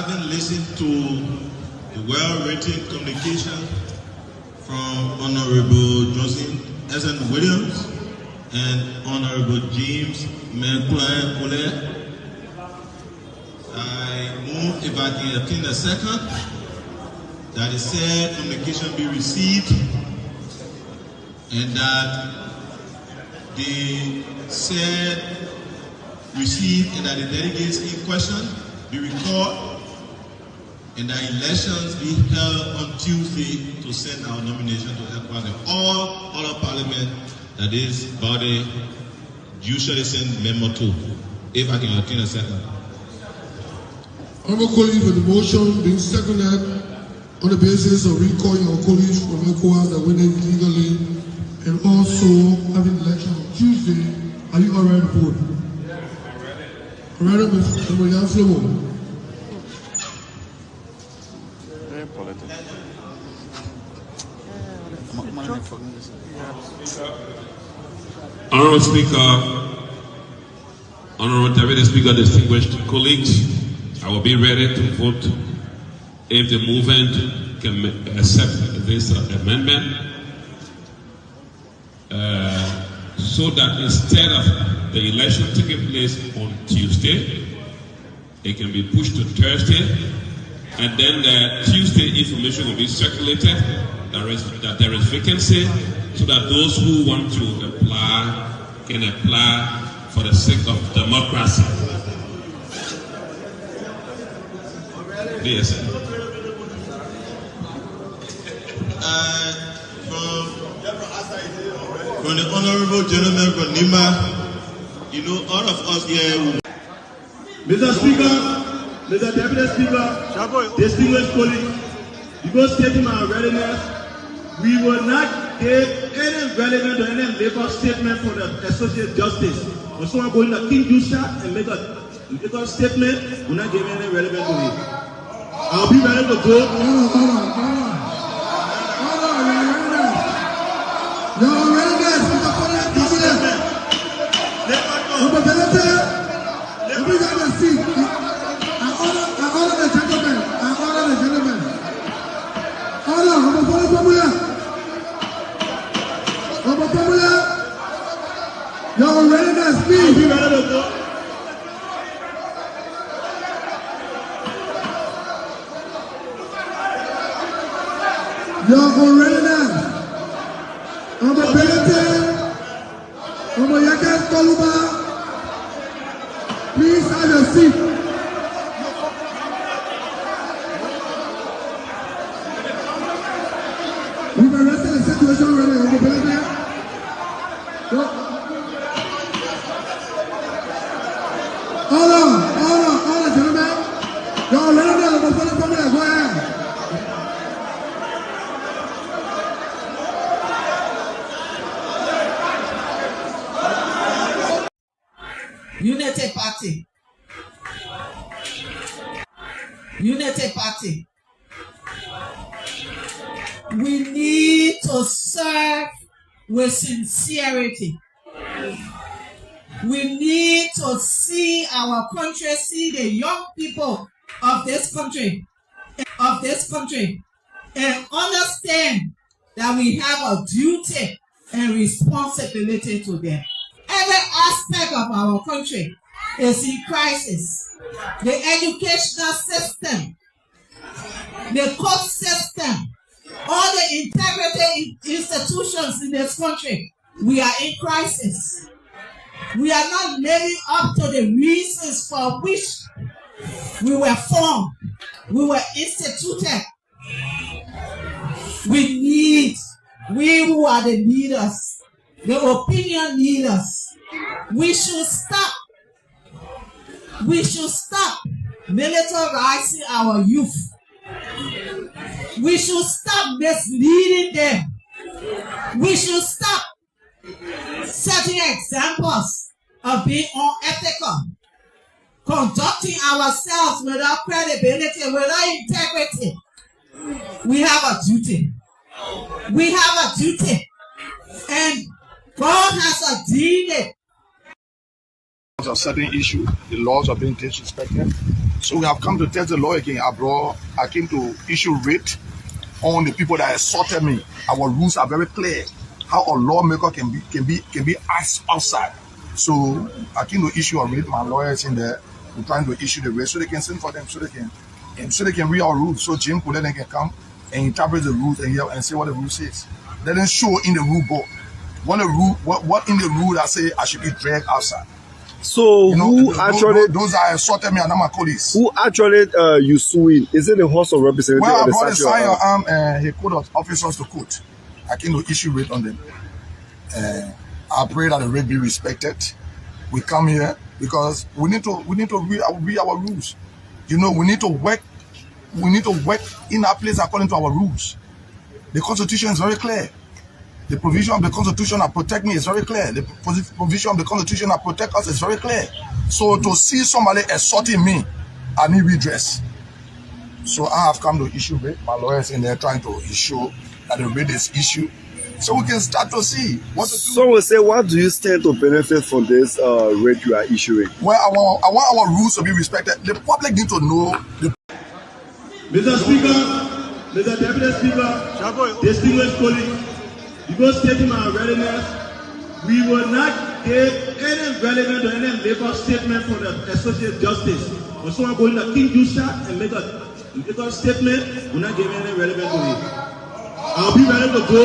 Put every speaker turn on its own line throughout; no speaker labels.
having listened to the well-written communication from Honorable Johnson S.N. Williams and Honorable James McClure, I move, if I can obtain a second, that the said communication be received and that the said received and that the delegates in question be recalled and that elections be held on Tuesday to send our nomination to ECOWAS and all other parliament that is body usually send memo to. If I can obtain a second.
Honorable colleague, with the motion being seconded on the basis of recalling our colleagues from ECOWAS that went in legally and also having election on Tuesday, are you all ready to vote? Already, Mr. Yanslowo.
Very political.
Honorable Speaker, Honorable Deputy Speaker, distinguished colleagues, I will be ready to vote if the movement can accept this amendment so that instead of the election taking place on Tuesday, it can be pushed to Thursday, and then the Tuesday information will be circulated that there is vacancy so that those who want to apply can apply for the sake of democracy. Yes.
From the Honorable Gentleman from Nima, you know, all of us here.
Mr. Speaker, Mr. Deputy Speaker, distinguished colleagues, because stating our readiness, we will not give any relevant or any labor statement for the Associate Justice. When someone going to King Jusha and make a statement, we're not giving any relevant to it. I'll be ready to go.
Y'all ready to speak?
I'll be ready to go.
Y'all ready now? I'm a Parliamentary. I'm a Yakas Kaluba. Please have your seat. We've arrested the situation already. I'm a Parliamentary. Hold on, gentlemen. Y'all ready now? I'm a Parliamentary. Go ahead.
Unity Party. Unity Party. We need to serve with sincerity. We need to see our country, see the young people of this country, and understand that we have a duty and responsibility to them. Every aspect of our country is in crisis. The educational system, the court system, all the integrity institutions in this country, we are in crisis. We are not living up to the reasons for which we were formed, we were instituted. We who are the leaders, the opinion leaders, we should stop militarizing our youth. We should stop misleading them. We should stop setting examples of being unethical, conducting ourselves without credibility, without integrity. We have a duty. We have a duty. And God has ordained it.
of certain issues, the laws are being disrespected. So we have come to test the law again. I came to issue writ on the people that assaulted me. Our rules are very clear. How a lawmaker can be asked outside. So I came to issue a writ. My lawyers in there. We're trying to issue the writ so they can send for them, so they can read our rules. So Jim Pulen can come and interpret the rules and say what the rule says. They didn't show in the rule book. What in the rule that say I should be dragged outside.
So
those that assaulted me are not my colleagues.
Who actually you suing? Is it the House of Representatives?
Well, I brought the firearm and he called officers to court. I came to issue rate on them. I pray that the rate be respected. We come here because we need to read our rules. We need to work. We need to work in our place according to our rules. The Constitution is very clear. The provision of the Constitution that protect me is very clear. The provision of the Constitution that protect us is very clear. So to see somebody assaulting me, I need redress. So I have come to issue rate. My lawyers in there trying to issue that the rate is issued, so we can start to see what to do.
So we say, what do you stand to benefit from this rate you are issuing?
Well, I want our rules to be respected. The public need to know.
Mr. Speaker, Mr. Deputy Speaker, distinguished colleagues, because stating our readiness, we will not give any relevant or any labor statement for the Associate Justice. When someone going to King Jusa and make a statement, we're not giving any relevant to it. I'll be ready to go.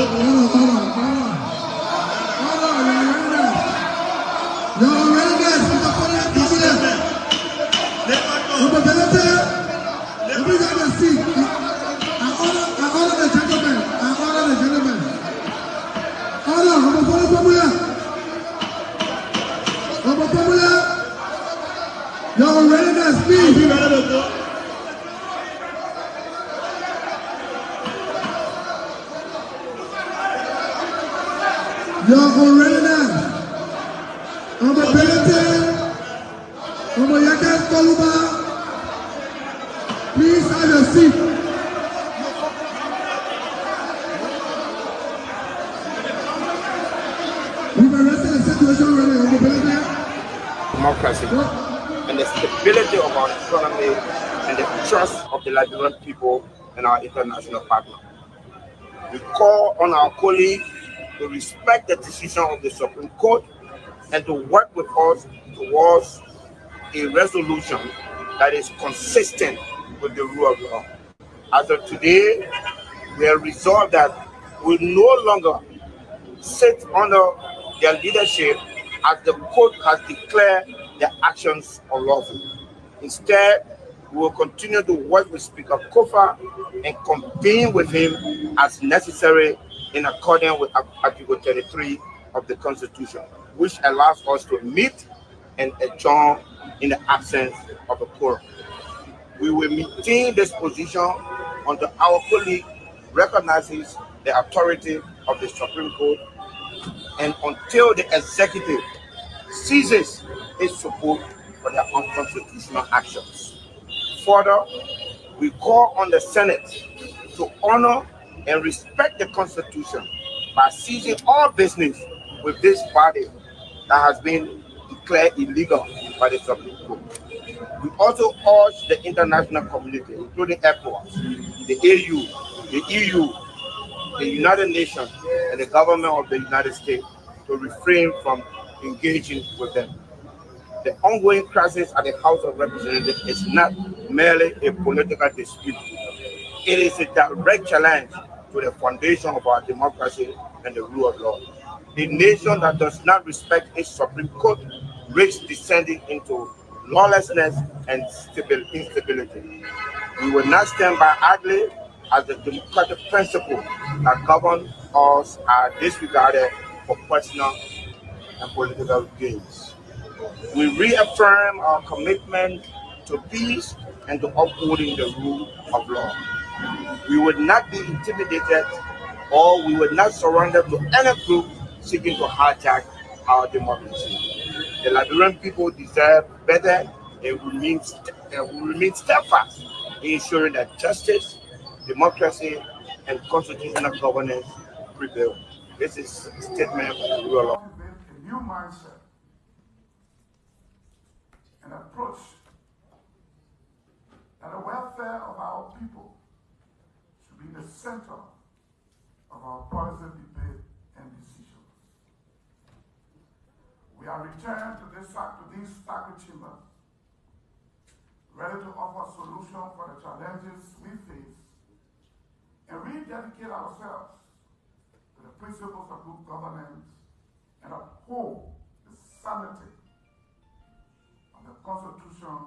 Your readiness, please.
Be ready to go.
Your readiness. On the penalty. On the Yakas Kaluba. Please have your seat. We've arrested the situation already on the penalty.
Democracy and the stability of our economy and the trust of the Liberian people and our international partner. We call on our colleagues to respect the decision of the Supreme Court and to work with us towards a resolution that is consistent with the rule of law. As of today, we have resolved that we no longer sit under their leadership as the court has declared their actions unlawful. Instead, we will continue to work with Speaker Kofa and convene with him as necessary in accordance with Article 33 of the Constitution, which allows us to meet and adjourn in the absence of a quorum. We will maintain this position until our colleague recognizes the authority of the Supreme Court and until the executive ceases its support for their unconstitutional actions. Further, we call on the Senate to honor and respect the Constitution by ceasing all business with this body that has been declared illegal by the Supreme Court. We also urge the international community, including ECOWAS, the AU, the EU, the United Nations, and the government of the United States to refrain from engaging with them. The ongoing crisis at the House of Representatives is not merely a political dispute. It is a direct challenge to the foundation of our democracy and the rule of law. A nation that does not respect its Supreme Court risks descending into lawlessness and instability. We will not stand by idly as the democratic principles that govern us are disregarded for personal and political gains. We reaffirm our commitment to peace and to upholding the rule of law. We would not be intimidated or we would not surrender to any group seeking to hijack our democracy. The Liberian people deserve better and will remain steadfast in ensuring that justice, democracy, and constitutional governance prevail. This is a statement of the rule of law.
A new mindset.
approach that the welfare of our people should be the center of our policy debate and decisions. We are returned to this sacred chamber, ready to offer solutions for the challenges we face and rededicate ourselves to the principles of good governance and uphold the sanity of the Constitution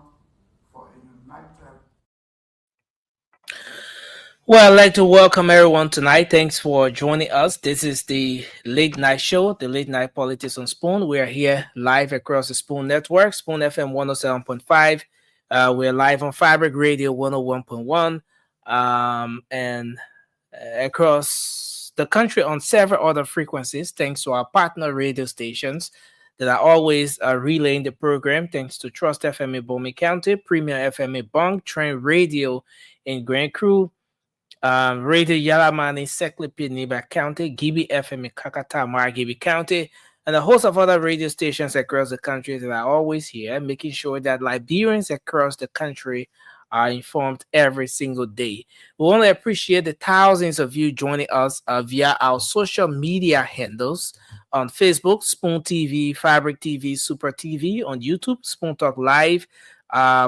for a united.
Well, I'd like to welcome everyone tonight. Thanks for joining us. This is the Late Night Show, the Late Night Politics on Spoon. We are here live across the Spoon Network, Spoon FM 107.5. We're live on Fabric Radio 101.1 and across the country on several other frequencies, thanks to our partner radio stations that are always relaying the program. Thanks to Trust FM in Bomi County, Premier FM in Bong, Trend Radio in Grand Cru, Radio Yalamani, Seklipi, Niba County, Gibi FM in Kakata, Margibi County, and a host of other radio stations across the country that are always here, making sure that Liberians across the country are informed every single day. We want to appreciate the thousands of you joining us via our social media handles on Facebook, Spoon TV, Fabric TV, Super TV, on YouTube, Spoon Talk Live.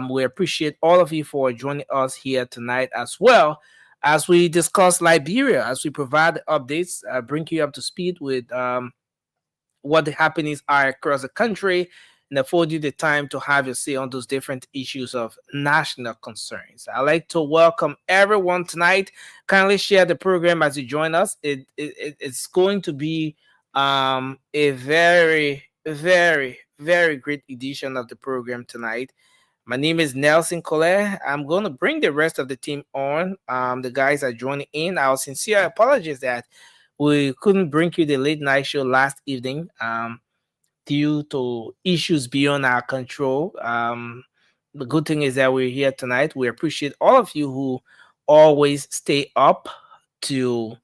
We appreciate all of you for joining us here tonight as well as we discuss Liberia, as we provide updates, bring you up to speed with what the happenings are across the country, and afford you the time to have your say on those different issues of national concerns. I'd like to welcome everyone tonight. Kindly share the program as you join us. It's going to be a very, very, very great edition of the program tonight. My name is Nelson Collet. I'm going to bring the rest of the team on. The guys are joining in. Our sincere apologies that we couldn't bring you the late night show last evening due to issues beyond our control. The good thing is that we're here tonight. We appreciate all of you who always stay up to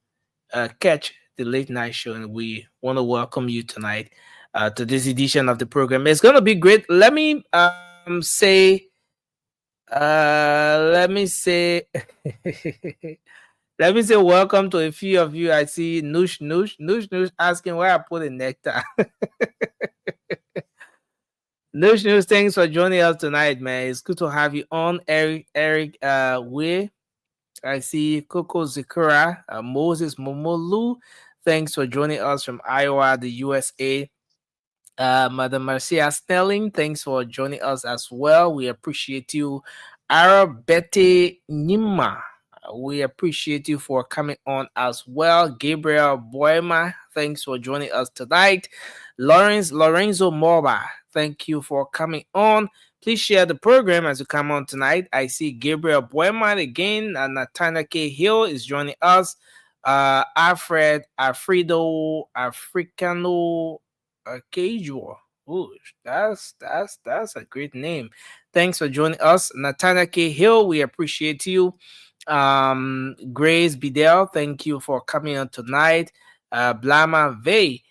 catch the late night show, and we want to welcome you tonight to this edition of the program. It's going to be great. Let me say let me say welcome to a few of you. I see Noosh asking where I put the nectar. Noosh, thanks for joining us tonight, man. It's good to have you on. Eric Way. I see Coco Zikura, Moses Momolu. Thanks for joining us from Iowa, the USA. Madam Marcia Snelling, thanks for joining us as well. We appreciate you. Arabete Nima, we appreciate you for coming on as well. Gabriel Boema, thanks for joining us tonight. Lorenzo Morba, thank you for coming on. Please share the program as you come on tonight. I see Gabriel Boema again, and Nathaniel K. Hill is joining us. Alfredo Africano Casual. Ooh, that's a great name. Thanks for joining us. Nathaniel K. Hill, we appreciate you. Grace Bidell, thank you for coming on tonight. Blama Vey,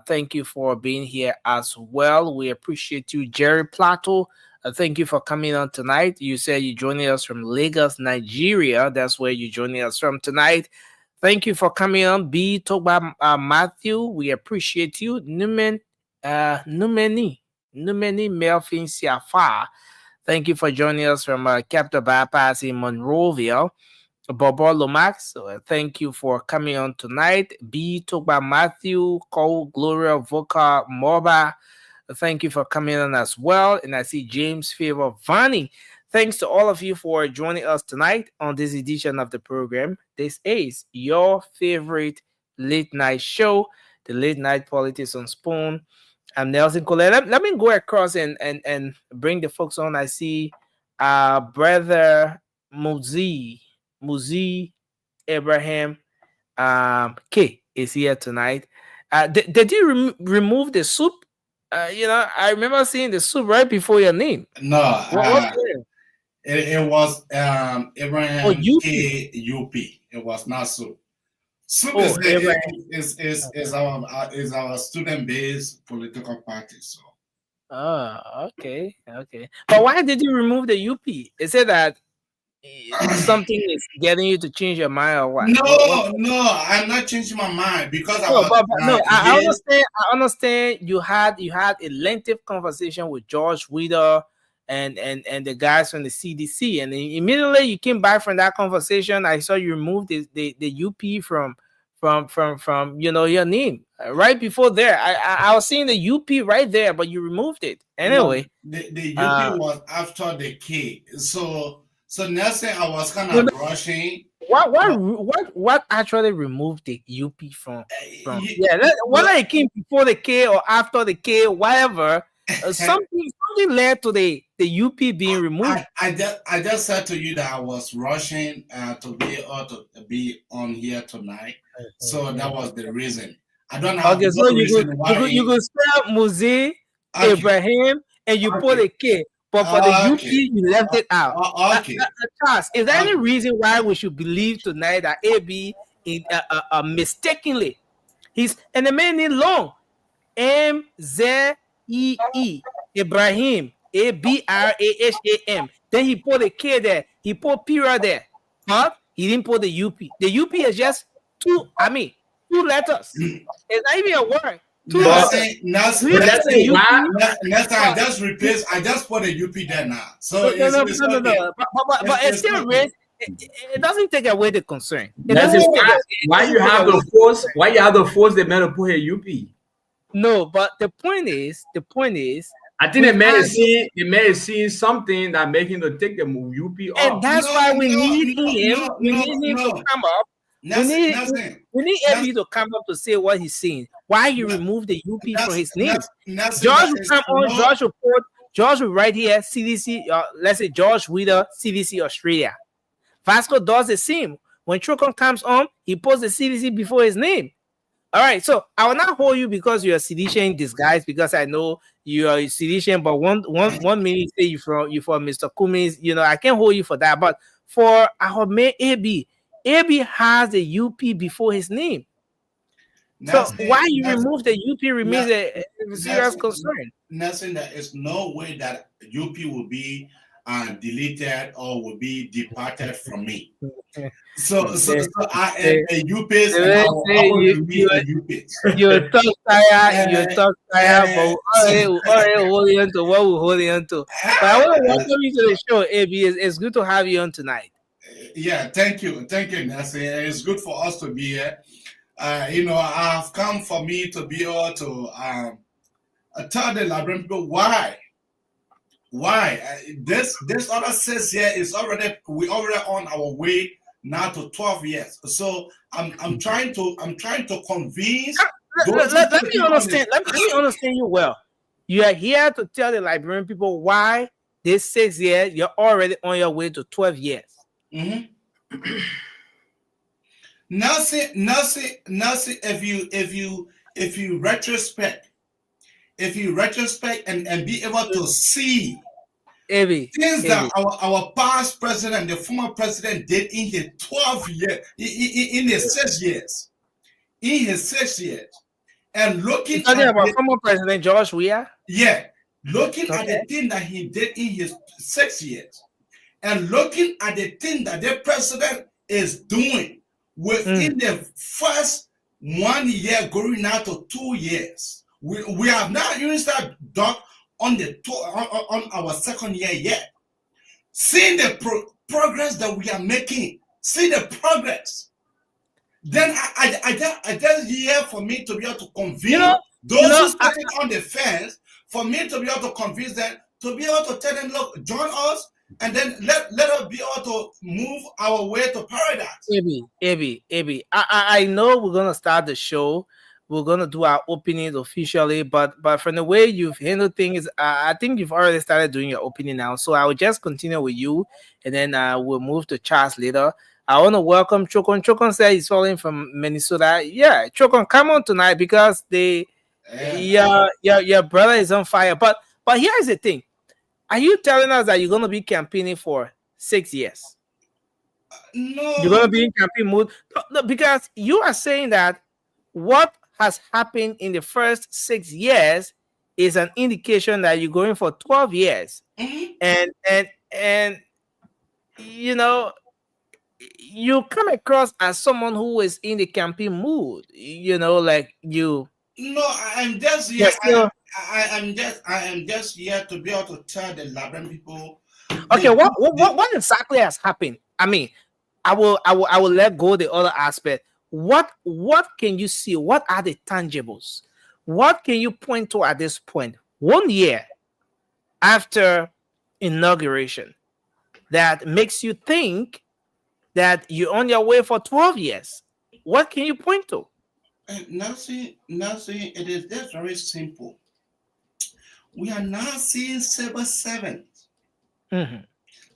thank you for being here as well. We appreciate you. Jerry Plato, thank you for coming on tonight. You said you're joining us from Lagos, Nigeria. That's where you're joining us from tonight. Thank you for coming on. B. Toba Matthew, we appreciate you. Numeni Melvin Siafa, thank you for joining us from Capital Bypass in Monrovia. Bobo Lomax, thank you for coming on tonight. B. Toba Matthew, Cole Gloria Voca Morba, thank you for coming on as well. And I see James Favor Vani. Thanks to all of you for joining us tonight on this edition of the program. This is your favorite late night show, the Late Night Politics on Spoon. I'm Nelson Collet. Let me go across and bring the folks on. I see brother Muzi Abraham K is here tonight. Did you remove the soup? I remember seeing the soup right before your name.
No, it was Abraham K UP. It was not soup. Soup is our student-based political party. So
Oh, okay, okay. But why did you remove the UP? Is it that something is getting you to change your mind or what? What?
No, I'm not changing my mind because I
No,
was
but no, I
yes.
understand. I understand. You had a lengthy conversation with George Wieder and the guys from the CDC, and then immediately you came back from that conversation. I saw you remove the UP from your name right before there. I was seeing the UP right there, but you removed it
No,
anyway.
the UP was after the K. So next thing I was kind
No,
of
no,
rushing.
what actually removed the UP from
You,
yeah whether
well,
it came before the K or after the K, whatever, something led to the UP being removed.
I just said to you that I was rushing to be on here tonight, so that was the reason. I don't have
Okay, so
no reason
you
why.
could spell Muzi
Okay,
Ibrahim and you put
okay,
a K, but for the UP
okay,
you left it out.
okay,
Charles, is there any
okay.
reason why we should believe tonight that AB mistakenly and the man name long Mzee Ibrahim Abraham. Then he put a K there. He put period there. But he didn't put the UP. The UP is just two letters. It's not even a word. Two letters. Do you think the UP?
Next time, I just put a UP there now. So it's
No.
okay.
But it
It's
still
okay.
raise. It doesn't take away the concern. It
That's it.
doesn't take.
Why
It
you
doesn't take
have
away
to
the
force?
concern.
Why you have to force the man to put a UP?
No, but the point is,
I think
we've had
the man is seeing something that make him to take the UP
and
off.
that's
No,
why we
no,
need
no,
him.
no,
We
no,
need him to
no.
come up.
Nothing.
We need AB to come up to say what he's saying. Why he removed the UP from his name.
Nothing
George
that
will
is
come on.
no.
George will write here CDC. Let's say George Wieder CDC Australia. Vasco does the same. When Trocon comes on, he puts the CDC before his name. All right, so I will not hold you because you're a Sidician in disguise, because I know you are a Sidician, but one minute say you from Mr. Cummings, I can't hold you for that. But for our man AB has the UP before his name. So why you remove the UP remains a serious concern.
Nothing, there is no way that UP will be deleted or will be departed from me. So I am a UPS and I will always remain a UPS.
You're tough tire, but we already holding on to what we're holding on to. But I want to welcome you to the show, AB. It's good to have you on tonight.
Yeah, thank you, Nancy. It's good for us to be here. I've come for me to be able to tell the Liberian people why this other 6 years is we already on our way now to 12 years. So I'm trying to convince.
Let me understand. Let me understand you well. You are here to tell the Liberian people why this 6 years you're already on your way to 12 years.
Mm-hmm. Nothing. If you retrospect and be able to see things that our past president, the former president, did in his 12 years, in his 6 years, and looking
talking about former President George Weah.
Yeah, looking at the thing that he did in his 6 years, and looking at the thing that the president is doing within the first 1 year going now to 2 years. We have not even started on our second year yet. Seeing the progress that we are making, see the progress. Then I just here for me to be able to convince those who started on the fence, for me to be able to convince them, to be able to tell them, look, join us, and then let us be able to move our way to paradise.
AB, I know we're gonna start the show. We're gonna do our openings officially, but from the way you've handled things, I think you've already started doing your opening now. So I will just continue with you, and then we'll move to Charles later. I want to welcome Chokon. Chokon said he's calling from Minnesota. Yeah, Chokon, come on tonight because your brother is on fire. But here's the thing. Are you telling us that you're going to be campaigning for 6 years?
No.
You're going to be in campaign mode? No, because you are saying that what has happened in the first 6 years is an indication that you're going for 12 years. And you know, you come across as someone who is in the campaign mood, you know, like you.
No, I am just here. I am just here to be able to tell the Liberian people.
Okay, what exactly has happened? I mean, I will let go the other aspect. What can you see? What are the tangibles? What can you point to at this point, 1 year after inauguration, that makes you think that you're on your way for 12 years? What can you point to?
Nothing. It is just very simple. We are now seeing 7/7.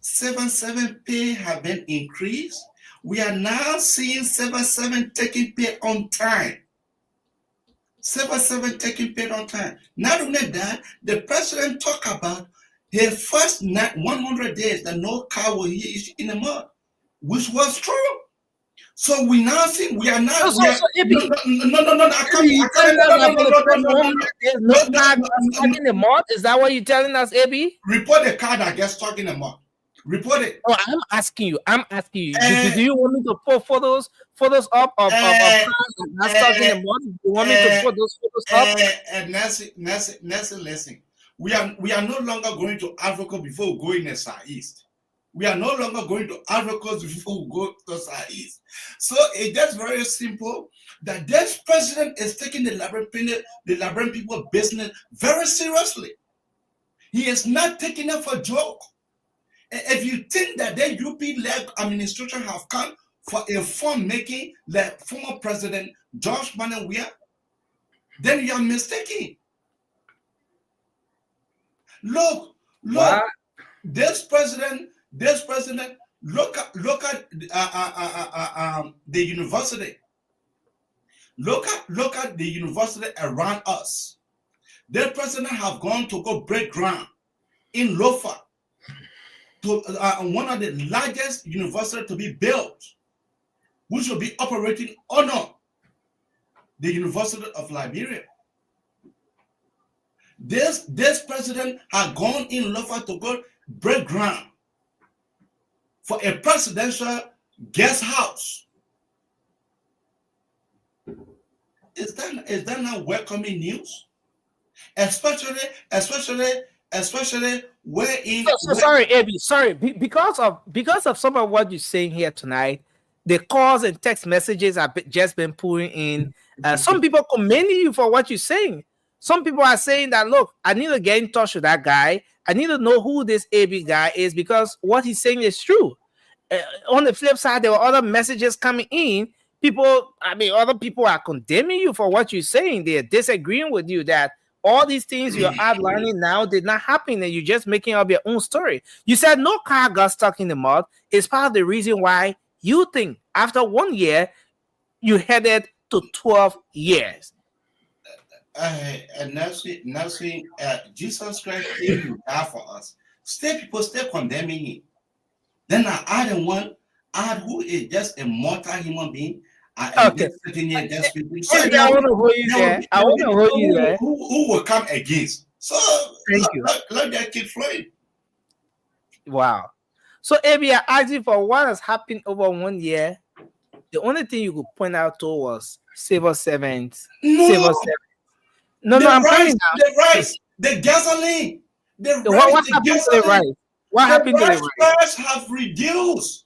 7/7 pay have been increased. We are now seeing 7/7 taking pay on time. 7/7 taking pay on time. Not only that, the president talked about his first 100 days that no car will issue in a month, which was true. So we now see we are now. No. I
can't. The month. Is that what you're telling us, Abi?
Report the car that gets stuck in the mud. Report it.
Oh, I'm asking you. Do you want me to put photos up of cars that are stuck in the mud? Do you want me to put those photos up?
Nancy, listen. We are no longer going to Africa before we go in the Southeast. We are no longer going to Africa before we go to Southeast. So it's just very simple that this president is taking the Liberian people business very seriously. He is not taking it for a joke. If you think that the UP-led administration have come for a form making like former president George Manawia, then you are mistaken. Look, wow. This president, look at the university. Look at the university around us. The president have gone to go break ground in Lofa to one of the largest universities to be built, which will be operating under the University of Liberia. This president had gone in Lofa to go break ground for a presidential guest house. Is that not welcoming news? Especially where in.
Sorry, Abby. Sorry, because of some of what you're saying here tonight, the calls and text messages have just been pouring in. Some people commending you for what you're saying. Some people are saying that, look, I need to get in touch with that guy. I need to know who this AB guy is because what he's saying is true. On the flip side, there were other messages coming in. Other people are condemning you for what you're saying. They're disagreeing with you that all these things you're outlining now did not happen and you're just making up your own story. You said no car got stuck in the mud. It's part of the reason why you think after 1 year, you headed to 12 years.
Jesus Christ came to die for us. People still condemning him. Then I add who is just a mortal human being.
Okay. I want to hold you there. I want to hold you there.
Who will come against? So
thank you.
Let that keep flowing.
Wow. So Abby, I asked you for what has happened over 1 year. The only thing you could point out to was civil servants. No, I'm coming now.
The rice, the gasoline,
what happened to the rice? What happened to the rice?
Price have reduced.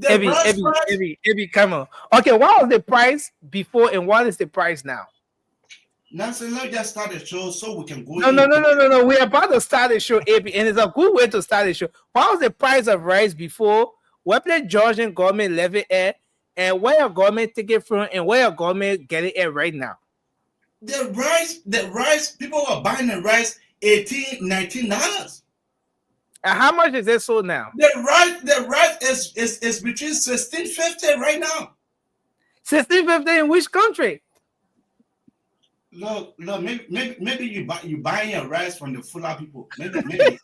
Abby, come on. Okay, what was the price before and what is the price now?
Now, so let's just start the show so we can go.
No. We're about to start the show, Abby, and it's a good way to start the show. What was the price of rice before? What place Georgian government levy at, and where your government take it from, and where your government get it at right now?
The rice, people were buying the rice $18, $19.
And how much is it sold now?
The rice is between $16.50 right now.
$16.50 in which country?
Look, maybe you buying your rice from the fuller people. Maybe.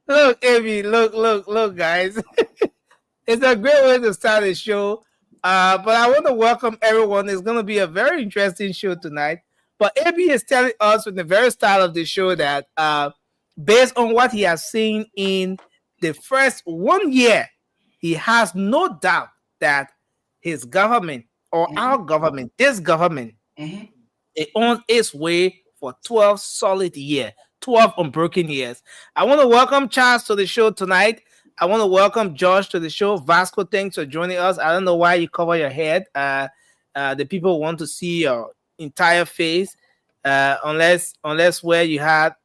Look, Abby, look, guys. It's a great way to start a show. But I want to welcome everyone. It's going to be a very interesting show tonight. But AB is telling us from the very start of the show that based on what he has seen in the first 1 year, he has no doubt that his government or our government, this government, it owns its way for 12 solid years, 12 unbroken years. I want to welcome Charles to the show tonight. I want to welcome Josh to the show. Vasco, thanks for joining us. I don't know why you cover your head. The people want to see your entire face, unless where you had,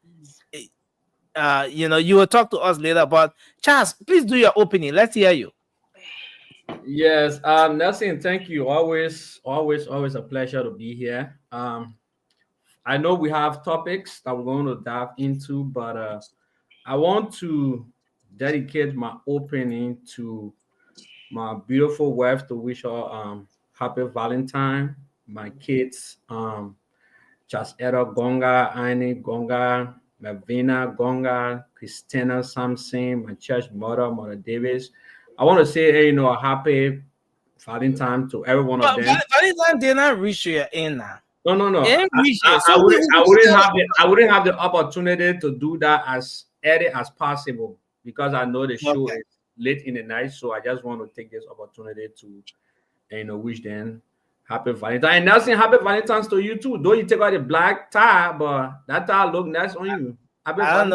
you will talk to us later. But Charles, please do your opening. Let's hear you.
Yes, Nelson, thank you. Always a pleasure to be here. I know we have topics that we're going to dive into, but I want to dedicate my opening to my beautiful wife to wish her happy Valentine. My kids, Chasera Gonga, Annie Gonga, Mavina Gonga, Christina Samson, my church mother, Mother Davis. I want to say, a happy Valentine to every one of them.
Valentine did not reach your end now.
No. I wouldn't have the opportunity to do that as early as possible because I know the show is late in the night. So I just want to take this opportunity to, wish them happy Valentine. And Nelson, happy Valentine's to you too. Though you take out the black tie, but that tie look nice on you.
I don't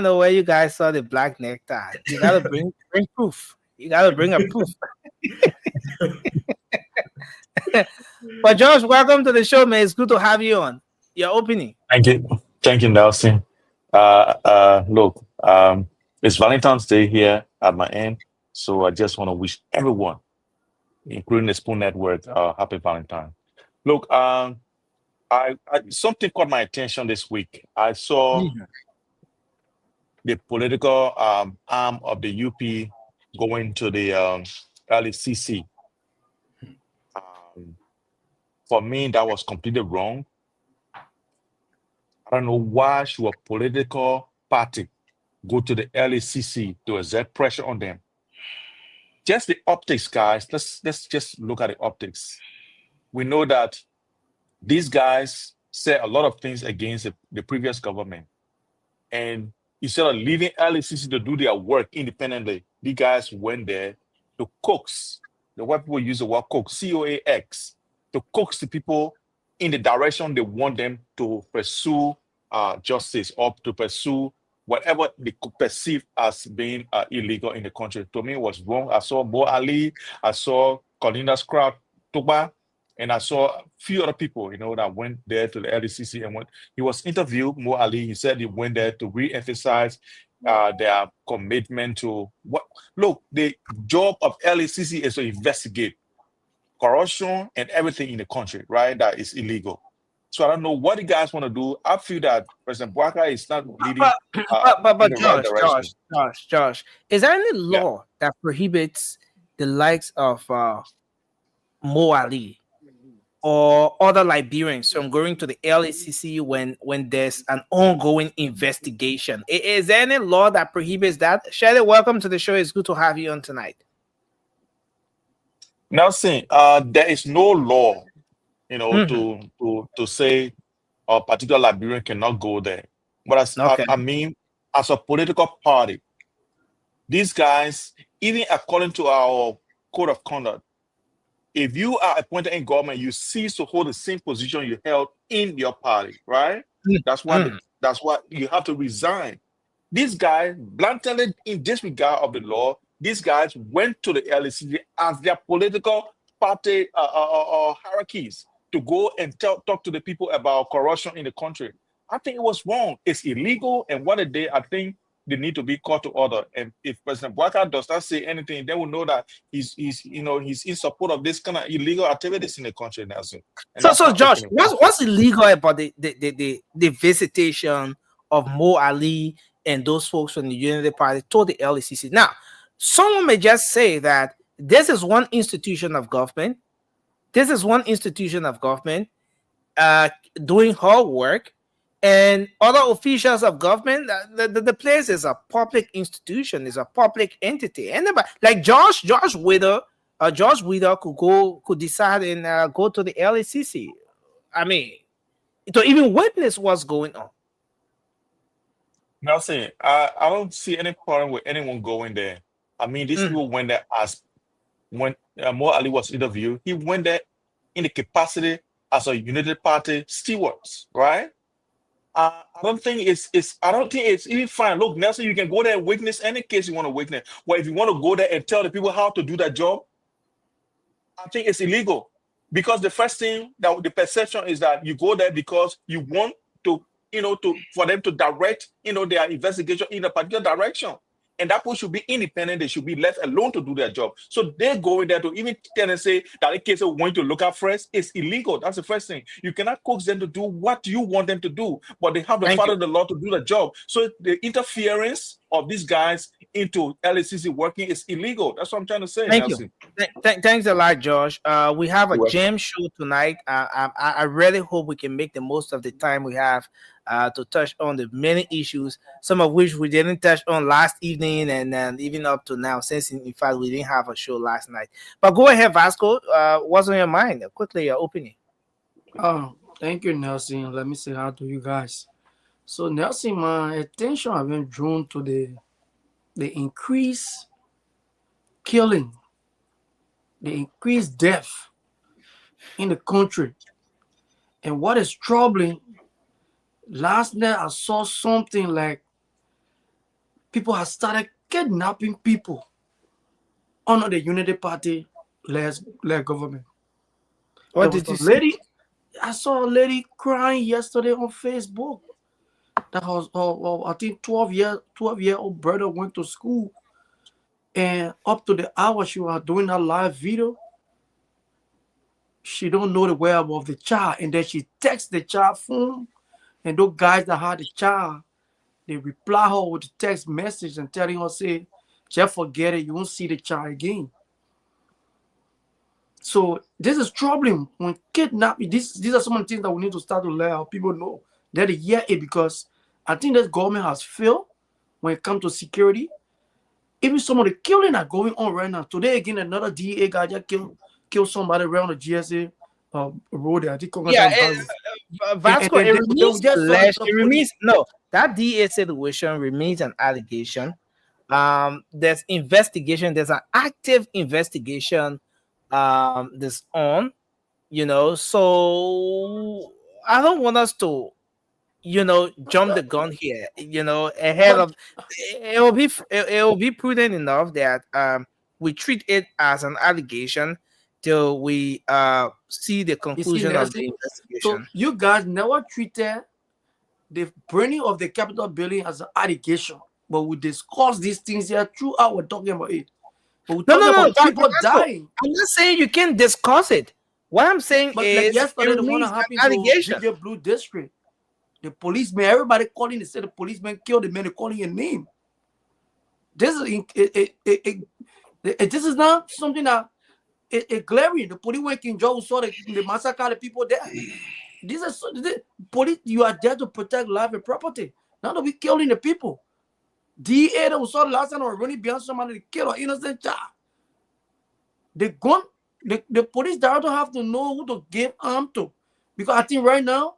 know where you guys saw the black necktie. You gotta bring proof. You gotta bring a proof. But Josh, welcome to the show, man. It's good to have you on. Your opening.
Thank you, Nelson. Look, it's Valentine's Day here at my end, so I just want to wish everyone, including the Spoon Network, happy Valentine. Look, I something caught my attention this week. I saw the political arm of the UP going to the LECC. For me, that was completely wrong. I don't know why should a political party go to the LECC to exert pressure on them. Just the optics, guys. Let's just look at the optics. We know that these guys said a lot of things against the previous government. And instead of leaving LECC to do their work independently, these guys went there to coax. The white people use the word coax, COAX, to coax the people in the direction they want them to pursue justice or to pursue whatever they could perceive as being illegal in the country. To me, it was wrong. I saw Mo Ali, I saw Cornelius Crowd, Toba, and I saw a few other people, that went there to the LECC. And when he was interviewed, Mo Ali, he said he went there to re-emphasize their commitment to what. Look, the job of LECC is to investigate corruption and everything in the country, right? That is illegal. So I don't know what you guys want to do. I feel that President Bouaka is not leading in the right direction.
Josh, is there any law that prohibits the likes of Mo Ali or other Liberians from going to the LACC when there's an ongoing investigation? Is there any law that prohibits that? Shelley, welcome to the show. It's good to have you on tonight.
Nelson, there is no law, to say a particular Liberian cannot go there. But I mean, as a political party, these guys, even according to our code of conduct, if you are appointed in government, you cease to hold the same position you held in your party, right? That's why you have to resign. These guys, bluntly in disregard of the law, these guys went to the LEC as their political party hierarchies to go and talk to the people about corruption in the country. I think it was wrong. It's illegal, and what a day, I think they need to be called to order. And if President Bouaka does not say anything, they will know that he's in support of this kind of illegal activities in the country now.
So Josh, what's illegal about the visitation of Mo Ali and those folks from the Unity Party to the LECC? Now, someone may just say that this is one institution of government. This is one institution of government doing her work, and other officials of government. The place is a public institution, is a public entity. Anybody like Josh Widow George Weeder could decide and go to the LACC. I mean, to even witness what's going on.
Nelson, I don't see any problem with anyone going there. I mean, these people went there as when Mo Ali was interviewed, he went there in the capacity as a United Party stewards, right? I don't think it's even fine. Look, Nelson, you can go there and witness any case you want to witness. Well, if you want to go there and tell the people how to do that job, I think it's illegal. Because the first thing that the perception is that you go there because you want to, for them to direct, their investigation in a particular direction. And that people should be independent. They should be left alone to do their job. So they go in there to even tell and say that in case of going to look at first, it's illegal. That's the first thing. You cannot coax them to do what you want them to do, but they have the father of the law to do the job. So the interference of these guys into LACC working is illegal. That's what I'm trying to say.
Thank
Nelson.
you. Thanks a lot, Josh. We have a jam show tonight. I really hope we can make the most of the time we have to touch on the many issues, some of which we didn't touch on last evening and even up to now, since in fact we didn't have a show last night. But go ahead, Vasco. What's on your mind? Quickly, your opinion.
Thank you, Nelson. Let me say hi to you guys. So, Nelson, my attention has been drawn to the increased killing, the increased death in the country. And what is troubling, last night I saw something like people have started kidnapping people under the Unity Party led government.
What did you
see? I saw a lady crying yesterday on Facebook. That was, I think, 12-year-old brother went to school, and up to the hour she was doing a live video, she don't know the whereabouts of the child, and then she texts the child phone, and those guys that had the child, they reply her with a text message and telling her, say, just forget it, you won't see the child again. So this is troubling when kidnapping. These are some of the things that we need to start to let our people know that they hear it, because I think this government has failed when it comes to security. Even some of the killing are going on right now. Today again, another DA guy just killed somebody around the GSA road there. I think
Vasco, it remains no, that DA situation remains an allegation. There's investigation, there's an active investigation that's on, so I don't want us to jump the gun here, ahead of it will be prudent enough that we treat it as an allegation till we see the conclusion of the investigation.
So you guys never treated the burning of the Capitol building as an allegation, but we discuss these things here throughout. We're talking about it. But we're talking about people dying.
I'm not saying you can't discuss it. What I'm saying is,
like yesterday, the one that happened to DJ Blue District, the policeman, everybody calling, they said the policeman killed the man, they're calling your name. This is not something that it's glaring. The police went in Joe saw the massacre the people there. This is the police. You are there to protect life and property. Not to be killing the people. DA that we saw last time was running behind somebody to kill an innocent child. The police director have to know who to give arm to, because I think right now,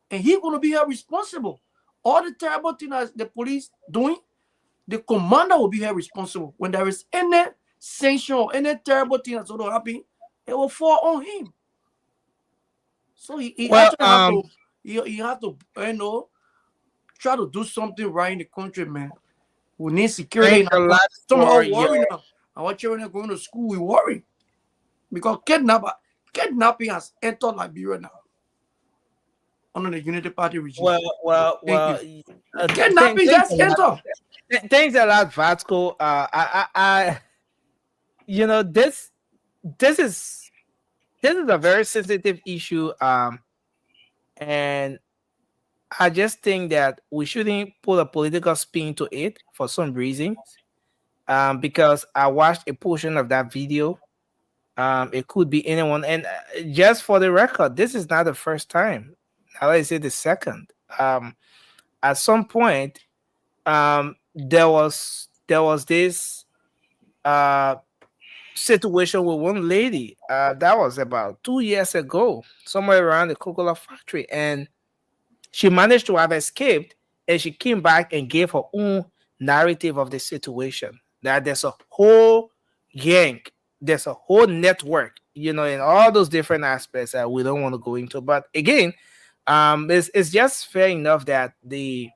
and he's going to be held responsible. All the terrible things that the police doing, the commander will be held responsible. When there is any sanction or any terrible thing that's going to happen, it will fall on him. So he have to try to do something right in the country, man. We need security. Some are worried now. Our children are going to school. We worry because kidnapping has entered Liberia now under the Unity Party regime.
Well.
Kidnapping has entered.
Thanks a lot, Vasco. This is a very sensitive issue, and I just think that we shouldn't put a political spin to it for some reasons. Because I watched a portion of that video. It could be anyone, and just for the record, this is not the first time. How I say the second. At some point, there was this situation with one lady. That was about 2 years ago, somewhere around the Coca-Cola factory, and she managed to have escaped, and she came back and gave her own narrative of the situation. That there's a whole gang, there's a whole network, in all those different aspects that we don't want to go into. But again, it's just fair enough that the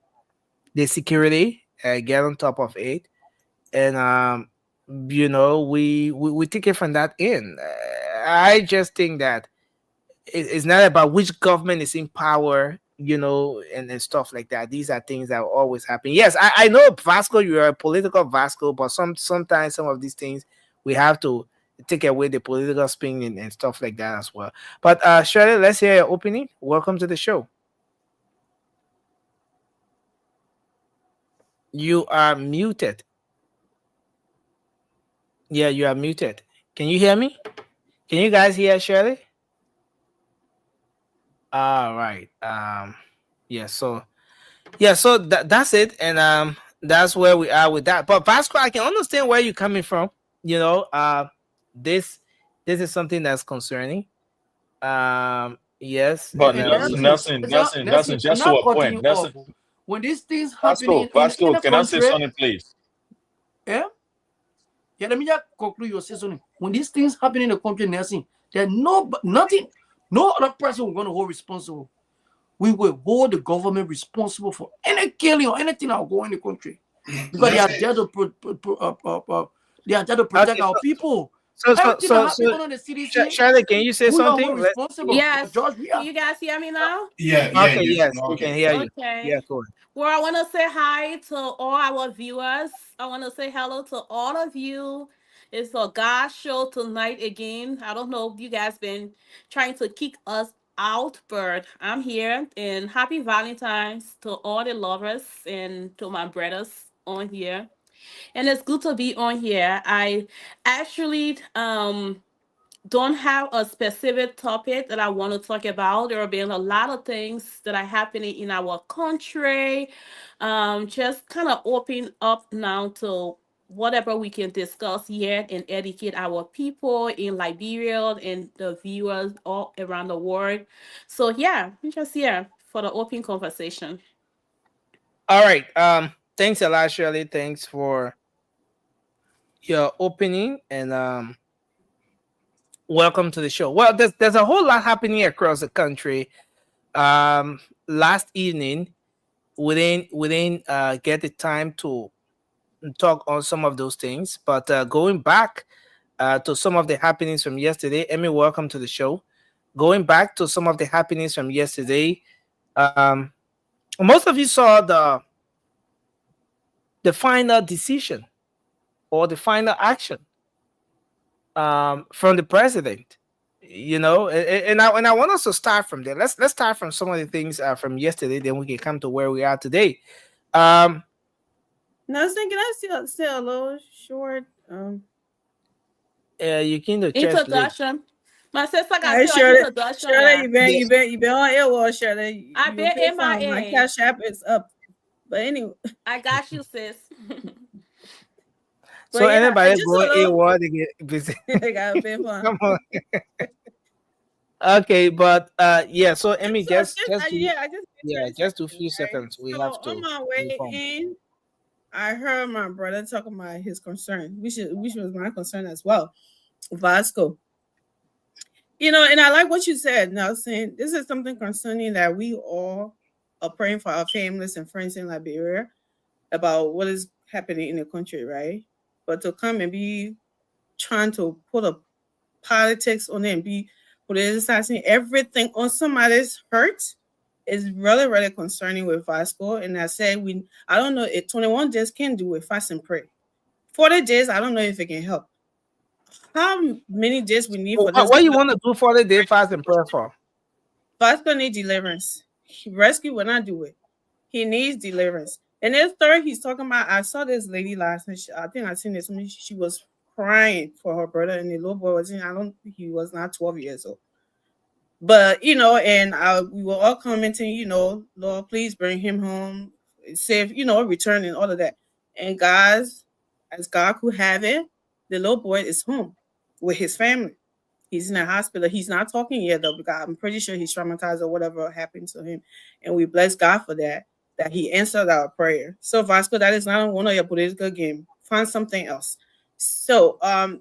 security get on top of it, and we take it from that end. I just think that it's not about which government is in power, and stuff like that. These are things that will always happen. Yes, I know, Vasco, you're a political Vasco, but sometimes some of these things we have to take away the political spin and stuff like that as well. But Shirley, let's hear your opening. Welcome to the show. You are muted. Yeah, you are muted. Can you hear me? Can you guys hear Shirley? All right. So that's it, and that's where we are with that. But Vasco, I can understand where you're coming from. This is something that's concerning. Yes,
But
and,
Nelson, just to a point. Nelson,
when these things happening
Vasco,
in the
can
country,
I say something, please?
Yeah, let me just conclude your season. When these things happen in the country, Nelson, there's no other person we're going to hold responsible. We will hold the government responsible for any killing or anything that will go in the country, because they are there to protect our people.
So Shirley, can you say something?
Yes. Can you guys hear me now?
Okay, yes, we can hear you.
Okay.
Yeah, cool.
Well, I want to say hi to all our viewers. I want to say hello to all of you. It's a God show tonight again. I don't know if you guys been trying to kick us out, but I'm here. And happy Valentine's to all the lovers and to my brothers on here. And it's good to be on here. I actually don't have a specific topic that I want to talk about. There have been a lot of things that are happening in our country. Just kind of open up now to whatever we can discuss here and educate our people in Liberia and the viewers all around the world. So yeah, we're just here for the open conversation.
All right. Thanks a lot, Shirley. Thanks for your opening, and welcome to the show. Well, there's a whole lot happening across the country. Last evening, we didn't get the time to talk on some of those things, but going back to some of the happenings from yesterday. Emmy, welcome to the show. Going back to some of the happenings from yesterday, most of you saw the final decision or the final action from the president. And I want us to start from there. Let's start from some of the things from yesterday, then we can come to where we are today.
Nelson, can I say a little short?
You can do
introduction. My sister got
to
introduction.
Shirley, you been on air, well, Shirley.
I've been in my
My cash app is up, but anyway.
I got you, sis.
So yeah, anybody going AWOL, they get busy.
They got a bit fun.
Come on. Okay, but yeah. So Emmy, just do a few seconds. We have to.
On my way in, I heard my brother talking about his concern, which was my concern as well. Vasco. And I like what you said, Nelson. This is something concerning that we all are praying for our families and friends in Liberia about what is happening in the country, right? But to come and be trying to put a politics on it and be politicizing everything on somebody's hurt is really, really concerning with Vasco. And I said, I don't know if 21 days can do it, fast and pray. 40 days, I don't know if it can help. How many days we need for this?
What you want to do 40 days fast and pray for?
Vasco needs deliverance. Rescue will not do it. He needs deliverance. And then third, he's talking about, I saw this lady last night. I think I seen this. She was crying for her brother, and the little boy he was not 12 years old. But, and we were all commenting, Lord, please bring him home, safe, return and all of that. And guys, as God could have it, the little boy is home. with his family. He's in a hospital. He's not talking yet though, because I'm pretty sure he's traumatized or whatever happened to him. And we bless God for that he answered our prayer. So Vasco, that is not one of your political game. Find something else. So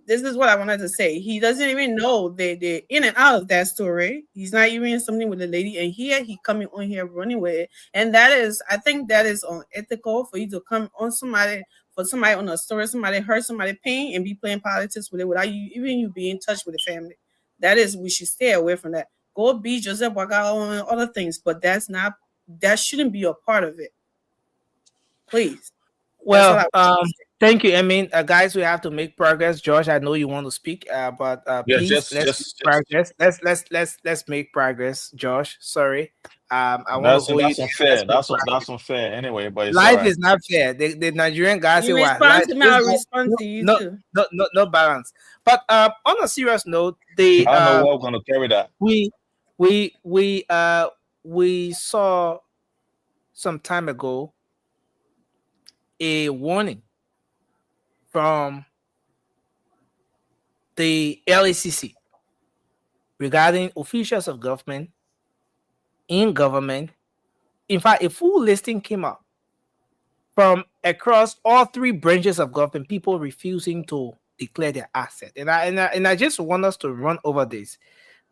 this is what I wanted to say. He doesn't even know the in and out of that story. He's not even something with the lady, and here he coming on here running with it. And that is, I think that is unethical for you to come on somebody, for somebody on a story, somebody hurt somebody pain and be playing politics with it without you being in touch with the family. That is, we should stay away from that. Go be Joseph Waka on other things, but that shouldn't be a part of it. Please.
Well, thank you. I mean, guys, we have to make progress. George, I know you want to speak, but please let's progress. Let's make progress. Josh, sorry. I want to hold
that's
you.
unfair. That's unfair anyway. But it's
life
right.
is not fair. The Nigerian guys say,
"What? I'll respond to you too."
No balance. But on a serious note,
I don't know what we're going to carry that.
We saw some time ago a warning from the LACC regarding officials of government in government. In fact, a full listing came up from across all three branches of government, people refusing to declare their asset. And I just want us to run over this.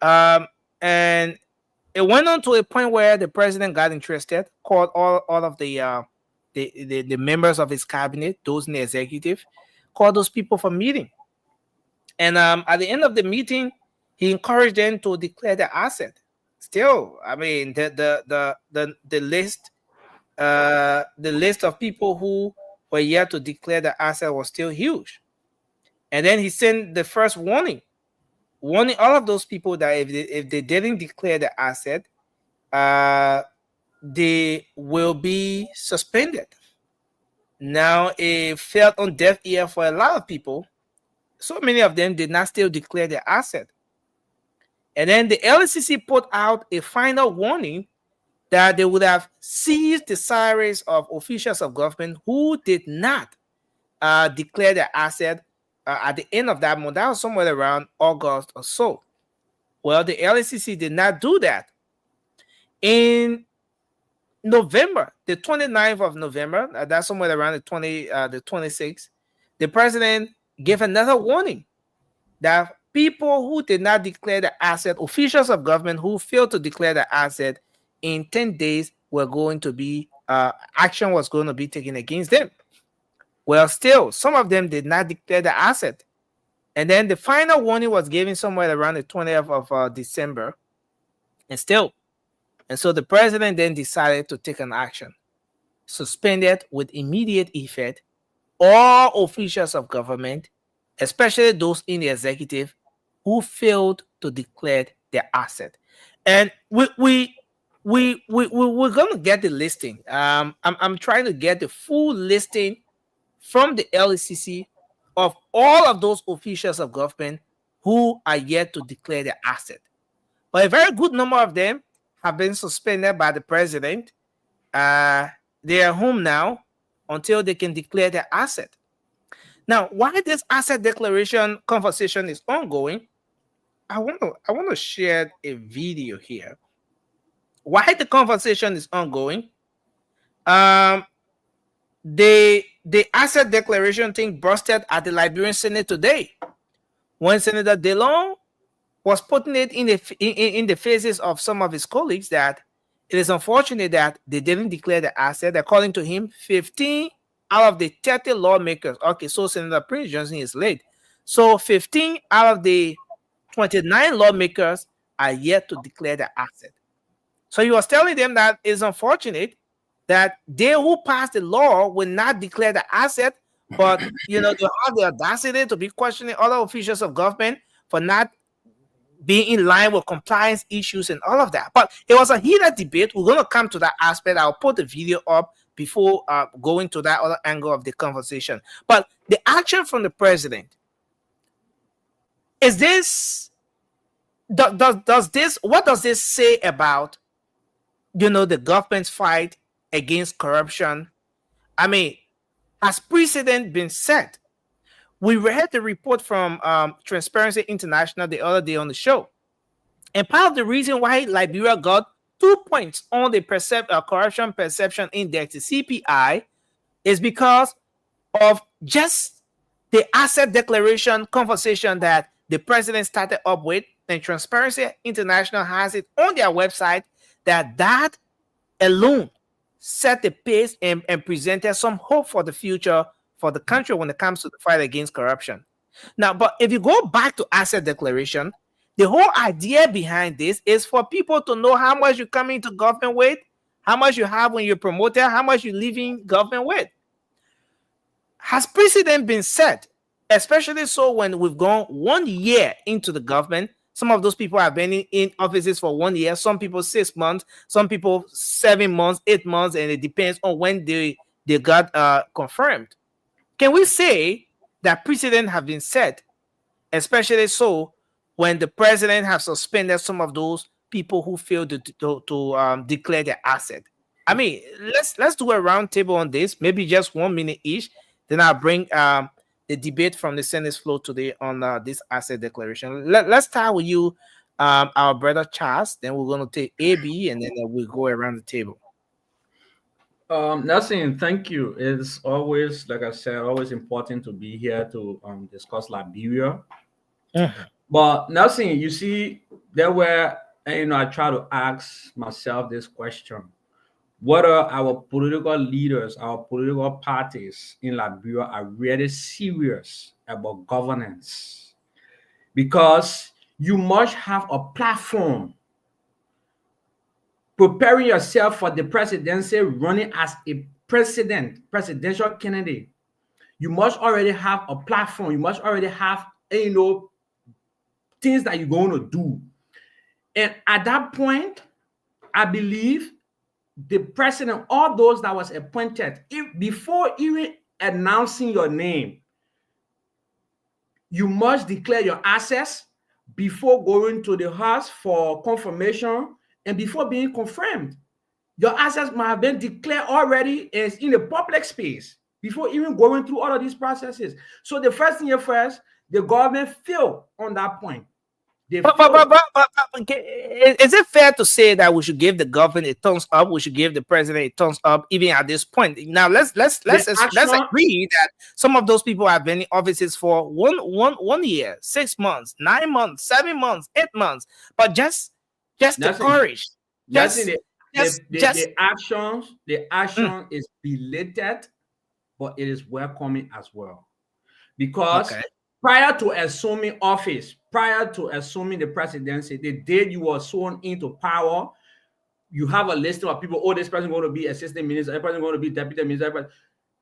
And it went on to a point where the president got interested, called all of the members of his cabinet, those in the executive, called those people for meeting. And at the end of the meeting, he encouraged them to declare their asset. Still, I mean, the list of people who were yet to declare the asset was still huge. And then he sent the first warning all of those people that if they didn't declare the asset, they will be suspended. Now, it fell on deaf ear for a lot of people. So many of them did not still declare their asset. And then the LCC put out a final warning that they would have seized the salaries of officials of government who did not declare their asset at the end of that month. That was somewhere around August or so. Well, the LCC did not do that. In November, the 29th of November, that's somewhere around the 26th, the president gave another warning that people who did not declare the asset, officials of government who failed to declare the asset in 10 days were going to be, action was going to be taken against them. Well, still, some of them did not declare the asset. And then the final warning was given somewhere around the 20th of December. And so the president then decided to take an action, suspended with immediate effect all officials of government, especially those in the executive, who failed to declare their asset. And we're gonna get the listing. I'm trying to get the full listing from the LCC of all of those officials of government who are yet to declare their asset. But a very good number of them have been suspended by the president. They are home now until they can declare their asset. Now, while this asset declaration conversation is ongoing, I want to share a video here. While the conversation is ongoing, the asset declaration thing busted at the Liberian Senate today, when Senator DeLong was putting it in the faces of some of his colleagues that it is unfortunate that they didn't declare the asset. According to him, 15 out of the 30 lawmakers. Okay, so Senator Prince Johnson is late. So 15 out of the 29 lawmakers are yet to declare the asset. So he was telling them that it's unfortunate that they who passed the law will not declare the asset, but they have the audacity to be questioning other officials of government for not being in line with compliance issues and all of that. But it was a heated debate. We're going to come to that aspect. I'll put the video up before going to that other angle of the conversation. But the action from the president, is this, what does this say about, the government's fight against corruption? I mean, has precedent been set? We read the report from Transparency International the other day on the show. And part of the reason why Liberia got 2 points on the corruption perception index, the CPI, is because of just the asset declaration conversation that the president started up with. And Transparency International has it on their website that alone set the pace and presented some hope for the future for the country when it comes to the fight against corruption. Now, but if you go back to asset declaration, the whole idea behind this is for people to know how much you come into government with, how much you have when you're promoted, how much you leave in government with. Has precedent been set, especially so when we've gone 1 year into the government? Some of those people have been in offices for 1 year, some people 6 months, some people 7 months, 8 months, and it depends on when they got confirmed. Can we say that precedent have been set, especially so when the president has suspended some of those people who failed to declare their asset? I mean, let's do a round table on this, maybe just 1 minute each. Then I'll bring the debate from the Senate floor today on this asset declaration. Let's start with you, our brother Charles. Then we're going to take AB, and then we'll go around the table.
Nothing. Thank you. It's always, like I said, always important to be here to discuss Liberia. But nothing. You see, there were, I try to ask myself this question: whether our political leaders, our political parties in Liberia are really serious about governance, because you must have a platform. Preparing yourself for the presidency, running as a presidential candidate, you must already have a platform. You must already have, things that you're going to do. And at that point, I believe the president, all those that was appointed, before even announcing your name, you must declare your assets before going to the House for confirmation. And before being confirmed, your assets might have been declared already as in the public space before even going through all of these processes. So the first thing first, the government failed on that point.
Is it fair to say that we should give the government a thumbs up? We should give the president a thumbs up, even at this point. Now let's agree that some of those people have been in offices for one year, 6 months, 9 months, 7 months, 8 months, but just the courage.
The action is belated, but it is welcoming as well. Because prior to assuming office, prior to assuming the presidency, the day you were sworn into power, you have a list of people. Oh, this person is going to be assistant minister, this person is going to be deputy minister.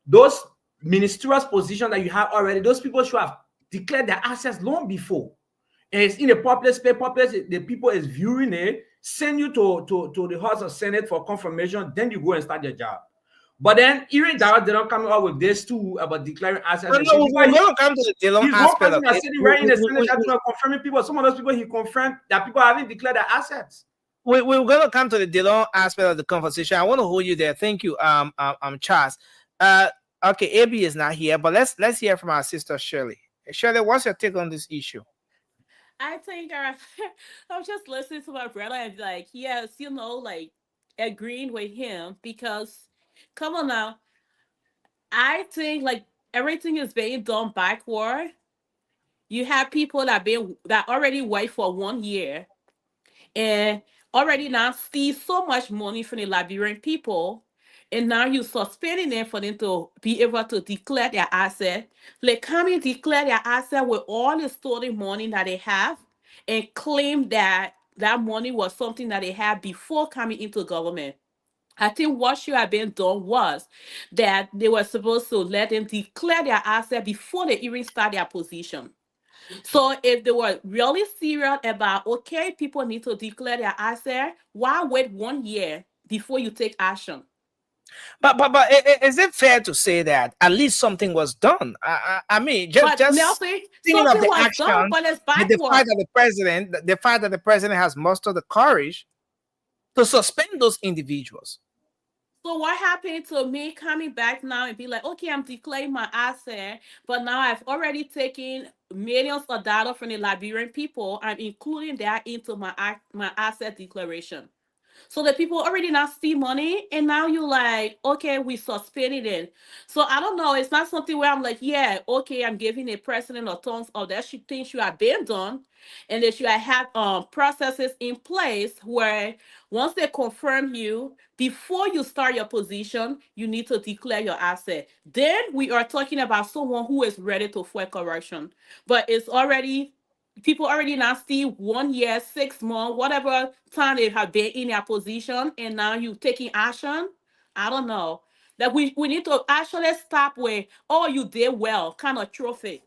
Those ministerial positions that you have already, those people should have declared their assets long before. And it's in the public space, the people is viewing it, send you to the House of Senate for confirmation, then you go and start your job. But then even that they don't come up with this too about declaring assets.
We're going to come to the Dillon aspect of it.
Sitting right in the Senate confirming people. Some of those people he confirmed that people haven't declared their assets.
We're going to come to the Dillon aspect of the conversation. I want to hold you there. Thank you, Charles. Okay, AB is not here, but let's hear from our sister Shirley. Shirley, what's your take on this issue?
I think I was just listening to my brother and like, yes, like agreeing with him, because come on now, I think like everything is being done backward. You have people that already wait for 1 year and already now see so much money from the Liberian people, and now you're suspending them for them to be able to declare their asset. Like come and declare their asset with all the stolen money that they have, and claim that that money was something that they had before coming into government. I think what should have been done was that they were supposed to let them declare their asset before they even start their position. So if they were really serious about, okay, people need to declare their asset, why wait 1 year before you take action?
But is it fair to say that at least something was done? I mean, just
Nelson,
thinking of the action,
done, but it's
the fact that the president has mustered the courage to suspend those individuals.
So what happened to me coming back now and be like, okay, I'm declaring my asset, but now I've already taken millions of dollars from the Liberian people. I'm including that into my asset declaration. So the people already not see money, and now you're like, okay, we suspended it. So I don't know. It's not something where I'm like, yeah, okay, I'm giving a president or tons of that things should have been done, and they should have processes in place where once they confirm you, before you start your position, you need to declare your asset. Then we are talking about someone who is ready to fight corruption, but it's already people already not see 1 year, 6 months, whatever time they have been in their position, and now you taking action. I don't know. That we need to actually stop with, oh, you did well, kind of trophy.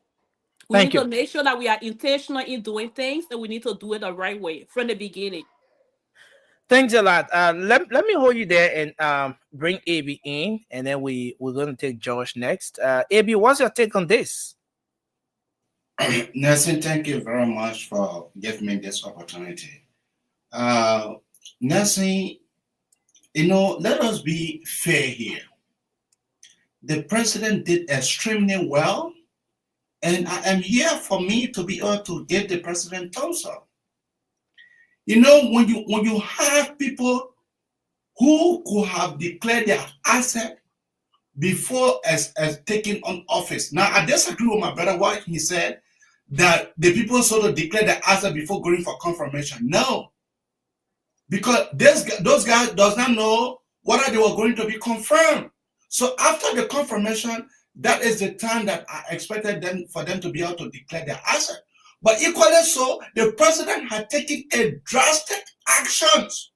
We
Thank
need to
you.
make sure that we are intentional in doing things, and we need to do it the right way from the beginning.
Thanks a lot. Let me hold you there and bring AB in, and then we're going to take Josh next. AB, what's your take on this?
Nelson, thank you very much for giving me this opportunity. Nelson, let us be fair here. The president did extremely well, and I am here for me to be able to give the president thumbs up. When you have people who could have declared their asset before as taking on office. Now, I disagree with my brother what he said, that the people sort of declare their asset before going for confirmation. No, because those guys does not know whether they were going to be confirmed. So after the confirmation, that is the time that I expected for them to be able to declare their asset. But equally so, the president had taken a drastic actions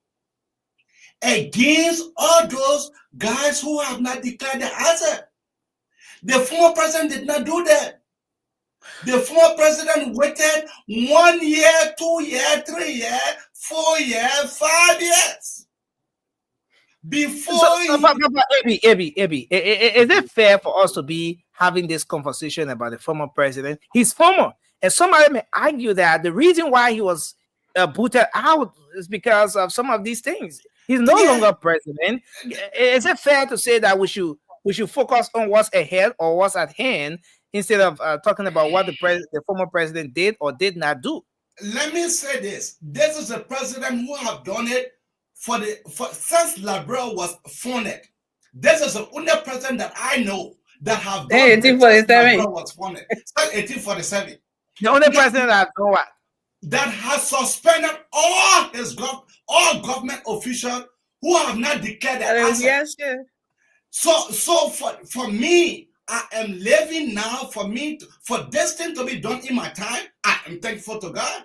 against all those guys who have not declared their asset. The former president did not do that. The former president waited 1 year, 2 years, 3 years, 4 years, 5 years before
AB, is it fair for us to be having this conversation about the former president? He's former, and somebody may argue that the reason why he was booted out is because of some of these things. He's no longer president. Is it fair to say that we should focus on what's ahead or what's at hand instead of talking about what the former president did or did not do?
Let me say this. This is a president who have done it since Liberia was founded. This is the only president that I know that have done it since Liberia was founded. Since 1847.
The only president that know what?
That has suspended all government officials who have not declared their asset.
Yes, sure.
So for me, I am living now for this thing to be done in my time. I am thankful to God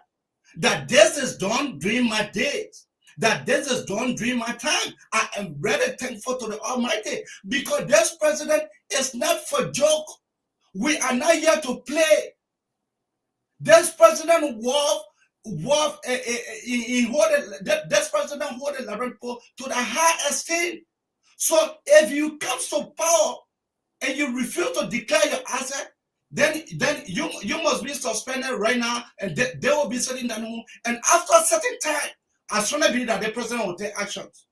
that this is done during my days, that this is done during my time. I am really thankful to the Almighty because this president is not for joke. We are not here to play. This president this president hold the Liberian people to the high esteem. So if you come to power and you refuse to declare your asset, then you must be suspended right now, and they will be sitting down home. And after a certain time, I strongly believe that the president will take actions.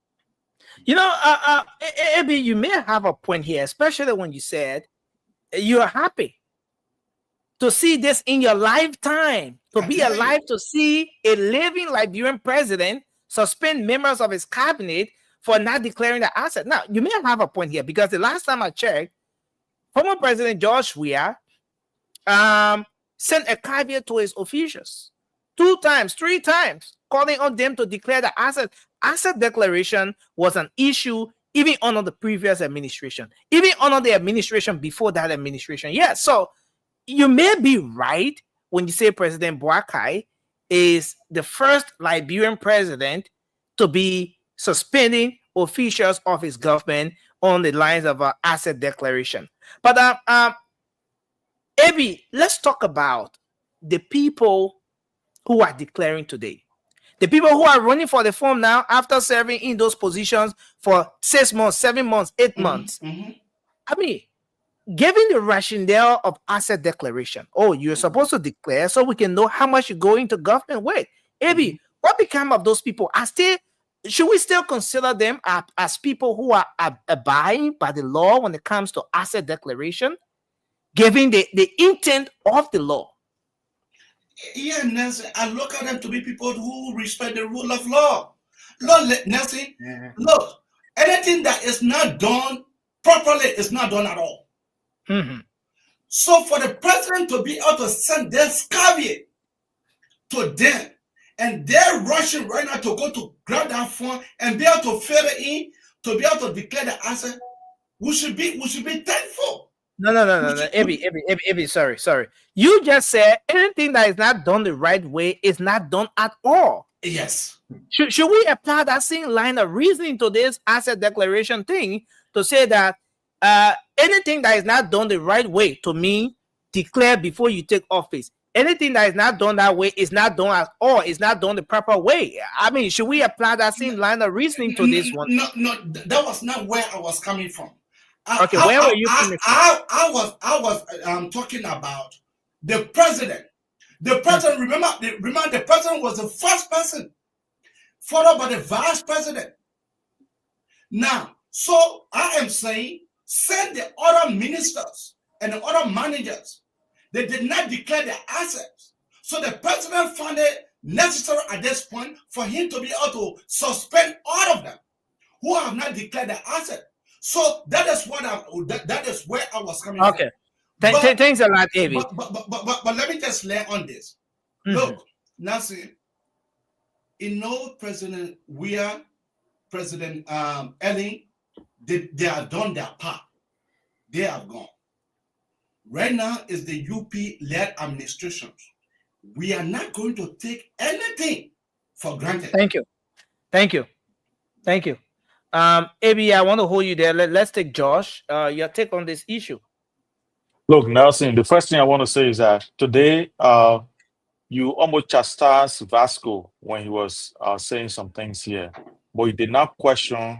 Abby, you may have a point here, especially when you said you're happy to see this in your lifetime, to be alive to see a living Liberian president suspend members of his cabinet for not declaring the asset. Now, you may have a point here because the last time I checked, former President George Weah sent a caveat to his officials 2 times, 3 times, calling on them to declare the asset. Asset declaration was an issue even under the previous administration, even under the administration before that administration. Yeah, so you may be right when you say President Boakai is the first Liberian president to be suspending officials of his government on the lines of asset declaration. But Abby, let's talk about the people who are declaring today. The people who are running for the form now after serving in those positions for 6 months, 7 months, 8 months. I mean, given the rationale of asset declaration, you're supposed to declare so we can know how much you go into government with. Abby, what become of those people? Are still should we still consider them as people who are abiding by the law when it comes to asset declaration, given the intent of the law?
Yeah, Nelson, I look at them to be people who respect the rule of law. Look, Nelson, look, anything that is not done properly is not done at all.
Mm-hmm.
So for the president to be able to send their caveat to them, and they're rushing right now to go to grab that phone and be able to fill it in, to be able to declare the answer, we should be thankful.
No. Ebi, sorry. You just said anything that is not done the right way is not done at all.
Yes.
Should we apply that same line of reasoning to this asset declaration thing to say that anything that is not done the right way, to me, declare before you take office? Anything that is not done that way is not done at all. It's not done the proper way. I mean, should we apply that same line of reasoning to this one?
No, that was not where I was coming from.
Where were you coming from?
I was talking about the president. The president, remember, the president was the first person, followed by the vice president. Now, so I am saying, send the other ministers and the other managers. They did not declare their assets. So the president found it necessary at this point for him to be able to suspend all of them who have not declared their asset. So that is what that is where I was coming from.
Okay. Thanks a lot, Avi.
But let me just lay on this. Look, Nancy, President Weah, President Ellen, they have done their part. They have gone. Right now is the UP-led administration. We are not going to take anything for granted.
Thank you. Abi, I want to hold you there. Let's take Josh. Your take on this issue.
Look, Nelson, the first thing I want to say is that today you almost chastised Vasco when he was saying some things here, but you did not question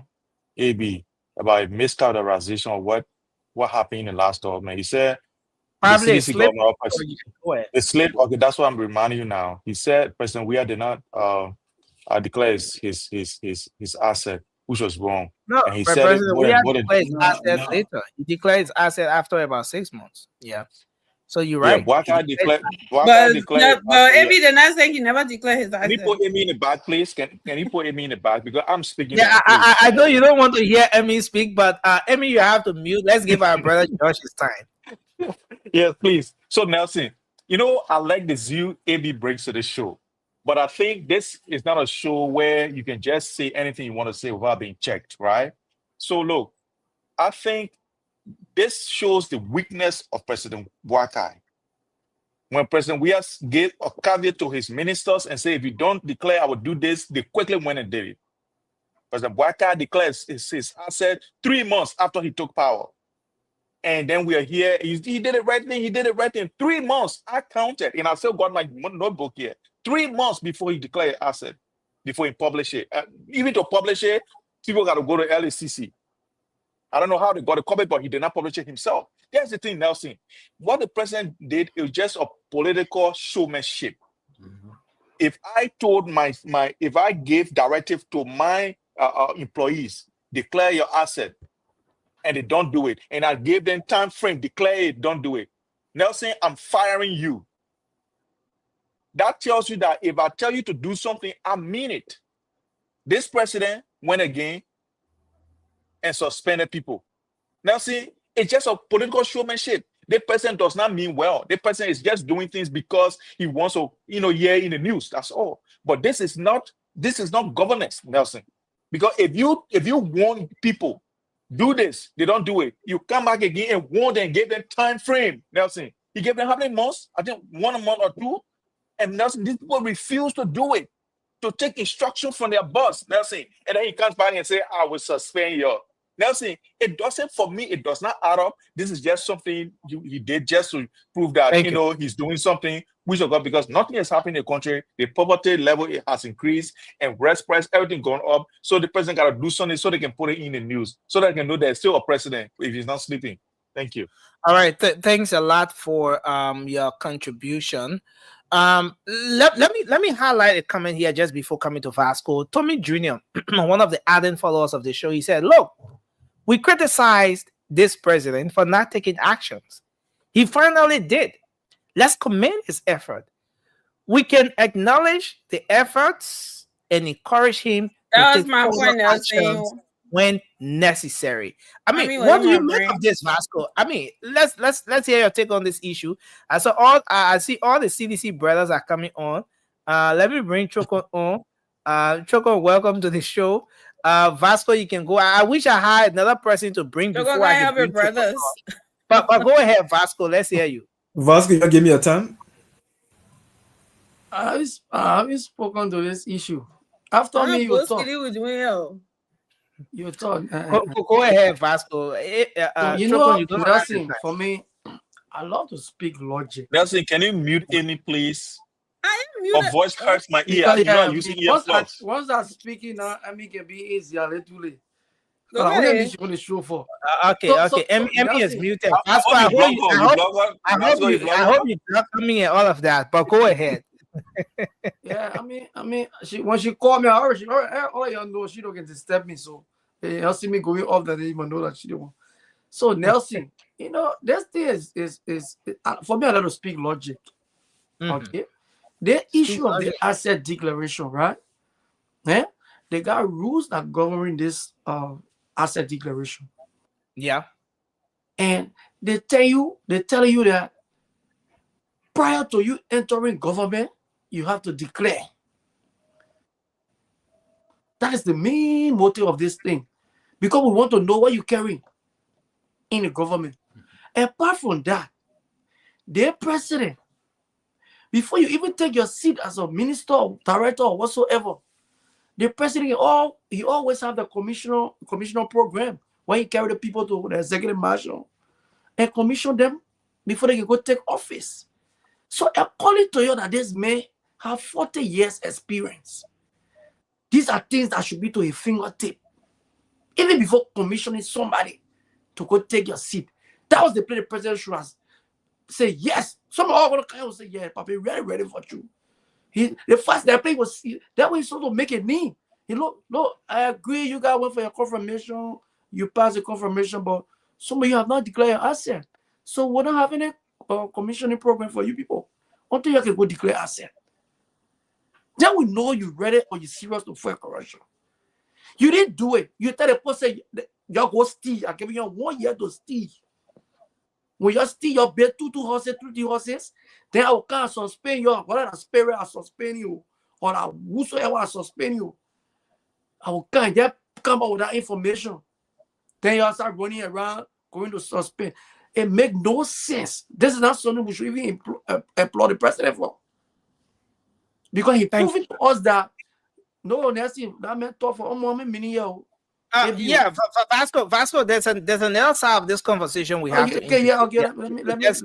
AB about a mischaracterization of what happened in the last government. He said
probably
the CDC the slip. Okay, that's what I'm reminding you now. He said President Weah did not declare his asset, which was wrong.
No,
and he
said President Weah declared his asset later. He declared his asset after about 6 months. Yeah. So you're right.
Yeah, Waka declared.
But Amy did not say he never declared his asset.
Can you put Amy in the back, please? Can you put Amy in the back? Because I'm speaking.
Yeah, I know you don't want to hear Amy speak, but Amy, you have to mute. Let's give our brother Josh his time.
Yes, please. So Nelson, I like the zeal Amy brings to the show, but I think this is not a show where you can just say anything you want to say without being checked, right? So look, I think this shows the weakness of President Wakai. When President Weah gave a caveat to his ministers and said, if you don't declare, I will do this, they quickly went and did it. President Wakai declares his asset 3 months after he took power. And then we are here. He did it right thing. He did it right in 3 months. I counted, and I still got my notebook here. 3 months before he declared asset, before he published it. Even to publish it, people got to go to LACC. I don't know how they got a copy, but he did not publish it himself. That's the thing, Nelson. What the president did, it was just a political showmanship. If I told if I gave directive to my employees, declare your asset, and they don't do it, and I gave them time frame, declare it, don't do it, Nelson, I'm firing you. That tells you that if I tell you to do something, I mean it. This president went again and suspended people. Now, see, it's just a political showmanship. The president does not mean well. The president is just doing things because he wants to, hear in the news. That's all. But this is not governance, Nelson. Because if you warn people, do this, they don't do it. You come back again and warn them, give them time frame, Nelson. He gave them how many months? I think 1 month or 2. And Nelson, these people refuse to do it, to take instructions from their boss, Nelson. And then he comes back and say, I will suspend your. Nelson, it does not add up. This is just something he did just to prove that, he's doing something, which of God, because nothing has happened in the country. The poverty level has increased and rest price, everything going up. So the president got to do something so they can put it in the news, so they can know there's still a president if he's not sleeping. Thank you.
All right. Thanks a lot for your contribution. Let me highlight a comment here just before coming to Vasco. Tommy Jr., one of the ardent followers of the show, he said, "Look, we criticized this president for not taking actions. He finally did. Let's commend his effort. We can acknowledge the efforts and encourage him
That
to
was
take
my
further
point,
actions
Nelson.
when necessary." I mean,
was
what do
on
you
my
make
brain.
of this, Vasco? I mean, let's hear your take on this issue. I see all the CDC brothers are coming on. Let me bring Choco on. Choco, welcome to the show. Vasco, you can go. I wish I had another person to bring
Choco,
before
go
I
help
can
your
bring Choco
brothers.
on. But go ahead, Vasco. Let's hear you.
Vasco, you give me your time.
I haven't spoken to this issue. After me, you talk. You talk.
Go ahead, Vasco.
So, you
Choco,
know,
you don't have
Nelson,
the time.
for me, I love to speak logic.
Nelson, can you mute Amy, please?
I am
Her voice hurts my ear.
Because,
You know, I'm using earplugs.
once I'm speaking now, I mean, can be easier too late.
Go
I want
ahead.
to on the show for.
Okay. Emmy is
Nelson,
muted.
I
Vasco,
hope you
I hope you not coming in all of that. But go ahead.
Yeah, I mean, when she called me, all y'all know she don't get to disturb me, so y'all see me going off that they even know that she don't. So Nelson, you know, this thing is for me. I let to speak logic. Okay, the issue of the asset declaration, right? Yeah, they got rules that govern this asset declaration.
Yeah,
and they tell you that prior to you entering government, you have to declare. That is the main motive of this thing, because we want to know what you carry in the government. Apart from that, the president, before you even take your seat as a minister or director or whatsoever, the president he always have the commissioner program where he carry the people to the executive marshal and commission them before they can go take office. So according to you that this may have 40 years experience, these are things that should be to a fingertip. Even before commissioning somebody to go take your seat. That was the play the president should have say yes. Some of all will say, yeah, Papa, ready for you. The first that play was that way sort of make it mean. Look, I agree, you guys went for your confirmation, you passed the confirmation, but some of you have not declared your asset. So we're not having a commissioning program for you people until you can go declare asset. Then we know you ready or you serious to fight corruption. You didn't do it. You tell the person y'all go steal. I give you 1 year to steal. When you steal your bed, two horses, 3 horses, then I will come and suspend you. Whether I spirit, I suspend you, or I whosoever I suspend you. I will come and come up with that information. Then you start running around, going to suspend. It makes no sense. This is not something we should even employ the president for. Because he proving to us that no, Nelson, that meant tough for many years.
Yeah, Vasco, there's another side of this conversation we have to just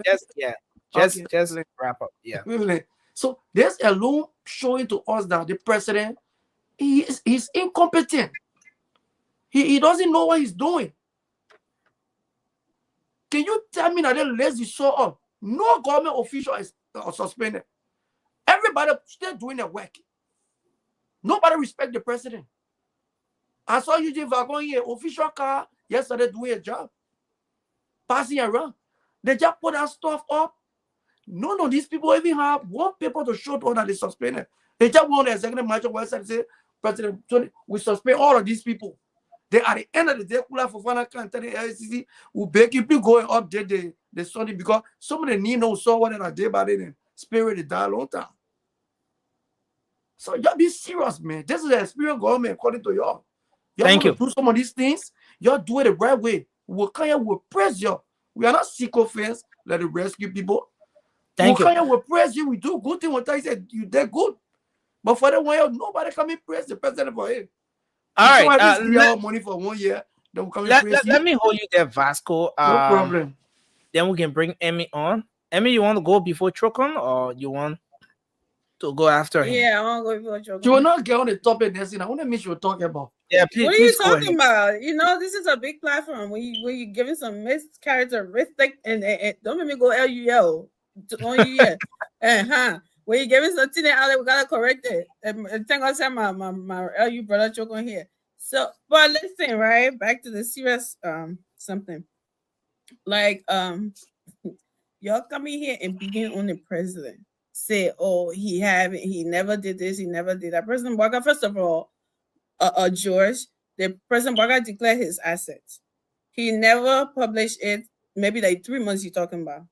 wrap up. Yeah.
So there's a law showing to us that the president he's incompetent. He doesn't know what he's doing. Can you tell me that the less you saw up, no government official is suspended? Everybody still doing their work. Nobody respect the president. I saw Eugene Vagon here, official car, yesterday doing a job. Passing around. They just put that stuff up. None of these people even have one paper to show to that they suspended. They just want the executive marshal website and say, President, we suspend all of these people. They at the end of the day, for final can't tell the LCC will basically go and update the study because some of the need no saw what they did by then. Spirit is died a long time. So y'all be serious, man. This is an experienced government according to y'all.
Thank you.
Do some of these things, y'all do it the right way. We'll praise you. We are not sycophants like the rescue people.
Thank you.
We'll praise you. We do good things. When I said you did good. But for the one, nobody come and praise the president for him.
All right.
Let money for 1 year. Then we'll come and praise you.
Let me hold you there, Vasco.
No problem.
Then we can bring Emmy on. Emmy, you want to go before Chokon or you want to go after him?
Yeah, I want to go before Chokon.
You will not get on the topic, Nelson. I want to make sure you're talking about.
Yeah, please.
What are you talking about? You know, this is a big platform. When you giving some mischaracteristic and don't make me go LUL on you yet. when you gave me something out, we gotta correct it. And thank God, my LU brother joke on here. So, but listen, right back to the serious something. Like y'all coming here and beating on the president. Say, oh, he never did this, he never did that. President Baga, first of all, George, the President Baga declared his assets. He never published it. Maybe like 3 months you're talking about.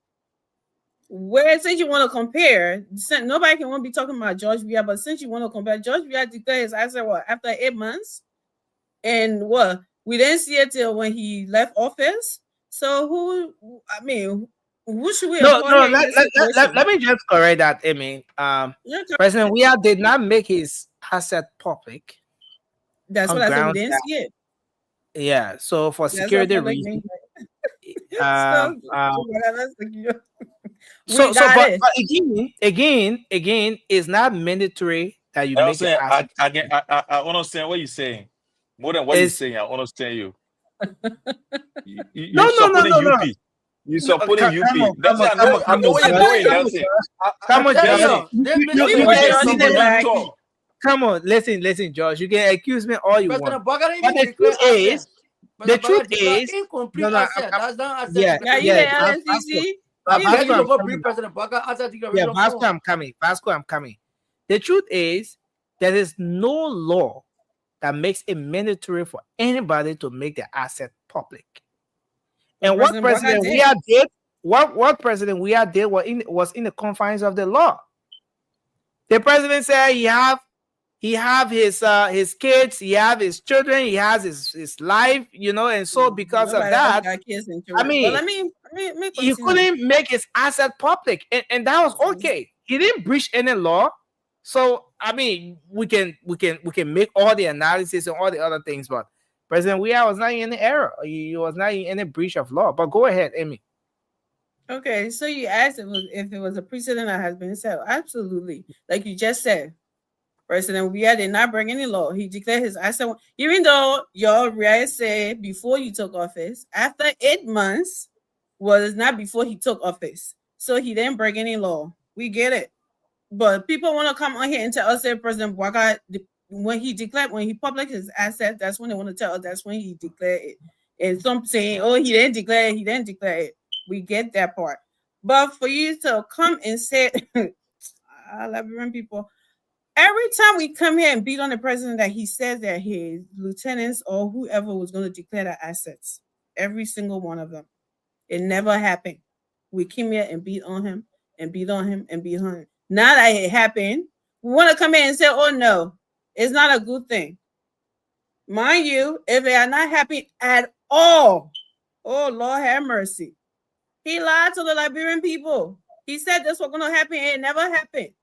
Where since you want to compare, nobody can want to be talking about George Weah, but since you want to compare, George Weah declared his asset after 8 months, and we didn't see it till when he left office. So who should we?
No. Let me just correct that. I mean, President Weah did not make his asset public.
That's what I said. We didn't see it.
Yeah. So for security reasons. So but again, it's not mandatory that you make it.
I understand what you're saying. More than what you're saying, I understand you. You're supporting UP. You're supporting UP. I know what you're doing, Nelson.
Come on, listen, George. You can accuse me all you want. But the truth is, Vasco, I'm coming. The truth is, there is no law that makes it mandatory for anybody to make their asset public. And what President Weah did, what President Weah did was in the confines of the law. The president said he have his kids, he have his children, he has his life, and so because of that, I mean, he couldn't make his asset public, and that was okay. He didn't breach any law. So I mean, we can make all the analysis and all the other things, but President Weah was not in any error. He was not in any breach of law. But go ahead, Amy.
Okay, so you asked if it was a precedent that has been set. Absolutely, like you just said, President Weah did not bring any law. He declared his asset, even though your right said before you took office, after 8 months was not before he took office. So he didn't bring any law. We get it. But people want to come on here and tell us that President Bouaga, when he published his asset, that's when they want to tell us that's when he declared it. And some saying, oh, he didn't declare it. We get that part. But for you to come and say, Liberian people, every time we come here and beat on the president that he says that his lieutenants or whoever was going to declare their assets, every single one of them, it never happened. We came here and beat on him and beat on him and beat on him. Now that it happened, we want to come in and say, oh no, it's not a good thing. Mind you, if they are not happy at all, oh Lord have mercy. He lied to the Liberian people. He said this was going to happen. It never happened.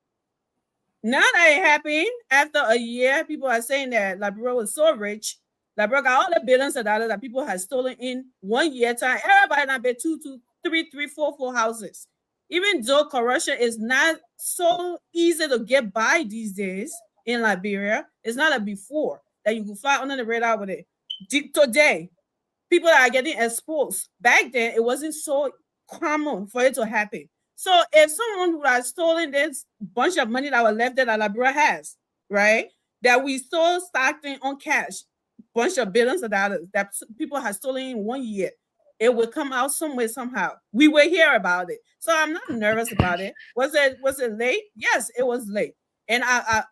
Now that it happened, after a year, people are saying that Liberia was so rich. Liberia got all the billions of dollars that people had stolen in 1 year time. Everybody not bet 2, 3, 4 houses. Even though corruption is not so easy to get by these days in Liberia, it's not like before that you can fly under the radar with it. Today, people are getting exposed. Back then, it wasn't so common for it to happen. So if someone who has stolen this bunch of money that was left there that Liberia has, right, that we stole starting on cash, bunch of billions of dollars that people have stolen in 1 year, it will come out somewhere somehow. We will hear about it. So I'm not nervous about it. Was it late? Yes, it was late. And I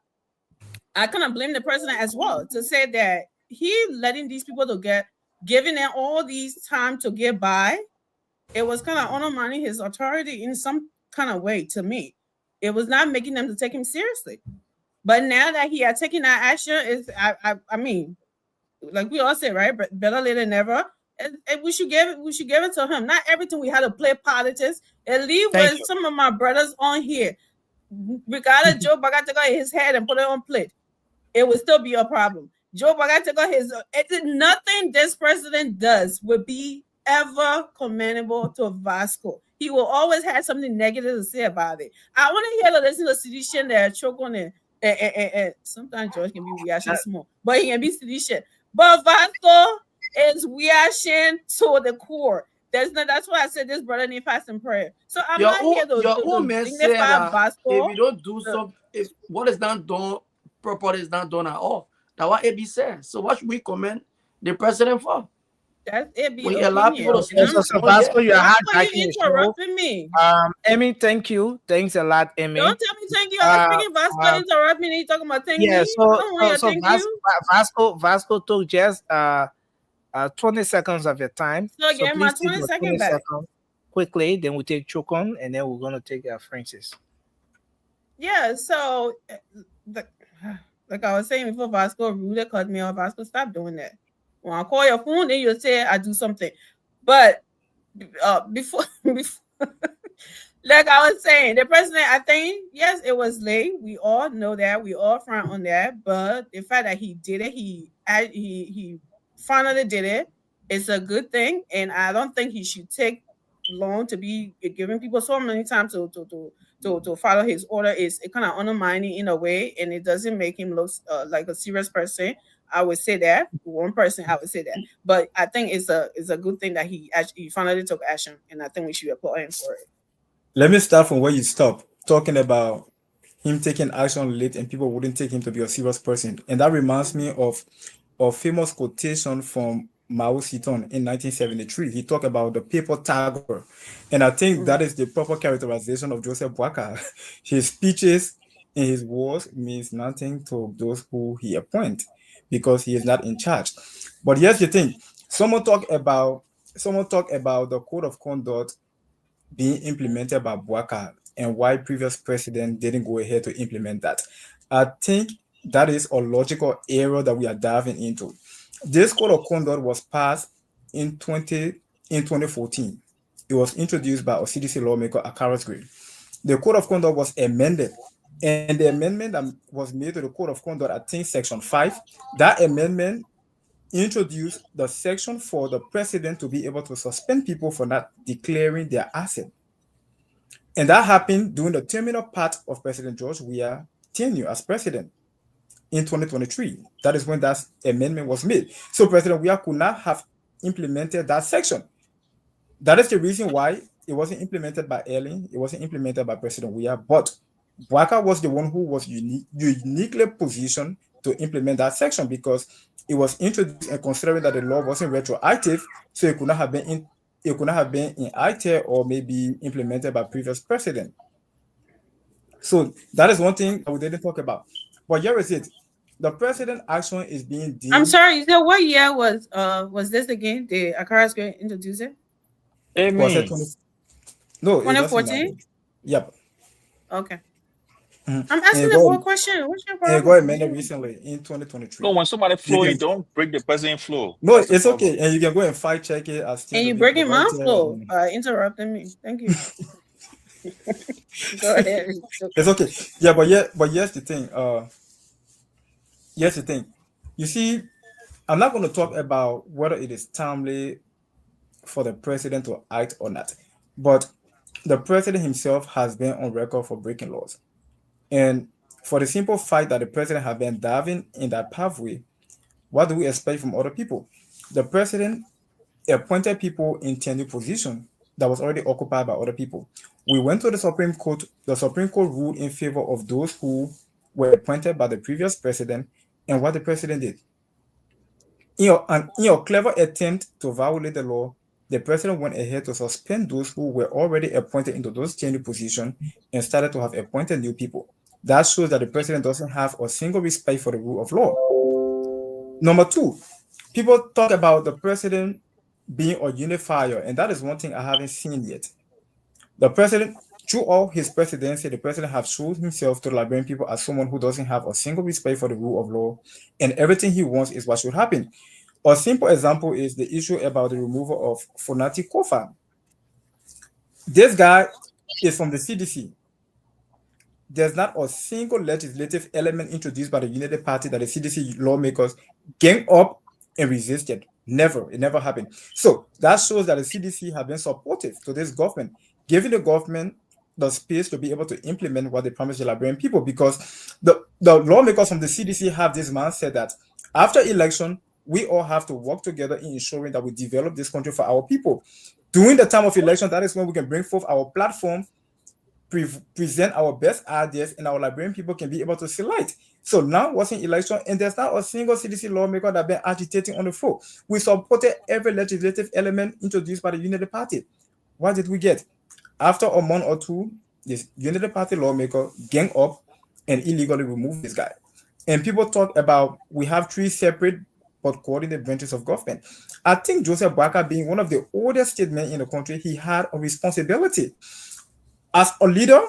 kind of blame the president as well to say that he letting these people to giving them all these time to get by. It was kind of undermining his authority in some kind of way to me. It was not making them to take him seriously. But now that he had taken that action, I mean, like we all say, right? But better late than never. And we should give it to him. Not everything we had to play politics. And leave with some of my brothers on here. Regardless, Joe Baga took out his head and put it on plate. It would still be a problem. Joe Baga took out nothing this president does would be ever commendable to Vasco. He will always have something negative to say about it. I want to hear the listen to sedition that choke on it. And sometimes George can be reaction small, but he can be sedition. But Vasco is reaction to the core. That's why I said this brother need fast and prayer. So I'm
Your
not here
your own
to
man said
dignify
that
Vasco.
if you don't do something, if what is not done properly is not done at all. That's what AB said. So what should we commend the president for?
That's AB
We allow people
opinion.
to speak.
So Vasco, you are
Vasco, you
hijacking the show.
interrupting me.
Emmy, thank you. Thanks a lot, Emmy.
Don't tell me thank you. I was speaking Vasco interrupt me and you talking about thank me. I don't want your thank you.
Vasco took just 20 seconds of your time.
So get my
please take
20
your
second back.
seconds quickly, then we take Chukon, and then we're gonna take Francis.
Yeah, so like I was saying before, Vasco really cut me off. Vasco, stop doing that. When I call your phone, then you say I do something. But before like I was saying, the president, I think, yes, it was late. We all know that. We all front on that. But the fact that he did it, he finally did it. It's a good thing. And I don't think he should take long to be giving people so many times to follow his order. It kind of undermining in a way, and it doesn't make him look like a serious person. I would say that one person, I would say that, but I think it's a good thing that he finally took action, and I think we should applaud him for it.
Let me start from where you stopped, talking about him taking action late and people wouldn't take him to be a serious person, and that reminds me of a famous quotation from Mao Zedong in 1973. He talked about the paper tiger, and I think that is the proper characterization of Joseph Boakai. His speeches and his words means nothing to those who he appoints, because he is not in charge. But here's the thing: someone talk about the code of conduct being implemented by Boakai and why previous president didn't go ahead to implement that. I think that is a logical error that we are diving into. This code of conduct was passed in 2014. It was introduced by a CDC lawmaker, Akaras Gray. The code of conduct was amended, and the amendment that was made to the code of conduct, I think section 5, that amendment introduced the section for the president to be able to suspend people for not declaring their asset. And that happened during the terminal part of President George Weah's tenure as president in 2023. That is when that amendment was made. So President Weah could not have implemented that section. That is the reason why it wasn't implemented by Ellen, it wasn't implemented by President Weah, but Boakai was the one who was uniquely positioned to implement that section, because it was introduced and considering that the law wasn't retroactive, so it could not have been in ITER or maybe implemented by previous president. So that is one thing that we didn't talk about. But here is it: the president action is being deemed.
I'm sorry. So what year was this again? The Akaras Gray introduced it?
Was it
2014?
Yep.
Okay. I'm asking the one question. What's your problem?
It got amended recently in 2023.
No, when somebody flow, you don't break the president flow.
No, it's okay. And you can go and fact check it.
And you breaking my flow, interrupting me. Thank you. Go ahead.
It's okay. Yeah, but here's the thing. Here's the thing. You see, I'm not going to talk about whether it is timely for the president to act or not, but the president himself has been on record for breaking laws. And for the simple fact that the president has been diving in that pathway, what do we expect from other people? The president appointed people in tenure position that was already occupied by other people. We went to the Supreme Court. The Supreme Court ruled in favor of those who were appointed by the previous president, and what the president did. In a clever attempt to violate the law, the president went ahead to suspend those who were already appointed into those tenure positions and started to have appointed new people. That shows that the president doesn't have a single respect for the rule of law. Number two, people talk about the president being a unifier, and that is one thing I haven't seen yet. The president, through all his presidency, the president has shown himself to the Liberian people as someone who doesn't have a single respect for the rule of law, and everything he wants is what should happen. A simple example is the issue about the removal of Fonati Kofa. This guy is from the CDC. There's not a single legislative element introduced by the United Party that the CDC lawmakers gang up and resisted. Never. It never happened. So that shows that the CDC have been supportive to this government, giving the government the space to be able to implement what they promised the Liberian people, because the lawmakers from the CDC have this mindset that after election, we all have to work together in ensuring that we develop this country for our people. During the time of election, that is when we can bring forth our platform, present our best ideas, and our Liberian people can be able to select. So now what's in election, and there's not a single CDC lawmaker that been agitating on the floor. We supported every legislative element introduced by the Unity Party. What did we get? After a month or two, this Unity Party lawmaker gang up and illegally remove this guy. And people talk about we have 3 separate but coordinated branches of government. I think Joseph Boakai, being one of the oldest statesmen in the country, he had a responsibility as a leader,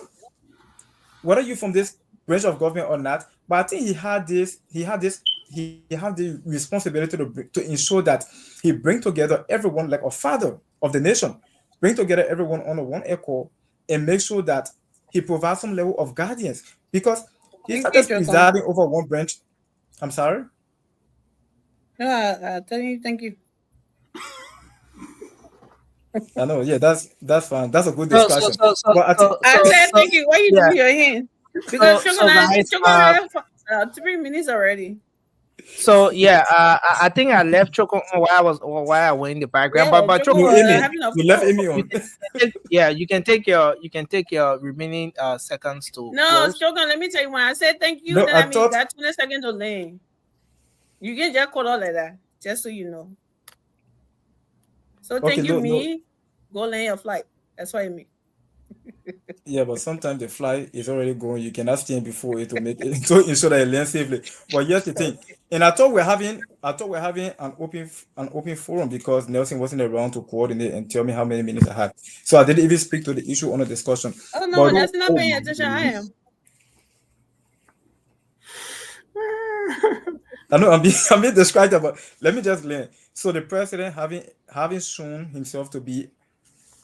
whether you're from this branch of government or not. But I think he had the responsibility to ensure that he bring together everyone like a father of the nation, bring together everyone on one accord, and make sure that he provides some level of guidance, because he's not just presiding over one branch. I'm sorry.
No, thank you.
I know, yeah, that's fine. That's a good discussion.
I said thank you. Why you doing your hand? Because
guys,
3 minutes already.
So yeah, I think I left Choco on while I was in the background.
Yeah,
but
Choco,
you left Amy on.
You can take your remaining seconds to close.
Choco, let me tell you, when I said thank you,
No,
then
I
I mean
thought-
you got 20 seconds to lane. You can just call all like that, just so you know. So
Okay,
thank you,
no.
Go land your flight. That's what I mean.
Yeah, but sometimes the flight is already going. You cannot stand before it to make it to ensure that it lands safely. But here's the thing, and I thought we're having an open forum because Nelson wasn't around to coordinate and tell me how many minutes I had. So I didn't even speak to the issue on the discussion.
Oh no, that's not paying attention. I am.
I know I'm being distracted, but let me just learn. So the president having shown himself to be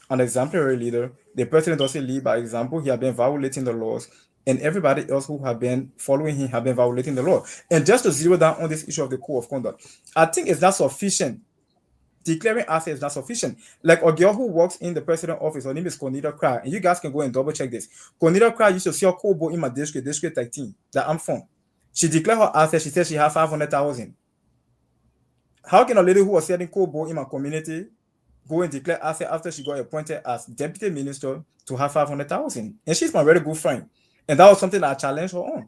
an exemplary leader, the president doesn't lead by example. He has been violating the laws, and everybody else who have been following him have been violating the law. And just to zero down on this issue of the code of conduct, I think it's not sufficient. Declaring assets is not sufficient. Like a girl who works in the president's office, her name is Cornita Cry, and you guys can go and double check this. Cornita Cry used to sell Kobo in my district 13 that I'm from. She declared her assets. She said she has 500,000. How can a lady who was selling Kobo in my community go and declare asset after she got appointed as deputy minister to have 500,000? And she's my very good friend. And that was something that I challenged her on.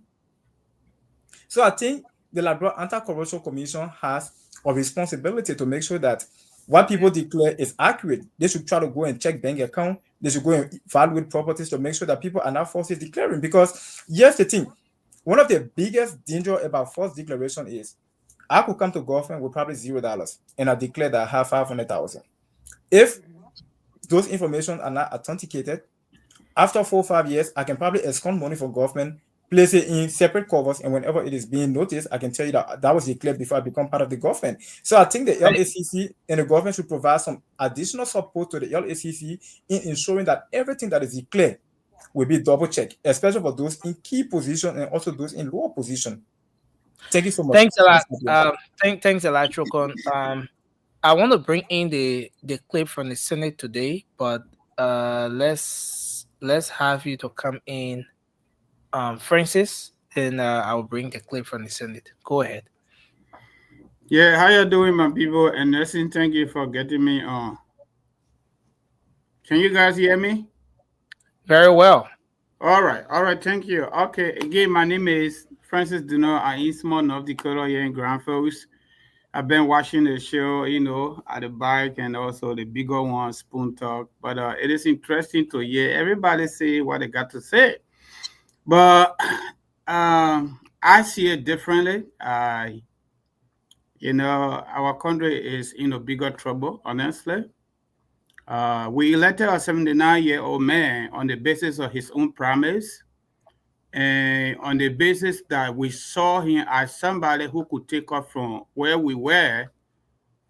So I think the Liberia Anti-Corruption Commission has a responsibility to make sure that what people declare is accurate. They should try to go and check bank account. They should go and evaluate properties to make sure that people are not falsely declaring. Because here's the thing, one of the biggest danger about false declaration is I could come to government with probably $0 and I declare that I have 500,000. If those information are not authenticated, after 4 or 5 years, I can probably escort money from government, place it in separate covers, and whenever it is being noticed, I can tell you that was declared before I become part of the government. So I think the LACC and the government should provide some additional support to the LACC in ensuring that everything that is declared will be double checked, especially for those in key position and also those in lower position. Thank you so much.
Thanks a lot. Thanks a lot, Chokon. I want to bring in the clip from the Senate today, but let's have you to come in, Francis, and I'll bring the clip from the Senate. Go ahead.
Yeah, how you doing, my people? And Nelson, thank you for getting me on. Can you guys hear me?
Very well.
All right, thank you. Okay, again, my name is Francis Duno. I'm in small North Dakota here in Grand Forks. I've been watching the show, at the bike and also the bigger one, Spoon Talk. But it is interesting to hear everybody say what they got to say. But I see it differently. Our country is in a bigger trouble, honestly. We elected a 79-year-old man on the basis of his own promise and on the basis that we saw him as somebody who could take us from where we were,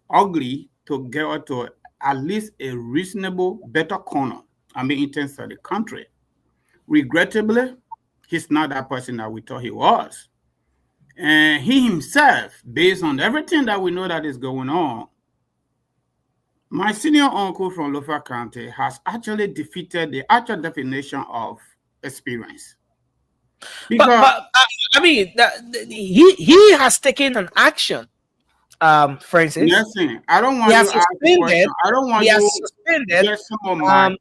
ugly, to get us to at least a reasonable, better corner, in terms of the country. Regrettably, he's not that person that we thought he was. And he himself, based on everything that we know that is going on, my senior uncle from Lofa County has actually defeated the actual definition of experience.
But he has taken an action. Francis.
Listen, I don't want you to ask the question. I don't want you to get some of my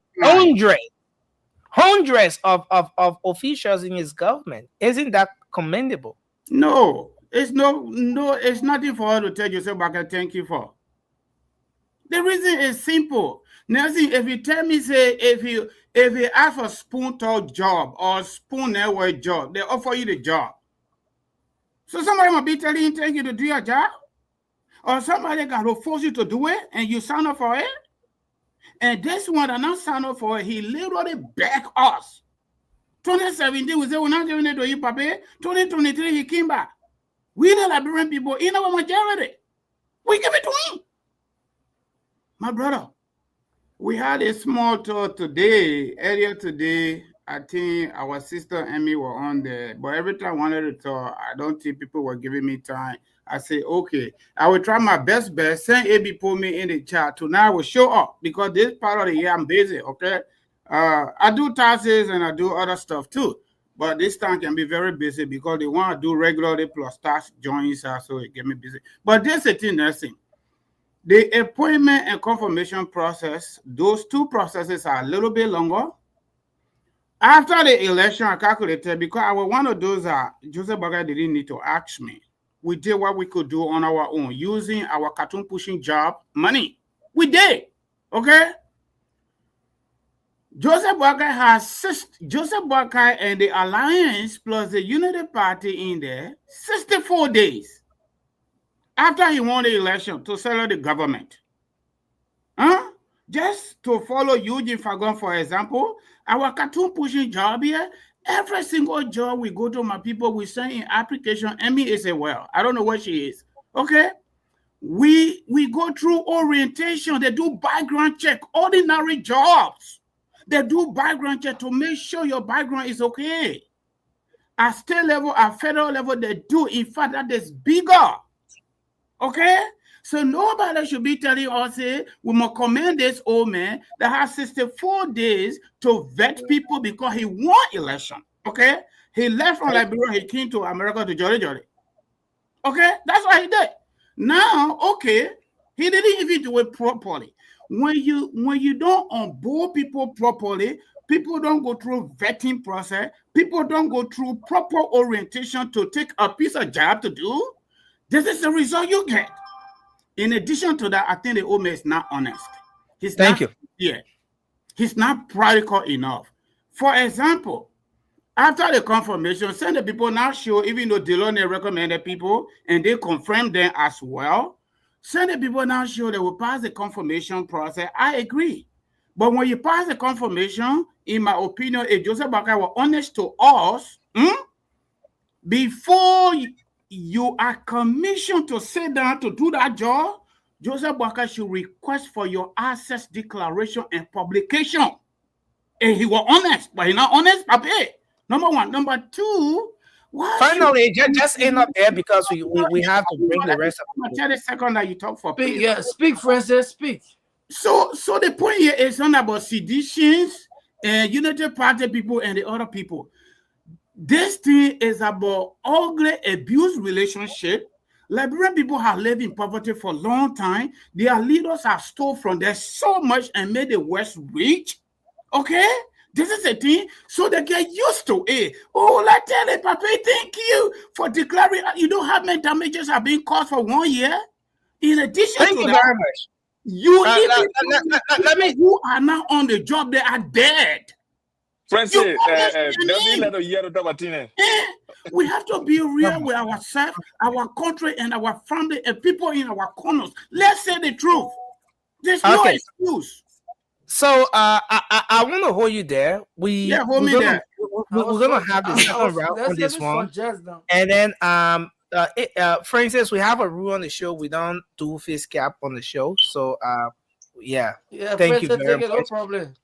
hundreds of officials in his government. Isn't that commendable?
No, it's it's nothing for her to tell Joseph Boakai thank you for. The reason is simple. Nelson, if you tell me, say, if you ask for spoon talk job or spoon network job, they offer you the job. So somebody might be telling you thank you to do your job, or somebody can force you to do it and you sign up for it. And this one that not sign up for it, he literally begged us. 2017, we said we're not giving it to you, Papi. 2023, he came back. We the Liberian people, in our majority, we give it to him. My brother, we had a small talk today, earlier today. I think our sister Emmy were on there, but every time I wanted to talk, I don't think people were giving me time. I say, okay, I will try my best. Send AB put me in the chat. Tonight I will show up because this part of the year I'm busy, okay? I do taxes and I do other stuff too, but this time can be very busy because they want to do regularly plus tax joins, so it get me busy. But this is the thing, nursing. The appointment and confirmation process, those two processes are a little bit longer. After the election, I calculated, because I was one of those that Joseph Boakai didn't need to ask me. We did what we could do on our own, using our cartoon pushing job money. We did, okay? Joseph Boakai and the Alliance plus the Unity Party in there, 64 days after he won the election to settle the government. Just to follow Eugene Fagon, for example, our cartoon pushing job here, every single job we go to, my people, we send in application. Emmy is a well. I don't know where she is. Okay? We go through orientation. They do background check, ordinary jobs. They do background check to make sure your background is okay. At state level, at federal level, they do. In fact, that is bigger. Okay? So nobody should be telling us, we must commend this old man that has 64 days to vet people because he won election. Okay? He left from Liberia, he came to America to Jolly Jolly. Okay? That's what he did. Now, okay, he didn't even do it properly. When you don't onboard people properly, people don't go through vetting process, people don't go through proper orientation to take a piece of job to do, this is the result you get. In addition to that, I think the old man is not honest. He's not practical enough. For example, after the confirmation, send the people now show, even though Deloney recommended people and they confirmed them as well, send the people now show they will pass the confirmation process. I agree. But when you pass the confirmation, in my opinion, if Joseph Boakai were honest to us, before you are commissioned to sit down to do that job, Joseph Boakai should request for your access declaration and publication. And he was honest, but he's not honest, Papi. Number one. Number two,
finally, just end up there because we have to bring the rest of
the 30 seconds that you talk for.
Speak, Francis, speak.
So the point here is not about seditions and Unity Party people and the other people. This thing is about ugly abuse relationship. Liberian people have lived in poverty for a long time. Their leaders have stole from them so much and made the West rich. Okay? This is a thing. So they get used to it. Oh, let's tell it, Papi, thank you for declaring. You know how many damages have been caused for 1 year? In addition to that,
very much.
Let me who are now on the job, they are dead.
Francis,
we have to be real with ourselves, our country, and our family, and people in our corners. Let's say the truth. There's no excuse.
So I want to hold you there. We're gonna have this second round on this one, and then Francis, we have a rule on the show. We don't do face cap on the show. So thank you very much.
No problem.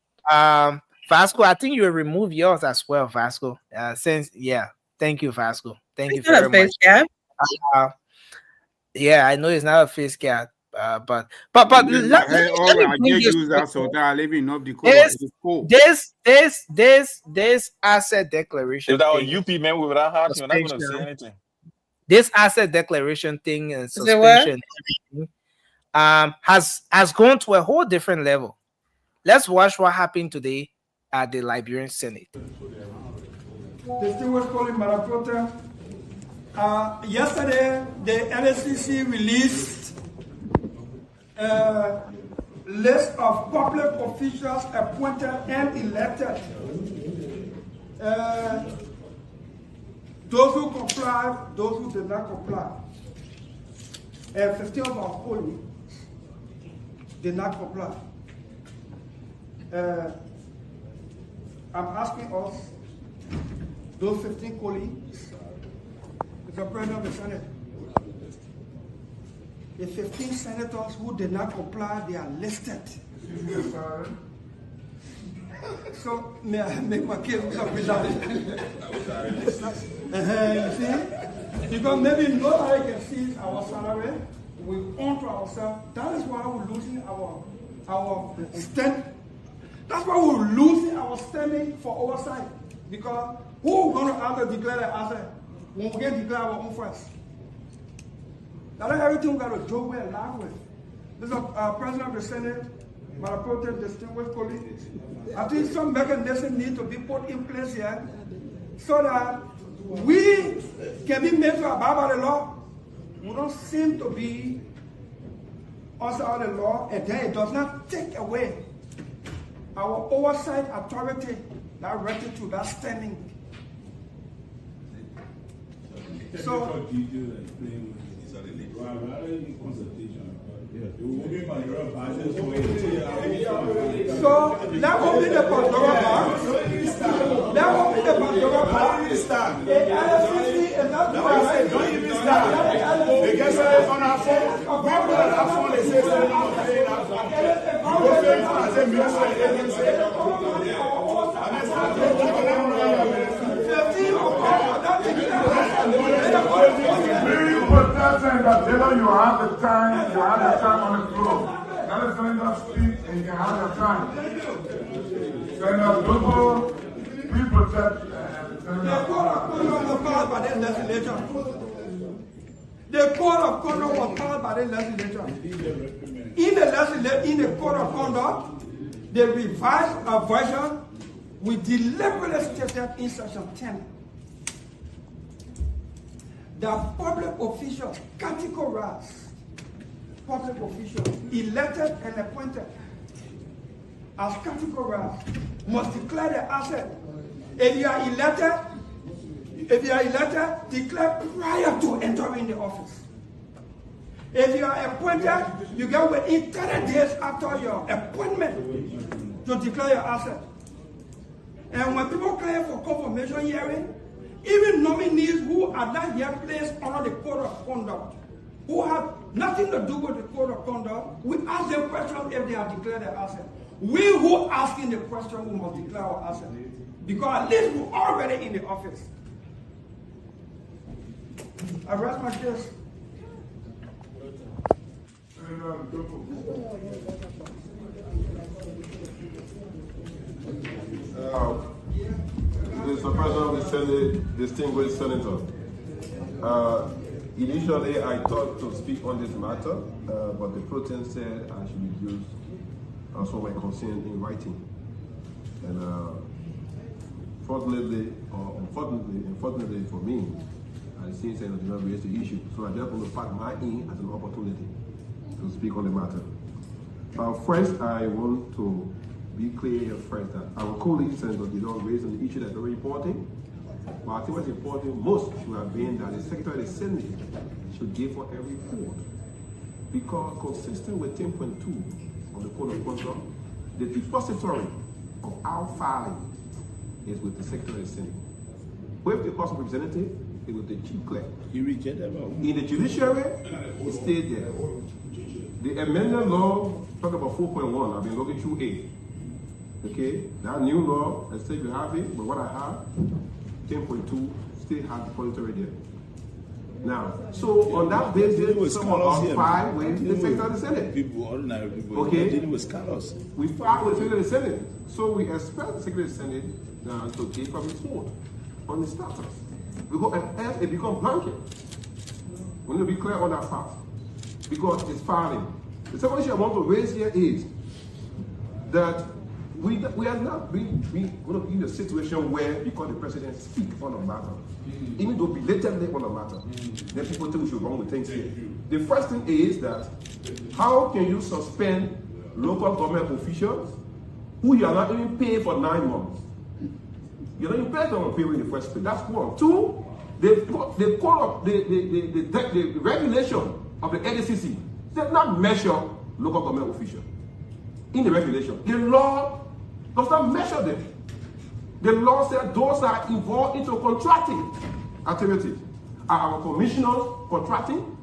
Vasco, I think you will remove yours as well, Vasco. Thank you, Vasco. Thank you very much. I know it's not a face cap, but let me this asset declaration.
If that was UP man, we would not have. You're not going to say anything.
this asset declaration thing and suspension has gone to a whole different level. Let's watch what happened today at the Liberian Senate.
Distinguished colleague, Madam Pro Tem, yesterday the LSCC released a list of public officials appointed and elected. Those who complied, those who did not comply. 15 of our colleagues did not comply. I'm asking us, those 15 colleagues, Mr. President of the Senate, the 15 senators who did not comply, they are listed. So, may I make my case without you see? Because maybe nobody can see our salary, we own to ourselves. That is why we're losing our stand. That's why we're losing our standing for oversight. Because who is going to have to declare the asset when we can declare our own first? That is everything we got to joke with and laugh with. Mr. President of the Senate, Madam Pro Tem, distinguished colleagues, I think some mechanism need to be put in place here so that we can be made to abide by the law. We don't seem to be outside the law, and then it does not take away our oversight authority, that rectitude, that standing. So, so that will be the Pandora box. That will be the Pandora box. The LSCC is not doing right. Don't even start. They get started on our phone. We put on our phone. They say something on the phone.
You have the time on the floor. Now let's let us speak and you can have your time. Senator Dogo, please protect
the code of conduct was passed by the legislature. The code of conduct was passed by the legislature. In the code of conduct, the revised version, we deliberately stated in section 10 that public officials, categorized public officials, elected and appointed as categorized, must declare the asset. If you are elected, declare prior to entering the office. If you are appointed, you get within 30 days after your appointment to declare your asset. And when people claim for confirmation hearing, even nominees who are not yet placed under the code of conduct, who have nothing to do with the code of conduct, we ask them questions if they are declared their asset. We who asking the question, we must declare our asset. Because at least we're already in the office. I rest my case.
Mr. President of the Senate, distinguished senator, initially I thought to speak on this matter, but the Pro Tem said I should reduce some of my concern in writing. And fortunately, or unfortunately for me, I see Senator did not raise the issue, so I therefore will pack my in as an opportunity to speak on the matter. First, I want to be clear here first that our colleagues did not raise an issue that's very important. But I think what's important most should have been that the Secretary of the Senate should give for every report. Because consistent with 10.2 of the Code of Conduct, the depository of our filing is with the Secretary of the Senate. With the House of Representatives, it was the Chief Clerk. In the judiciary, it stayed there. The amended law, talk about 4.1, I've been looking through 8. Okay, that new law, I say you have it, but what I have, 10.2, still have the depository there. Now, so on that basis, some of us filed with the Secretary of the Senate.
Ordinary people,
okay,
dealing with scholars.
We filed with the Secretary of the Senate. So we expect the Secretary of the Senate to give a report on the status. Because it becomes blanket. We need to be clear on that part because it's filing. The second issue I want to raise here is that we are not going to be in a situation where, because the president speaks on a matter, even though belatedly on a matter, then people think we should run with things here. The first thing is that how can you suspend local government officials who you are not even paid for 9 months? You're not even paid on pay in the first place. That's one. Two, the regulation of the LCC does not measure local government officials. In the regulation, the law does not measure them. The law says those are involved into contracting activities. Are our commissioners contracting?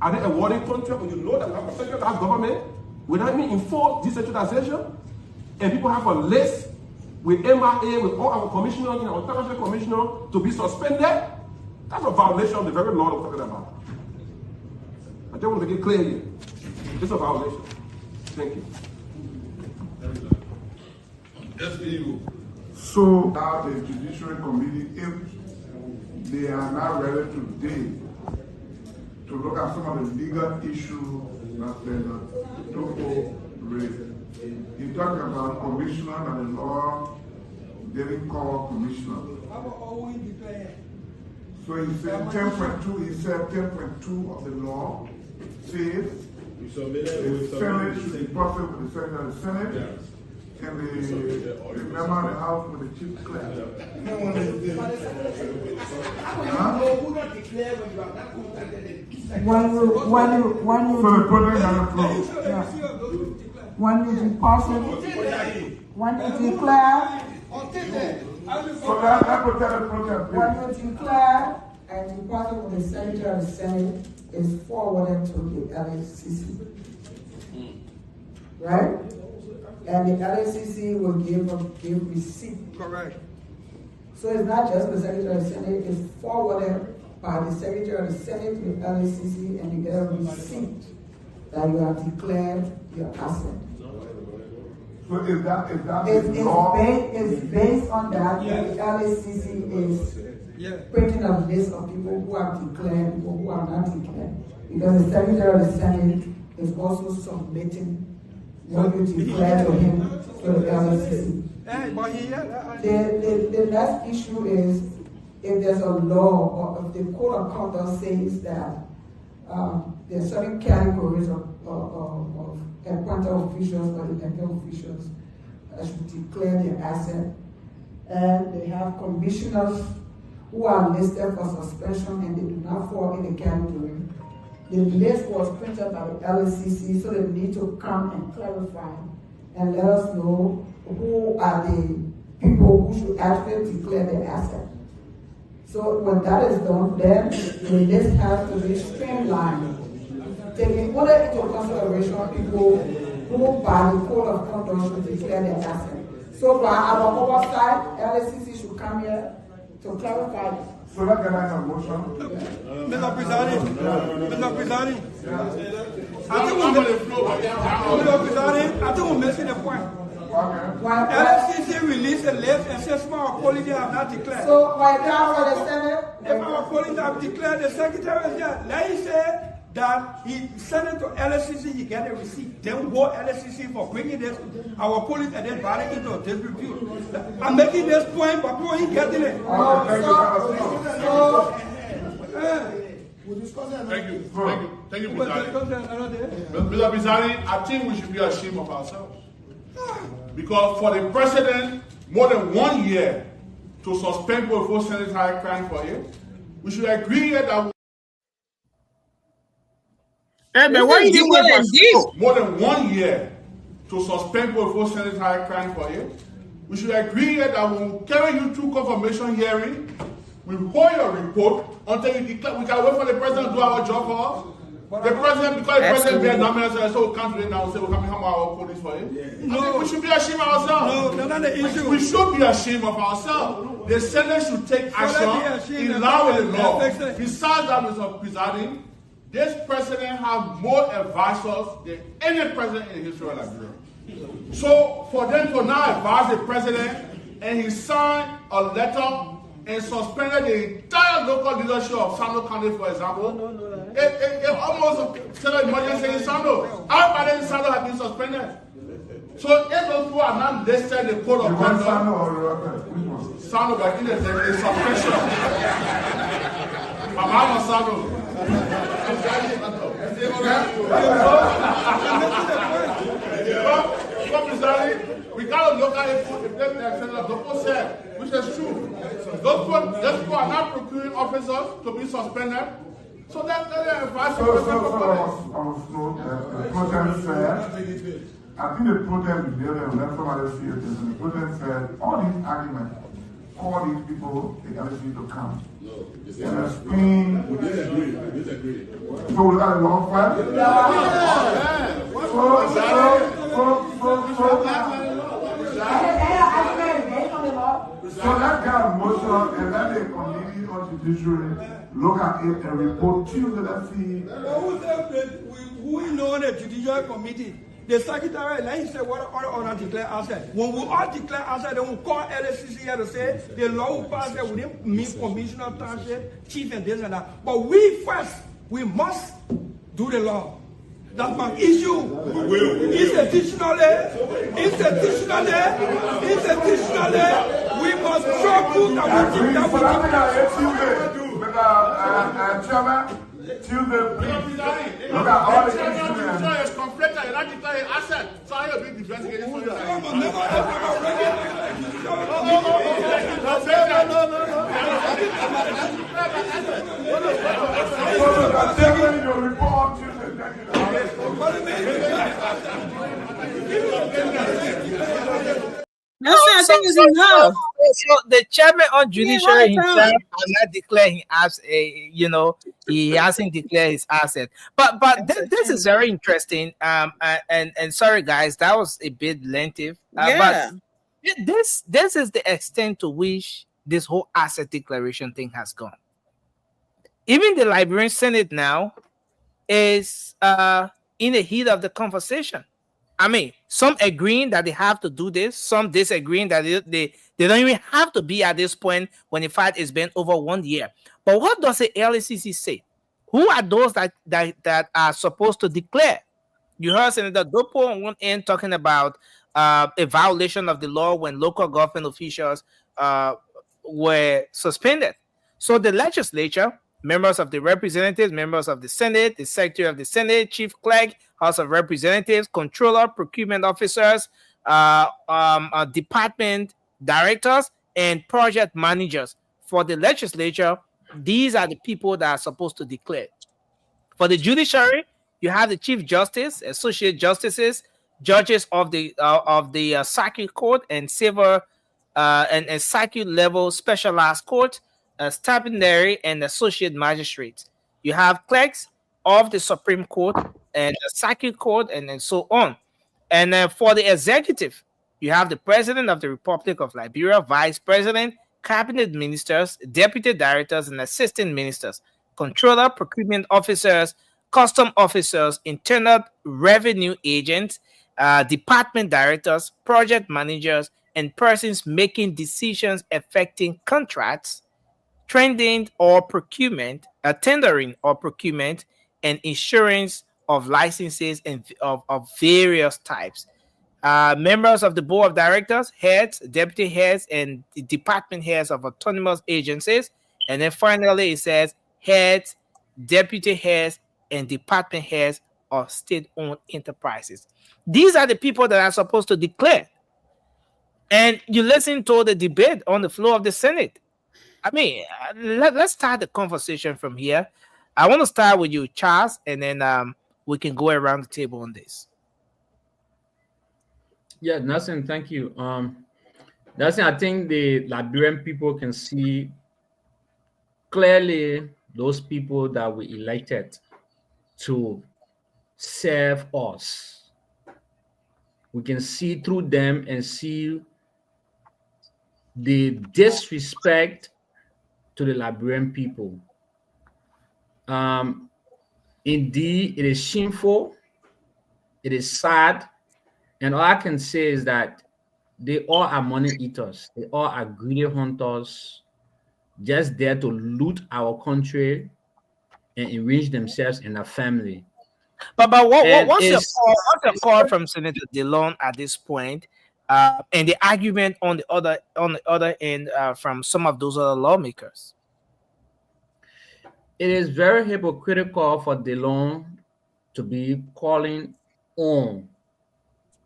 Are they awarding contract? When you know that we have a centralized government, without even enforce decentralization, and people have a list with MIA, with all our commissioners, our international commissioner to be suspended, that's a violation of the very law we're talking about. I just want to get clear here. It's a violation. Thank you.
So now the Judiciary Committee, if they are not ready today to look at some of the legal issues that the Topo raised. He talked about commissioner and the law didn't call commissioner. So he said 10.2, he said 10.2 of the law says the Senate should be possible with the Secretary of the Senate. Yes. And the member of the House with the chief clerk.
When you deposit, when you declare, when you declare and deposit with the Secretary of the Senate is forwarded to the LCC, right? And the LCC will give receipt.
Correct.
So it's not just the Secretary of the Senate, it's forwarded by the Secretary of the Senate to the LCC, and you get a receipt that you have declared your asset.
So is that
it's based on that, yes. The LCC is printing a list of people who have declared, people who have not declared. Because the Secretary of the Senate is also submitting what you declare to him to the LCC. The next issue is if there's a law or if the code of conduct says that there are certain categories of appointed officials or elected officials that should declare their asset, and they have commissioners who are listed for suspension and they do not fall in the category. The list was printed by the LCC, so they need to come and clarify and let us know who are the people who should actually declare their asset. So when that is done, then the list has to be streamlined, taking into consideration people who by the code of conduct should declare their asset. So by our oversight, LCC should come here to clarify.
So that can I have a motion?
Mr. President, I think we're missing the point. LCC released a list and says some of our colleagues have not declared.
So right now for the Senate,
if our colleagues have declared, the Secretary is there. Let him say that he sent it to LCC, he get a receipt. Then we go LCC for bringing this, our colleagues and then brought it into disrepute. I'm making this point, but people ain't getting it.
Thank you, President. Mr. President, I think we should be ashamed of ourselves. Because for the president, more than 1 year to suspend people before Senate high crime for it, we should agree here that more than 1 year to suspend people before Senate high crime for it. We should agree here that we will carry you through confirmation hearing. We hold your report until you declare. We can wait for the president to do our job for us. The president, because the president be a nomination, so we can't do it now. So we can become our police for him. No. I mean, we should be ashamed of ourselves.
No, not the issue.
We should be ashamed of ourselves. The Senate should take action in line with the law. Besides that, Mr. President, this president has more advisors than any president in the history of Liberia. So for them to now advise the president and he signed a letter and suspended the entire local leadership of Sando County, for example. It almost set an emergency in Sando. Everybody in Sando has been suspended. So if those people are not listed in the code of conduct, Sando, but in a suspension. Mama Sando. We cannot look at it if the local said, which is true. Those people are not procuring officers to be suspended. So that advice.
So the protest said, I think the protest is there, and from other theaters, and the protest said, all these arguments, all these people, they got to come. And explain. We disagree. So we got a long fight? So that got a motion, and then the committee on judiciary look at it and report Tuesday, let's see.
Who know the judicial committee? The secretary, like he said, what are not declare asset. When we all declare asset, then we call LSCC here to say the law will pass there. We didn't meet commissioner, township, chief, and this and that. But we first, we must do the law. That's my issue. Institutionally, we must show proof that we did that.
Chairman, Tuesday, please. Look at all the issues.
Conflict and not declare asset. So I will be investigating for you.
I think it's enough.
So the chairman on judiciary himself has not declared he has he hasn't declared his asset. But this is very interesting. And sorry guys, that was a bit lengthy. But this is the extent to which this whole asset declaration thing has gone. Even the Liberian Senate now is in the heat of the conversation. I mean, some agreeing that they have to do this, some disagreeing that they don't even have to be at this point when the fight has been over 1 year. But what does the LACC say? Who are those that are supposed to declare? You heard Senator Dopo on one end talking about a violation of the law when local government officials were suspended. So the legislature, members of the representatives, members of the Senate, the Secretary of the Senate, Chief Clerk, House of Representatives, Controller, Procurement Officers, Department Directors, and Project Managers. For the legislature, these are the people that are supposed to declare. For the judiciary, you have the Chief Justice, Associate Justices, judges of the circuit court and civil and circuit level specialized court, stipendary and associate magistrates. You have clerks of the Supreme Court and the circuit court and so on. And for the executive, you have the President of the Republic of Liberia, Vice President, Cabinet Ministers, Deputy Directors, and Assistant Ministers, Controller, Procurement Officers, Custom Officers, Internal Revenue Agents, Department Directors, Project Managers, and persons making decisions affecting contracts, tendering or procurement, and insurance of licenses and of various types. Members of the board of directors, heads, deputy heads, and department heads of autonomous agencies. And then finally, it says heads, deputy heads, and department heads of state-owned enterprises. These are the people that are supposed to declare. And you listen to the debate on the floor of the Senate. I mean, let's start the conversation from here. I want to start with you, Charles, and then we can go around the table on this.
Yeah, Nelson, thank you. Nelson, I think the Liberian people can see clearly those people that we elected to serve us. We can see through them and see the disrespect to the Liberian people. Indeed, it is shameful. It is sad. And all I can say is that they all are money eaters. They all are greedy hunters. just there to loot our country and enrich themselves and their family.
But
And
what's your
it's
call? What's your call from Senator DeLon at this point? And the argument on the other end from some of those other lawmakers.
it is very hypocritical for DeLon to be calling on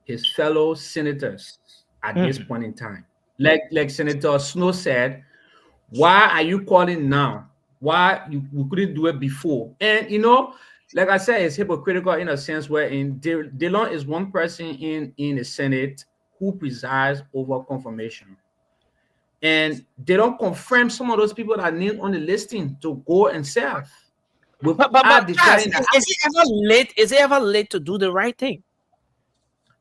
his fellow senators at this point in time. Like Senator Snow said, why are you calling now? Why we couldn't do it before? And like I said, it's hypocritical in a sense wherein DeLon is one person in the Senate who presides over confirmation. And they don't confirm some of those people that are named on the listing to go and serve.
But Charles, is it ever late? Is it ever late to do the right thing?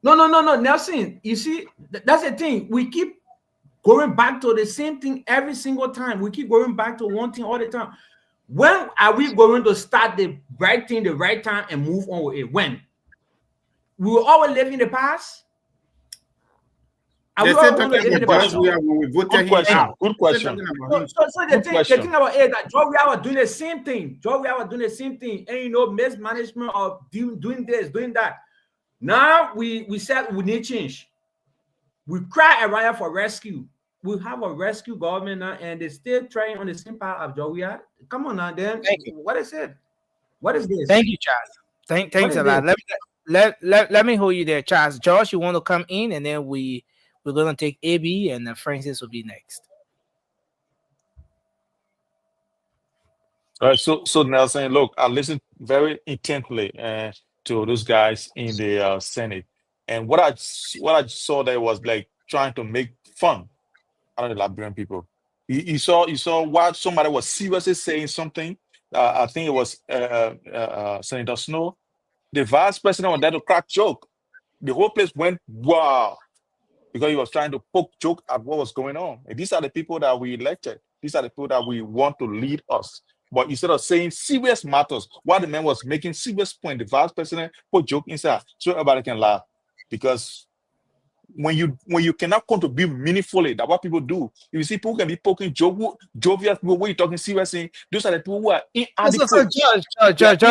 No, Nelson. You see, that's the thing. We keep going back to the same thing every single time. We keep going back to one thing all the time. When are we going to start the right thing, the right time, and move on with it? When? We will always live in the past.
They say talking about George Weah when we voted him out.
Good question.
So the thing about it is that George Weah was doing the same thing. George Weah was doing the same thing, and mismanagement of doing this, doing that. Now we said we need change. We cry a riot for rescue. We have a rescue government now, and they're still trying on the same path of George Weah. Come on now, then. What is it? What is this?
Thank you, Charles. Thanks a lot. Let me hold you there, Charles. Josh, you want to come in, and then we're gonna take AB, and Francis will be next.
All right, so Nelson, look, I listened very intently to those guys in the Senate, and what I saw there was like trying to make fun out of the Liberian people. You saw what somebody was seriously saying something. I think it was Senator Snow. The vice president was there to crack joke. The whole place went wow, because he was trying to poke joke at what was going on. And these are the people that we elected. These are the people that we want to lead us. But instead of saying serious matters, while the man was making serious point, the vice president put joke inside so everybody can laugh. Because when you cannot contribute meaningfully, that's what people do. You see, people can be poking jovial people when you're talking seriously. Those are the people who are inadequate.
So Judge,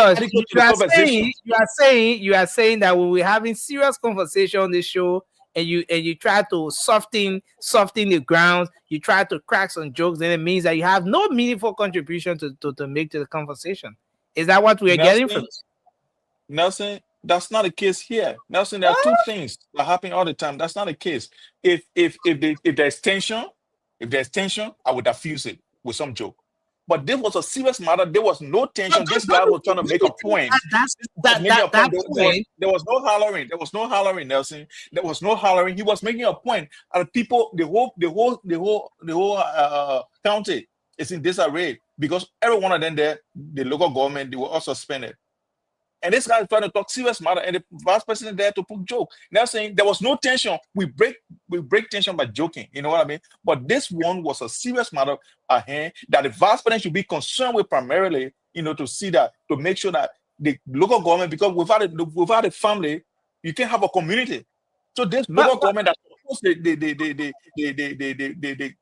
you are saying that when we're having serious conversation on this show, and you try to soften the ground, you try to crack some jokes, then it means that you have no meaningful contribution to make to the conversation. Is that what we are getting from this?
Nelson, that's not the case here. Nelson, there are two things that happen all the time. That's not the case. If there's tension, I would diffuse it with some joke. But this was a serious matter. There was no tension. This guy was trying to make a point. There was no hollering. There was no hollering, Nelson. There was no hollering. He was making a point. And people, the whole county is in disarray because every one of them there, the local government, they were all suspended. And this guy is trying to talk serious matter, and the vice president there to put joke. Now saying there was no tension. We break tension by joking. You know what I mean? But this one was a serious matter at hand that the vice president should be concerned with primarily. To see that, to make sure that the local government, because without a family, you can't have a community. So this local government that the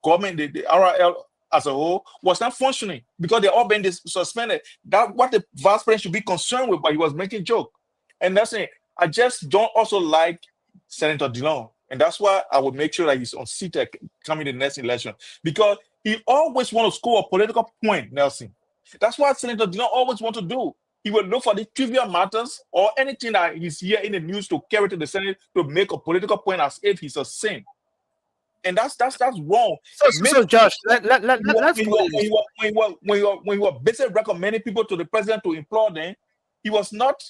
government, the RRL as a whole was not functioning because they all been suspended. That's what the vice president should be concerned with, but he was making joke. And that's it. I just don't also like Senator DeLon. And that's why I would make sure that he's on CTEC coming the next election. Because he always want to score a political point, Nelson. That's what Senator DeLon always want to do. He will look for the trivial matters or anything that he's here in the news to carry to the Senate to make a political point as if he's a sin. And that's wrong.
So Josh, let's
when you were basically recommending people to the president to employ them, he was not,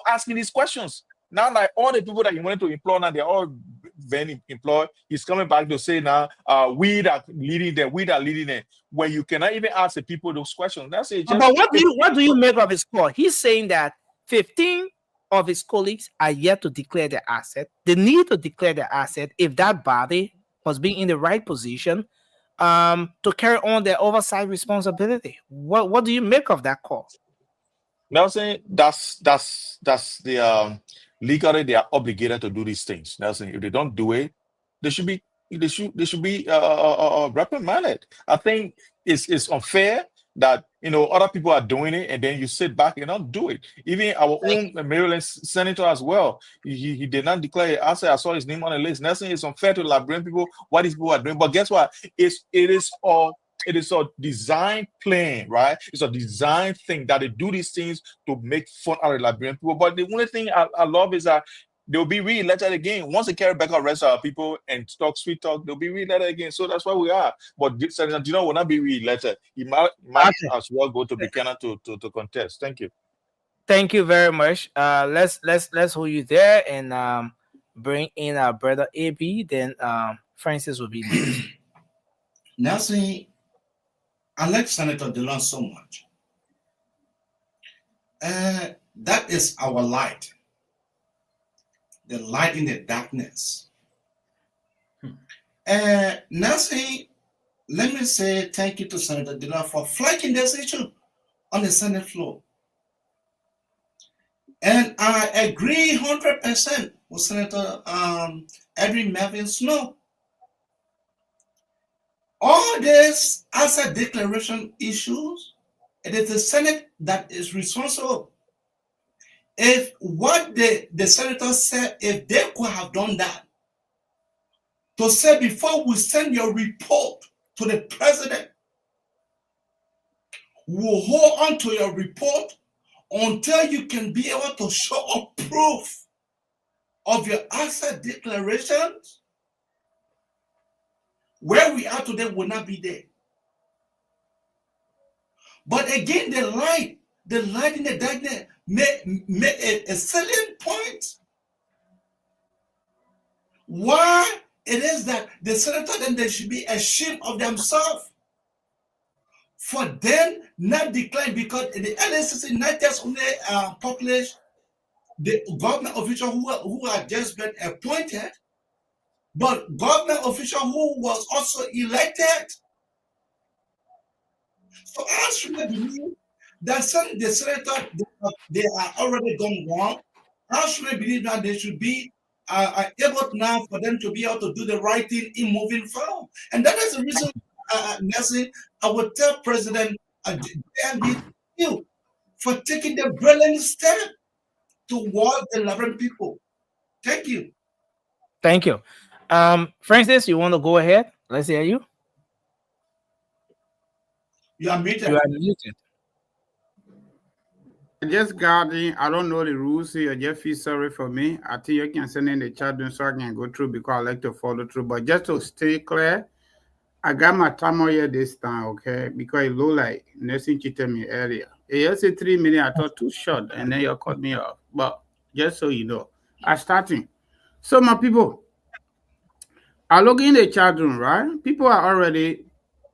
asking these questions. Now, like all the people that he wanted to employ, now they're all very employed. He's coming back to say now, we that leading them. When you cannot even ask the people those questions. That's it.
But what do you make of his call? He's saying that 15 of his colleagues are yet to declare their asset. They need to declare their asset if that body was being in the right position to carry on their oversight responsibility. What do you make of that call?
Nelson, that's the legally they are obligated to do these things. Nelson, if they don't do it, they should be reprimanded. I think it's unfair that other people are doing it and then you sit back and don't do it. Even our own Maryland senator as well, he did not declare. I saw his name on the list. Nothing is unfair to Liberian people what these people are doing. But guess what? It is a design plan, right? It's a design thing that they do these things to make fun out of Liberian people. But the only thing I love is that they'll be re-elected again. Once they carry back our rest of our people and talk sweet talk, they'll be re-elected again. So that's where we are. But Senator Dino will not be re-elected. He might as well go to Buchanan to contest. Thank you.
Thank you very much. Let's hold you there and bring in our brother AB. Then Francis will be next.
Nelson, I like Senator Dillon so much. That is our light. The light in the darkness. Nancy, let me say thank you to Senator Dillon for flagging this issue on the Senate floor. And I agree 100% with Senator Edwin Melvin Snow. All these asset declaration issues, it is the Senate that is responsible. If what the senators said, if they could have done that, to say before we send your report to the president, we'll hold on to your report until you can be able to show a proof of your asset declarations. Where we are today will not be there. But again, the light in the darkness made a salient point. Why it is that the senator then they should be ashamed of themselves for them not declaring, because the LSCC not just only published the government official who had just been appointed, but government official who was also elected. So I should believe that the senator they are already done wrong. I should believe that they should be able now for them to be able to do the right thing in moving forward. And that is the reason, Nelson, I would tell President you for taking the brilliant step towards the Liberian people. Thank you.
Thank you. Francis, you want to go ahead? Let's hear you.
You are muted.
You are muted.
Just guarding, I don't know the rules here. Just feel sorry for me. I think you can send in the chat so I can go through because I like to follow through. But just to stay clear, I got my timer here this time, okay? Because it looked like Nelson cheated me earlier. It said 3 minutes, I thought too short, and then you cut me off. But just so you know, I'm starting. So my people, I look in the chat room, right? People are already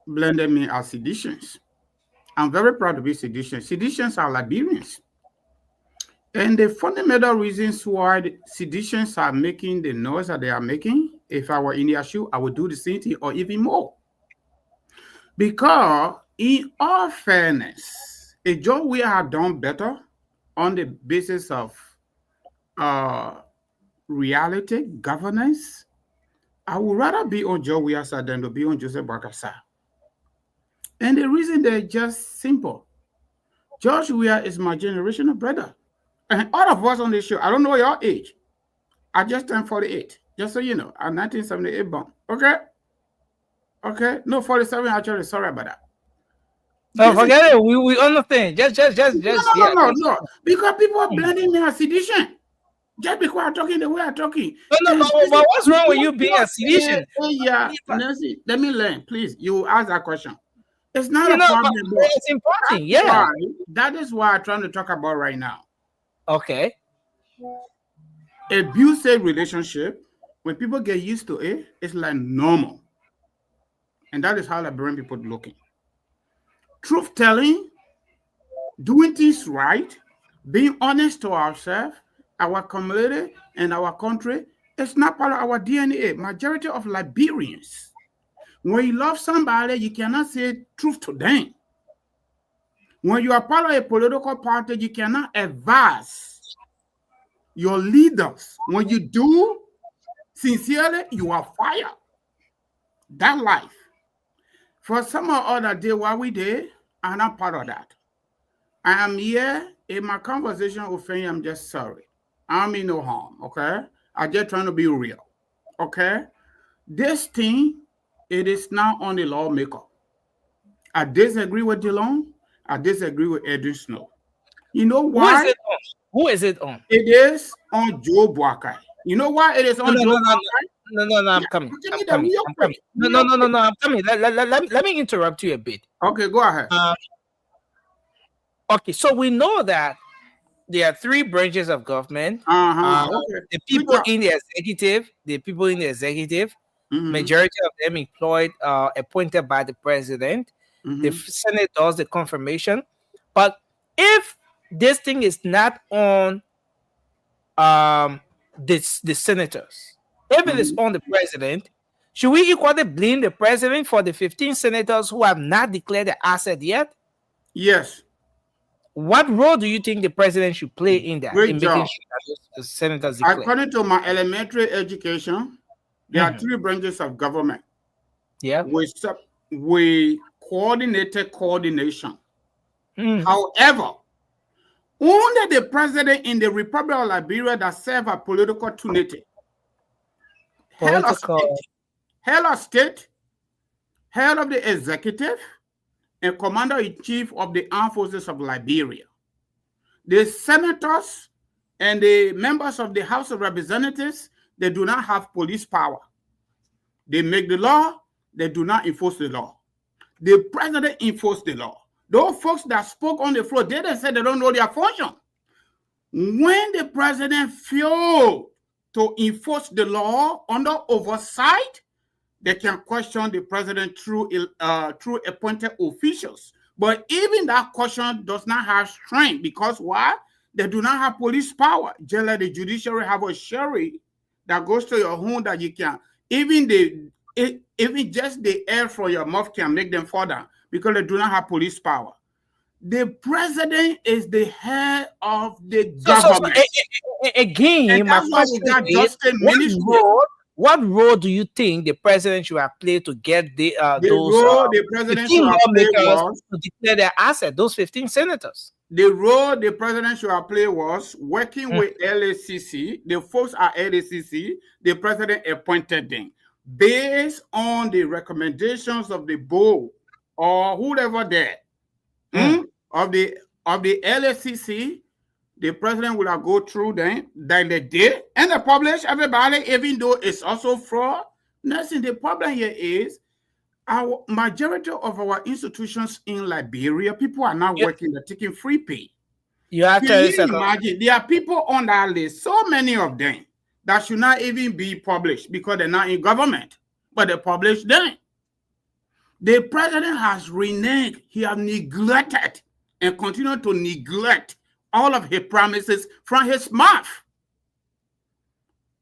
blending me as seditions. I'm very proud to be seditions. Seditions are Liberians. And the fundamental reasons why the seditions are making the noise that they are making, if I were in their shoe, I would do the same thing or even more. Because in all fairness, if Joe we have done better on the basis of reality, governance, I would rather be on Joe Weah side than to be on Joseph Bakasa. And the reason they're just simple. George Weah is my generational brother. And all of us on this show, I don't know your age. I just turned 48. Just so you know, I'm 1978 born. Okay? Okay? No, 47 actually. Sorry about that.
No, forget it. We understand. Just
No. Because people are blending me as sedition. Just because I'm talking the way I'm talking.
No, but what's wrong with you being a sedition?
Yeah, Nancy, let me learn, please. You ask that question. It's not a problem.
It's important. Yeah.
That is why I'm trying to talk about right now.
Okay.
Abusive relationship, when people get used to it, it's like normal. And that is how Liberian people are looking. Truth telling, doing things right, being honest to ourselves, our community, and our country, it's not part of our DNA. Majority of Liberians, when you love somebody, you cannot say truth to them. When you are part of a political party, you cannot advise your leaders. When you do, sincerely, you are fired. That life. For some or other day, what we did, I'm not part of that. I am here in my conversation with Fanny. I'm just sorry. I don't mean no harm, okay? I'm just trying to be real, okay? This thing, it is not on the lawmaker. I disagree with DeLong. I disagree with Edwin Snow. You know why?
Who is it on? Who is it on?
It is on Joe Boakai. You know why it is on Joe Boakai?
No, I'm coming. I'm coming. No, I'm coming. Let me interrupt you a bit.
Okay, go ahead.
Okay, so we know that there are three branches of government.
Okay.
The people in the executive, majority of them employed, appointed by the president. The Senate does the confirmation. But if this thing is not on the senators, if it is on the president, should we equally blame the president for the 15 senators who have not declared the asset yet?
Yes.
What role do you think the president should play in that?
Great
in
job.
making sure that the senators declare?
According to my elementary education, there are three branches of government.
Yeah.
With coordinated coordination. However, only the president in the Republic of Liberia that serve a political trinity. Head of state, head of the executive, and commander-in-chief of the armed forces of Liberia. The senators and the members of the House of Representatives, they do not have police power. They make the law, they do not enforce the law. The president enforces the law. Those folks that spoke on the floor, they said they don't know their function. When the president failed to enforce the law under oversight, they can question the president through appointed officials. But even that question does not have strength because why? They do not have police power. Just like the judiciary have a sheriff that goes to your home that you can. Even just the air from your mouth can make them fall down because they do not have police power. The president is the head of the government.
Again, my question is, what role do you think the president should have played to get the
president should have played was
to declare their asset, those 15 senators?
The role the president should have played was working with LACC. The folks at LACC, the president appointed them based on the recommendations of the board or whoever there of the LACC. The president will have go through them that they did, and they publish everybody, even though it's also fraud. Nothing. The problem here is our majority of our institutions in Liberia, people are not working, they're taking free pay.
You have to
imagine there are people on that list, so many of them that should not even be published because they're not in government, but they publish them. The president has reneged, he has neglected and continued to neglect all of his promises from his mouth.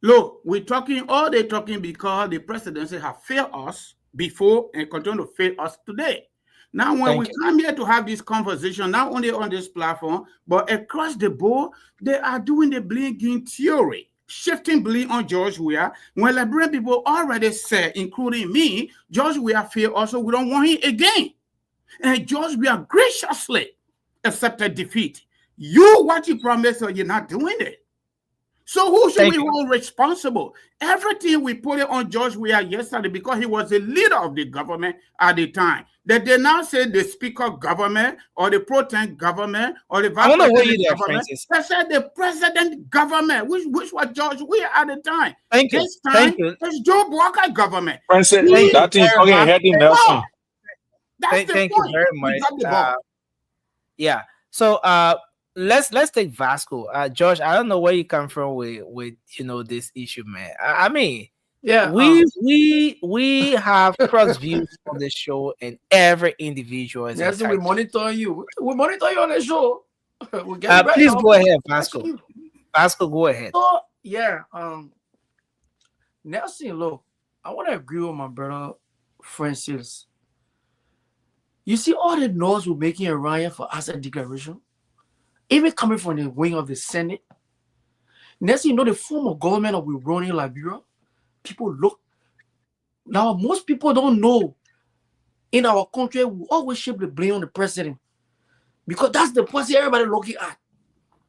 Look, they're talking because the presidency have failed us before and continue to fail us today. Now, when we come here to have this conversation, not only on this platform, but across the board, they are doing the blame game theory, shifting blame on George Weah, when Liberian people already said, including me, George Weah failed us, so we don't want him again. And George Weah graciously accepted defeat. What you promised, or you're not doing it. So who should we hold responsible? Everything we put it on George Weah yesterday because he was the leader of the government at the time. That they now say the speaker government or the pro-tem government or the vice president government. They said the president government, which was George Weah at the time. This time, it's Joe Boakai government.
President, that is talking ahead in Nelson.
Thank you very much. Yeah. So let's take Vasco. George, I don't know where you come from with this issue, man. I mean,
yeah,
we have cross views on the show, and every individual is.
Yes, we monitor you. We monitor you on the show.
Please go ahead, Vasco. Vasco, go ahead.
So, yeah, Nelson, look, I want to agree with my brother Francis. You see all the noise we're making around here for asset declaration, even coming from the wing of the Senate. Next, the form of government that we run in Liberia, people look. Now, most people don't know in our country, we always shift the blame on the president because that's the person everybody looking at.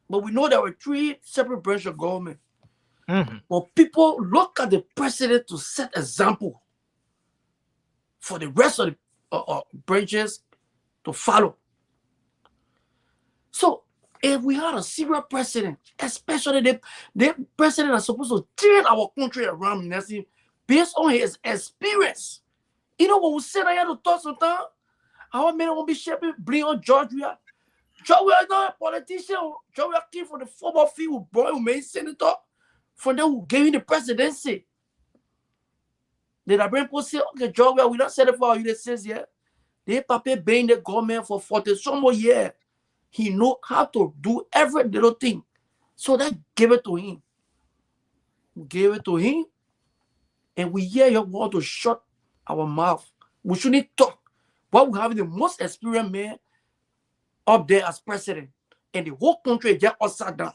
But we know there were 3 separate branches of government. But people look at the president to set example for the rest of the branches to follow. So if we had a serious president, especially the president is supposed to turn our country around, Nancy, based on his experience. You know, when we sit here to talk sometimes, our men won't be shaping, bring on George Weah. George Weah is not a politician. George Weah came from the football field, boy who made senator, from them who gave him the presidency. Then I bring people say, okay, George Weah, we not set it for our UDCs yet. They paper been the government for 40 some more years. He know how to do every little thing. So that gave it to him. We gave it to him. And we hear you want to shut our mouth. We shouldn't talk. But we have the most experienced man up there as president. And the whole country just upside down.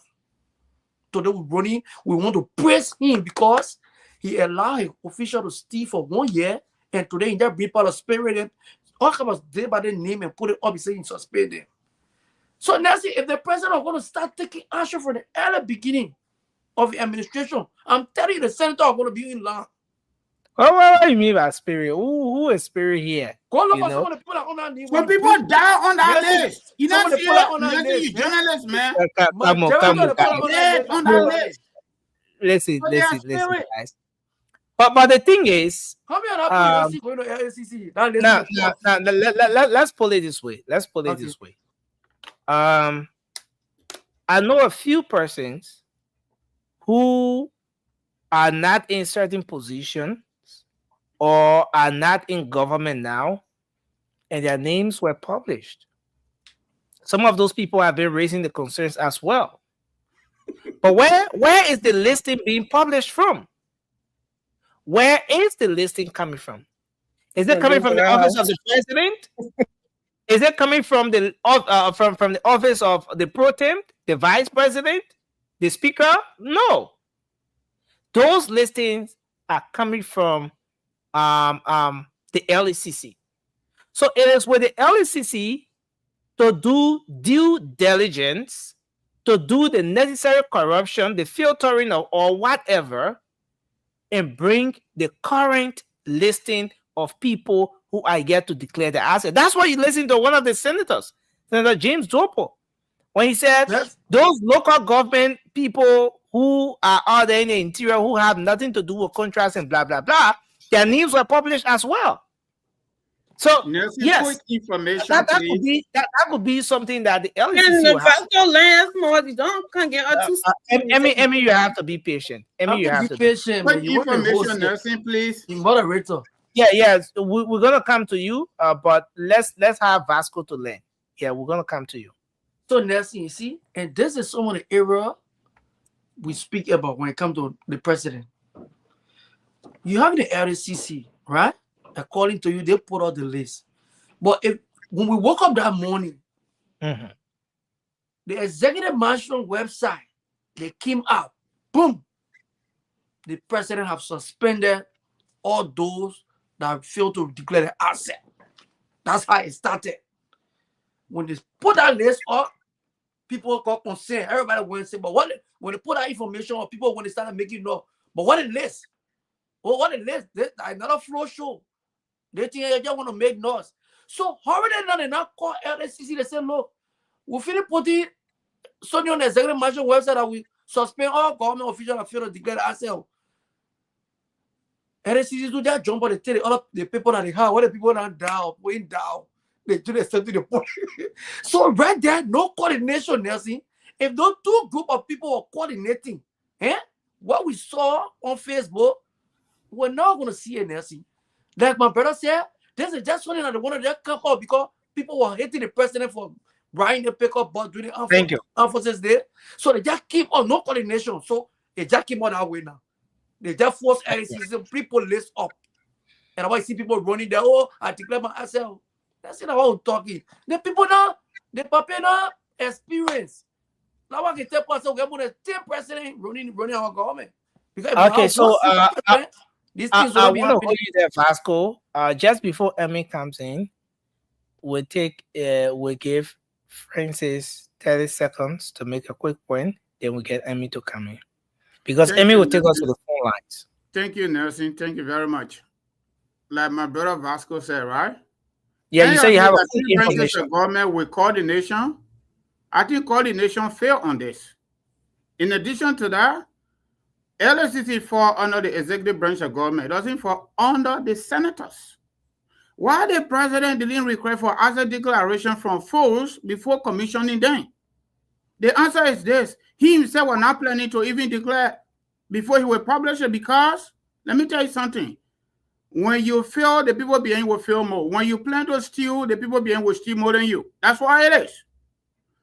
Today we're running. We want to praise him because he allowed his official to steal for 1 year. And today he just bring part of spirit and all kinds of day by the name and put it up and say he suspend them. So Nancy, if the president is going to start taking action from the early beginning of the administration, I'm telling you, the senator are going to be in line.
What do you mean by spirit? Who is spirit here?
Go look for some of the people that on that list.
Some people die on that list. You don't see it? You journalist, man.
Come on. Listen, guys. But the thing is,
how many other people going to LCC?
Now, let's put it this way. I know a few persons who are not in certain positions or are not in government now, and their names were published. Some of those people have been raising the concerns as well. But where is the listing being published from? Where is the listing coming from? Is it coming from the office of the president? Is it coming from the from the office of the pro tem, the vice president, the speaker? No. Those listings are coming from the LECC. So it is with the LECC to do due diligence, to do the necessary corruption, the filtering or whatever, and bring the current listing of people who are yet to declare the asset. That's why you listen to one of the senators, Senator James Dopo, when he said those local government people who are out there in the interior who have nothing to do with contracts and blah, blah, blah, their names were published as well. So, yes,
information,
that could be something that the LECC
and the Vasco lands more. Don't can't get
Emmy, you have to be patient. Emmy, you have to be patient.
What information, nursing, please?
Moderator.
Yes, we're gonna come to you. But let's have Vasco to learn. Yeah, we're gonna come to you.
So, Nelson, you see, and this is some of the area we speak about when it comes to the president. You have the LCC, right? According to you, they put out the list. But when we woke up that morning, the executive management website, they came out, boom. The president have suspended all those that failed to declare the asset. That's how it started. When they put that list up, people got concerned. Everybody went and said, but when they put that information on, people when they started making noise, but what a list? Well, what a list? Another floor show. They think they just want to make noise. So how are they not call LSCC? They say, look, we finish putting something on the executive management website that we suspend all government officials that fail to declare ourselves. LSCC do that jump on the table. All of the people that they have, what the people that down, going down, they do the same to the point. So right there, no coordination, Nelson. If those two group of people are coordinating, what we saw on Facebook, we're not going to see it, Nelson. Like my brother said, this is just something that they wanted to come up because people were hating the president for buying the pickup bus during the emphasis there. So they just keep on no coordination. So they just keep on that way now. They just force LCC people list up. And I see people running there. Oh, I declare myself. That's it. I'm talking. The people now, the paper now experience. Now I can tell us we're going to 10 president running our government. Because
okay, so
These things
I
will not be
want to
happening.
hold you there, Vasco. Just before Emmy comes in, we'll give Francis 30 seconds to make a quick point. Then we get Emmy to come in because
Thank
Emmy
you,
will take us to
Nelson.
the phone lines.
Thank you, Nelson. Thank you very much. Like my brother Vasco said, right?
Yeah, you say you have a quick
three branches
information.
of government with coordination. I think coordination failed on this. In addition to that, LSCC fall under the executive branch of government. It doesn't fall under the senators. Why the president didn't request for asset declaration from folks before commissioning them? The answer is this. He himself was not planning to even declare before he will publish it because, let me tell you something. When you fail, the people behind will fail more. When you plan to steal, the people behind will steal more than you. That's why it is.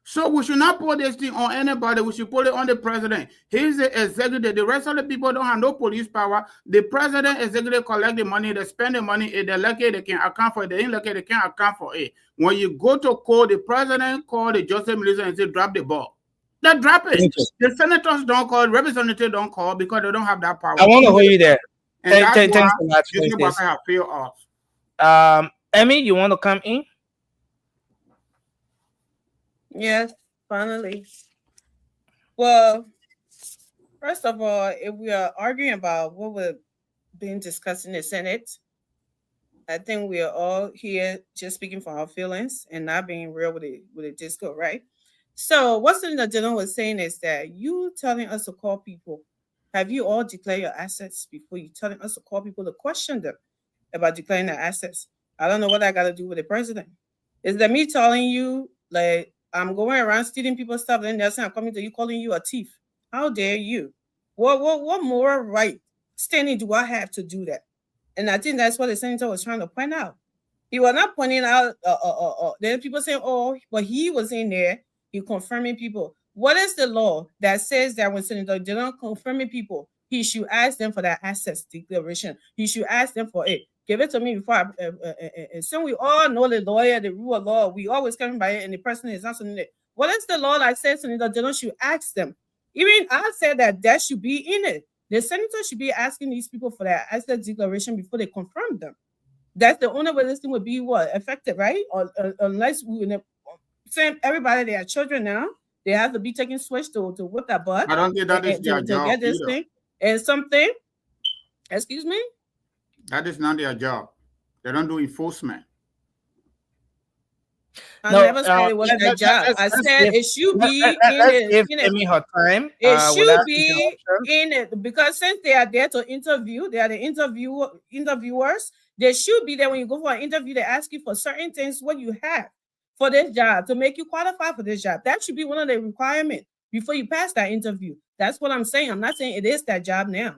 So we should not put this thing on anybody. We should put it on the president. He's the executive. The rest of the people don't have no police power. The president executive collect the money. They spend the money. If they're lucky, they can account for it. They ain't lucky, they can't account for it. When you go to court, the president call the justice minister and say, drop the ball. They drop it. The senators don't call, representatives don't call because they don't have that power.
I want to hold you there.
And that's
Thanks
why
so much,
Joseph
Francis.
Walker have failed us.
Emmy, you want to come in?
Yes, finally. Well, first of all, if we are arguing about what we're being discussed in the Senate, I think we are all here just speaking for our feelings and not being real with the disco, right? So what Senator Dillon was saying is that you telling us to call people, have you all declared your assets before you telling us to call people to question them about declaring their assets? I don't know what I got to do with the president. Is that me telling you, like, I'm going around stealing people's stuff, and that's I'm coming to you calling you a thief? How dare you? What moral right standing do I have to do that? And I think that's what the senator was trying to point out. He was not pointing out, there are people saying, oh, but he was in there, he confirming people. What is the law that says that when Senator Dillon confirming people, he should ask them for their assets declaration? He should ask them for it. Give it to me before so we all know the lawyer, the rule of law. We always come by it, and the person is not saying it. What is the law that says Senator Dillon should ask them? Even I said that should be in it. The senator should be asking these people for their asset declaration before they confirm them. That's the only way this thing would be effective, right? Or unless we send everybody their children now, they have to be taking switch to whip that butt.
I don't think that is their
to
job
get this
either.
thing and something. Excuse me?
That is not their job. They don't do enforcement.
I never said it was their job. I said it should be in it.
Give her time.
It should be in it because since they are there to interview, they are the interviewers. They should be there when you go for an interview. They ask you for certain things what you have for this job to make you qualify for this job. That should be one of the requirements before you pass that interview. That's what I'm saying. I'm not saying it is that job now.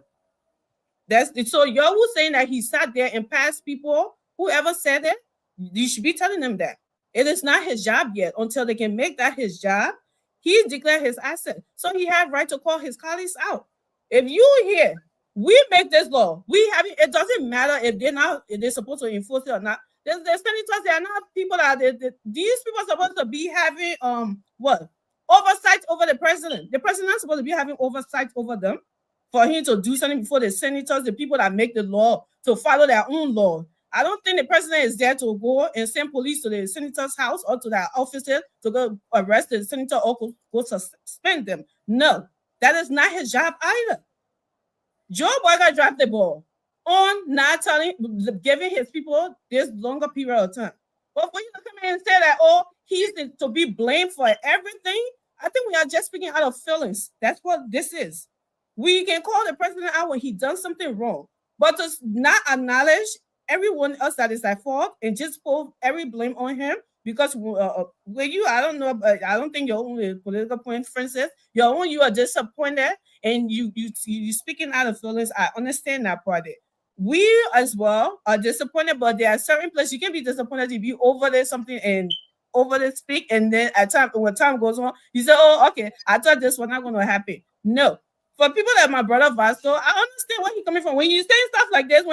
So you're who's saying that he sat there and passed people. Whoever said it, you should be telling them that. It is not his job yet. Until they can make that his job, he declared his asset. So he have right to call his colleagues out. If you here, we make this law. We have it. It doesn't matter if they're supposed to enforce it or not. There's senators, they are not people that these people are supposed to be having oversight over the president. The president is supposed to be having oversight over them for him to do something before the senators, the people that make the law, to follow their own law. I don't think the president is there to go and send police to the senator's house or to their offices to go arrest the senator or go suspend them. No, that is not his job either. Joe Biden dropped the ball on not giving his people this longer period of time. But for you to come in and say that, oh, he's to be blamed for everything, I think we are just speaking out of feelings. That's what this is. We can call the president out when he done something wrong, but to not acknowledge everyone else that is at fault and just pull every blame on him because when you, I don't know, but I don't think your own political point, Francis, you are disappointed and you speaking out of feelings. I understand that part. We as well are disappointed, but there are certain places you can be disappointed if you over there something and over there speak, and then when time goes on, you say, oh, okay, I thought this was not going to happen. No. For people like my brother Vasco, I understand where he's coming from. When you say stuff like this,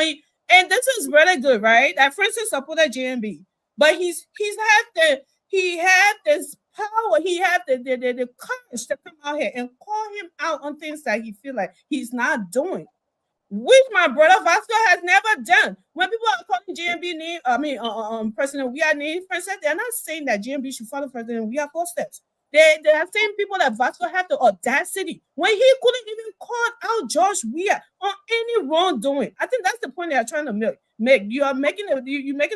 and this is really good, right? That Francis supported JMB, but he had this power, he had the courage to come out here and call him out on things that he feel like he's not doing. which my brother Vasco has never done. When people are calling GMB name, President Weah name, Princess, they're not saying that GMB should follow President Weah footsteps. They are saying people that Vasco have the audacity when he couldn't even call out George Weah on any wrongdoing. I think that's the point they are trying to make. You're making a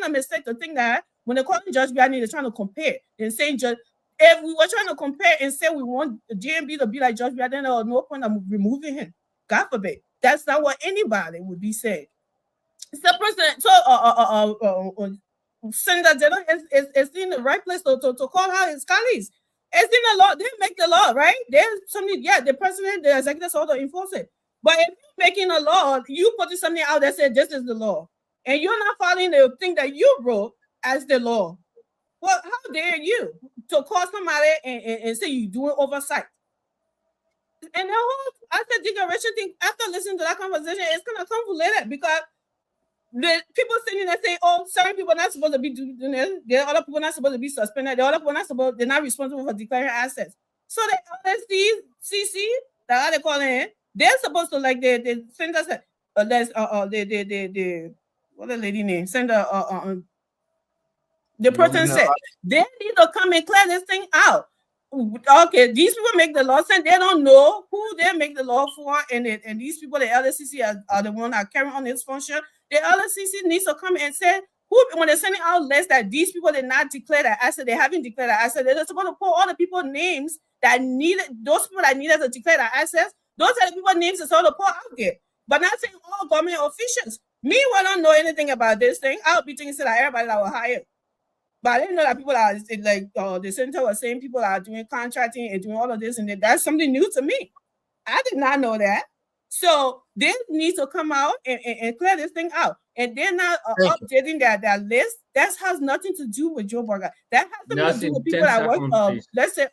mistake to think that when they're calling George Weah, they're trying to compare and saying if we were trying to compare and say we want GMB to be like George Weah, then there was no point of removing him. God forbid. That's not what anybody would be saying. So, President, Senator General is in the right place to call out his colleagues. It's in the law. They make the law, right? There's something, the president, the executive order enforce it. But if you're making a law, you put something out that says this is the law, and you're not following the thing that you wrote as the law. Well, how dare you to call somebody and say you're doing oversight? And the whole after declaration thing, after listening to that conversation, it's gonna come later because the people sitting there saying, "Oh, certain people are not supposed to be doing this. The other people are not supposed to be suspended. The other people are not supposed. They're not responsible for declaring assets." So the LSCC, the other calling in, they're supposed to like the send us what the lady name send the person said they need to come and clear this thing out. Okay, these people make the laws and they don't know who they make the law for, and these people, the LSCC, are the one that carry on this function. The LSCC needs to come and say who, when they're sending out lists that these people did not declare their asset, they haven't declared their asset. They're supposed to put all the people names that needed, those people that needed to declare their assets. Those are the people names that's all to put out there, but not saying all government officials. Me, I don't know anything about this thing. I'll be thinking that everybody that will hire. But I didn't know that people are like the senator was saying people are doing contracting and doing all of this, and that's something new to me. I did not know that. So they need to come out and clear this thing out. And they're not updating their list. That has nothing to do with Joe Burger. That has something to do with people that work. Let's say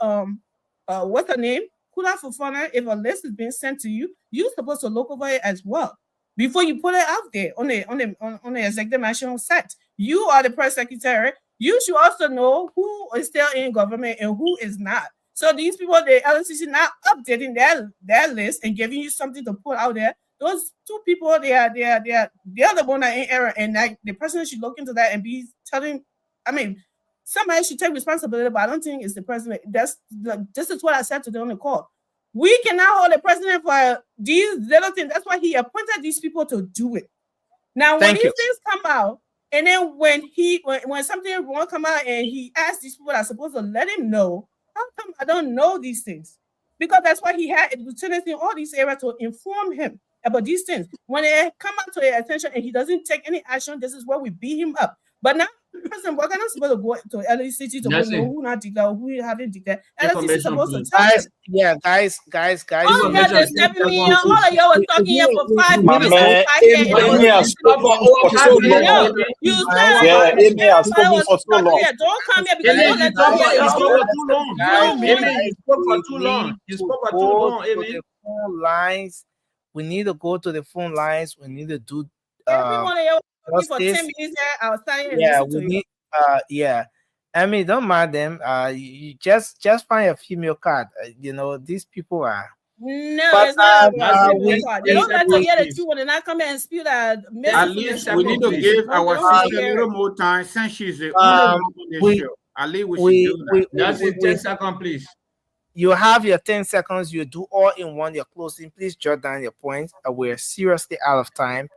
what's her name? Kula Fofana. If a list is being sent to you, you're supposed to look over it as well before you put it out there on the executive national site. You are the press secretary. You should also know who is still in government and who is not. So these people, the LSCC, not updating their list and giving you something to put out there. Those two people, they are the one that in error, and like the person should look into that and be telling. I mean, somebody should take responsibility, but I don't think it's the president. This is what I said to them on the call. We cannot hold the president for these little things. That's why he appointed these people to do it. Now, when these things come out. And then when something wrong come out and he asked these people that are supposed to let him know, how come I don't know these things? Because that's why he had lieutenants in all these areas to inform him about these things. When they come out to their attention and he doesn't take any action, this is where we beat him up. But now, President Walker not supposed to go to LSCC to know who not declared, who haven't declared. LSCC is supposed to tell them.
Yeah, guys.
All of y'all just 7 million. All of y'all was talking here for 5 minutes.
Amy has spoken for so long. Yeah, Amy has spoken for so long.
Don't come here because you let
you spoke for too long. Amy, you spoke for too long. You spoke for too long, Amy.
Phone lines. We need to go to the phone lines. We need to do.
Everyone of y'all for 10 minutes there outside.
Yeah, we need. Yeah. I mean, don't mind them. You just find a female card. These people are.
No, it's not. They don't like to hear the truth when they not come here and spew that.
At least we need to give our sister a little more time since she's the only show. At least we should do that.
That's it. 10 seconds, please.
You have your 10 seconds. You do all in one. You're closing. Please jot down your points. We're seriously out of time.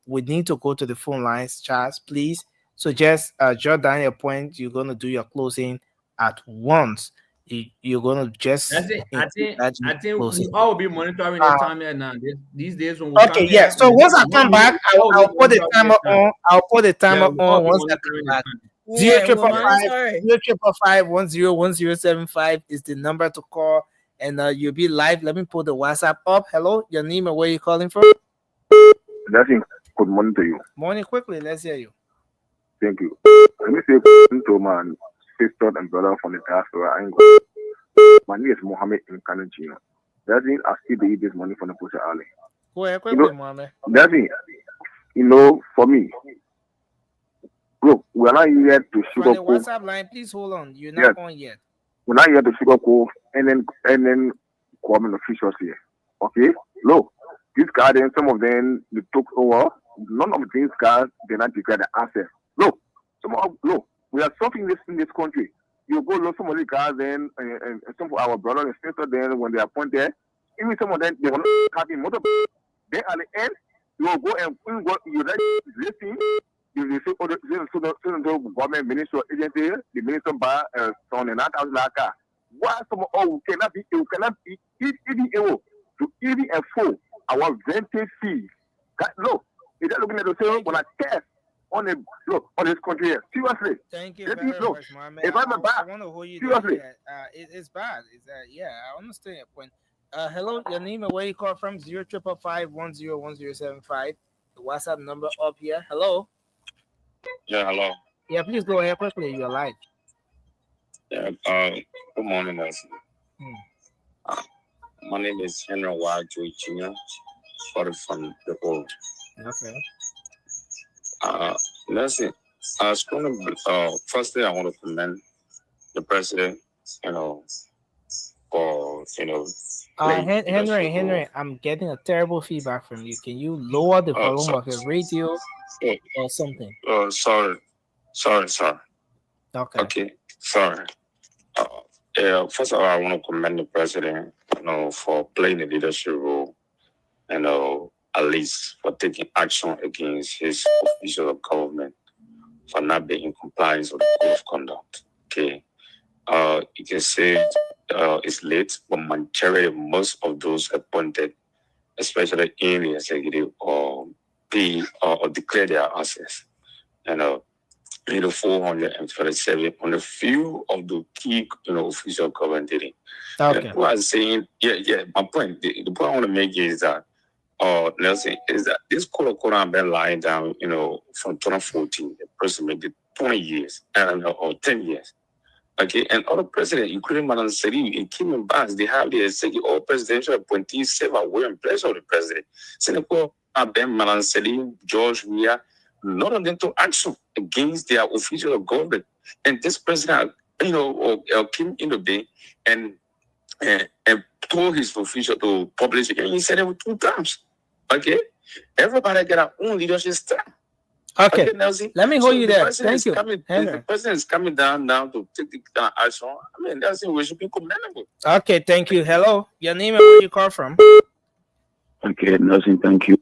We need to go to the phone lines, Charles, please. So just jot down your point. You're going to do your closing at once. You're going to just.
That's it. I think we all will be monitoring the time here now. These days when we
okay, yeah. So once I come back, I'll put the timer on. I'll put the timer on once I come back. 0555-101075 is the number to call, and you'll be live. Let me put the WhatsApp up. Hello, your name and where you calling from?
Good morning to you.
Morning, quickly. Let's hear you.
Thank you. Let me say to my sister and brother from the diaspora. My name is Mohammed in Kanachino. That means I still need this money from the Pusha Ali.
Go ahead, quickly, Mohammed.
That means, for me, look, we're not here to sugar
the WhatsApp line, please hold on. You're not on yet.
We're not here to sugar and then government officials here. Okay? Look, these guys, then some of them they took over. None of these guys did not declare the access. Look, we are suffering this in this country. You go look some of the guys then and some of our brothers and sisters then when they are appointed, even some of them they want to having motor. Then at the end, you will go and you listen. You say, oh, the government minister agency, the minister by son and that like why some cannot be even able to even afford our rented fees. Look, if they're looking at the same when I test on this country here. Seriously.
Thank you very much, Mohammed.
If I'm
I want to hold you
seriously.
there. It's bad. Yeah, I understand your point. Hello, your name and where you call from? 0555101075. The WhatsApp number up here. Hello.
Yeah, hello.
Yeah, please go ahead quickly. You're live.
Yeah, good morning, Nelson. My name is Henry Wild Jr. from the old.
Okay.
Nelson, I was going to, firstly, I want to commend the president, for,
Henry, I'm getting a terrible feedback from you. Can you lower the volume of your radio or something?
Sorry. Okay, sorry. First of all, I want to commend the president, for playing a leadership role, at least for taking action against his officials of government for not being in compliance with the code of conduct. Okay. You can say it's late, but most of those appointed, especially in the executive, or declare their assets. 437 on a few of the key, official government did it.
Okay.
What I'm saying, my point, the point I want to make is that, Nelson, is that this code of conduct been lying down, from 2014. The person made it 20 years, or 10 years. Okay, and other presidents, including Madam Seri and Kim and Banks, they have the executive or presidential appointees serve away in place of the president. Senator Abem, Madam Seri, George Weah, none of them took action against their official of government. And this president, came in the day and told his official to publish it. And he said it 2 times. Okay, everybody got our own leadership style.
Okay,
Nelson,
let me hold you there. Thank you.
The president is coming down now to take the action. I mean, that's we should be commendable.
Okay, thank you. Hello, your name and where you call from?
Okay, Nelson, thank you.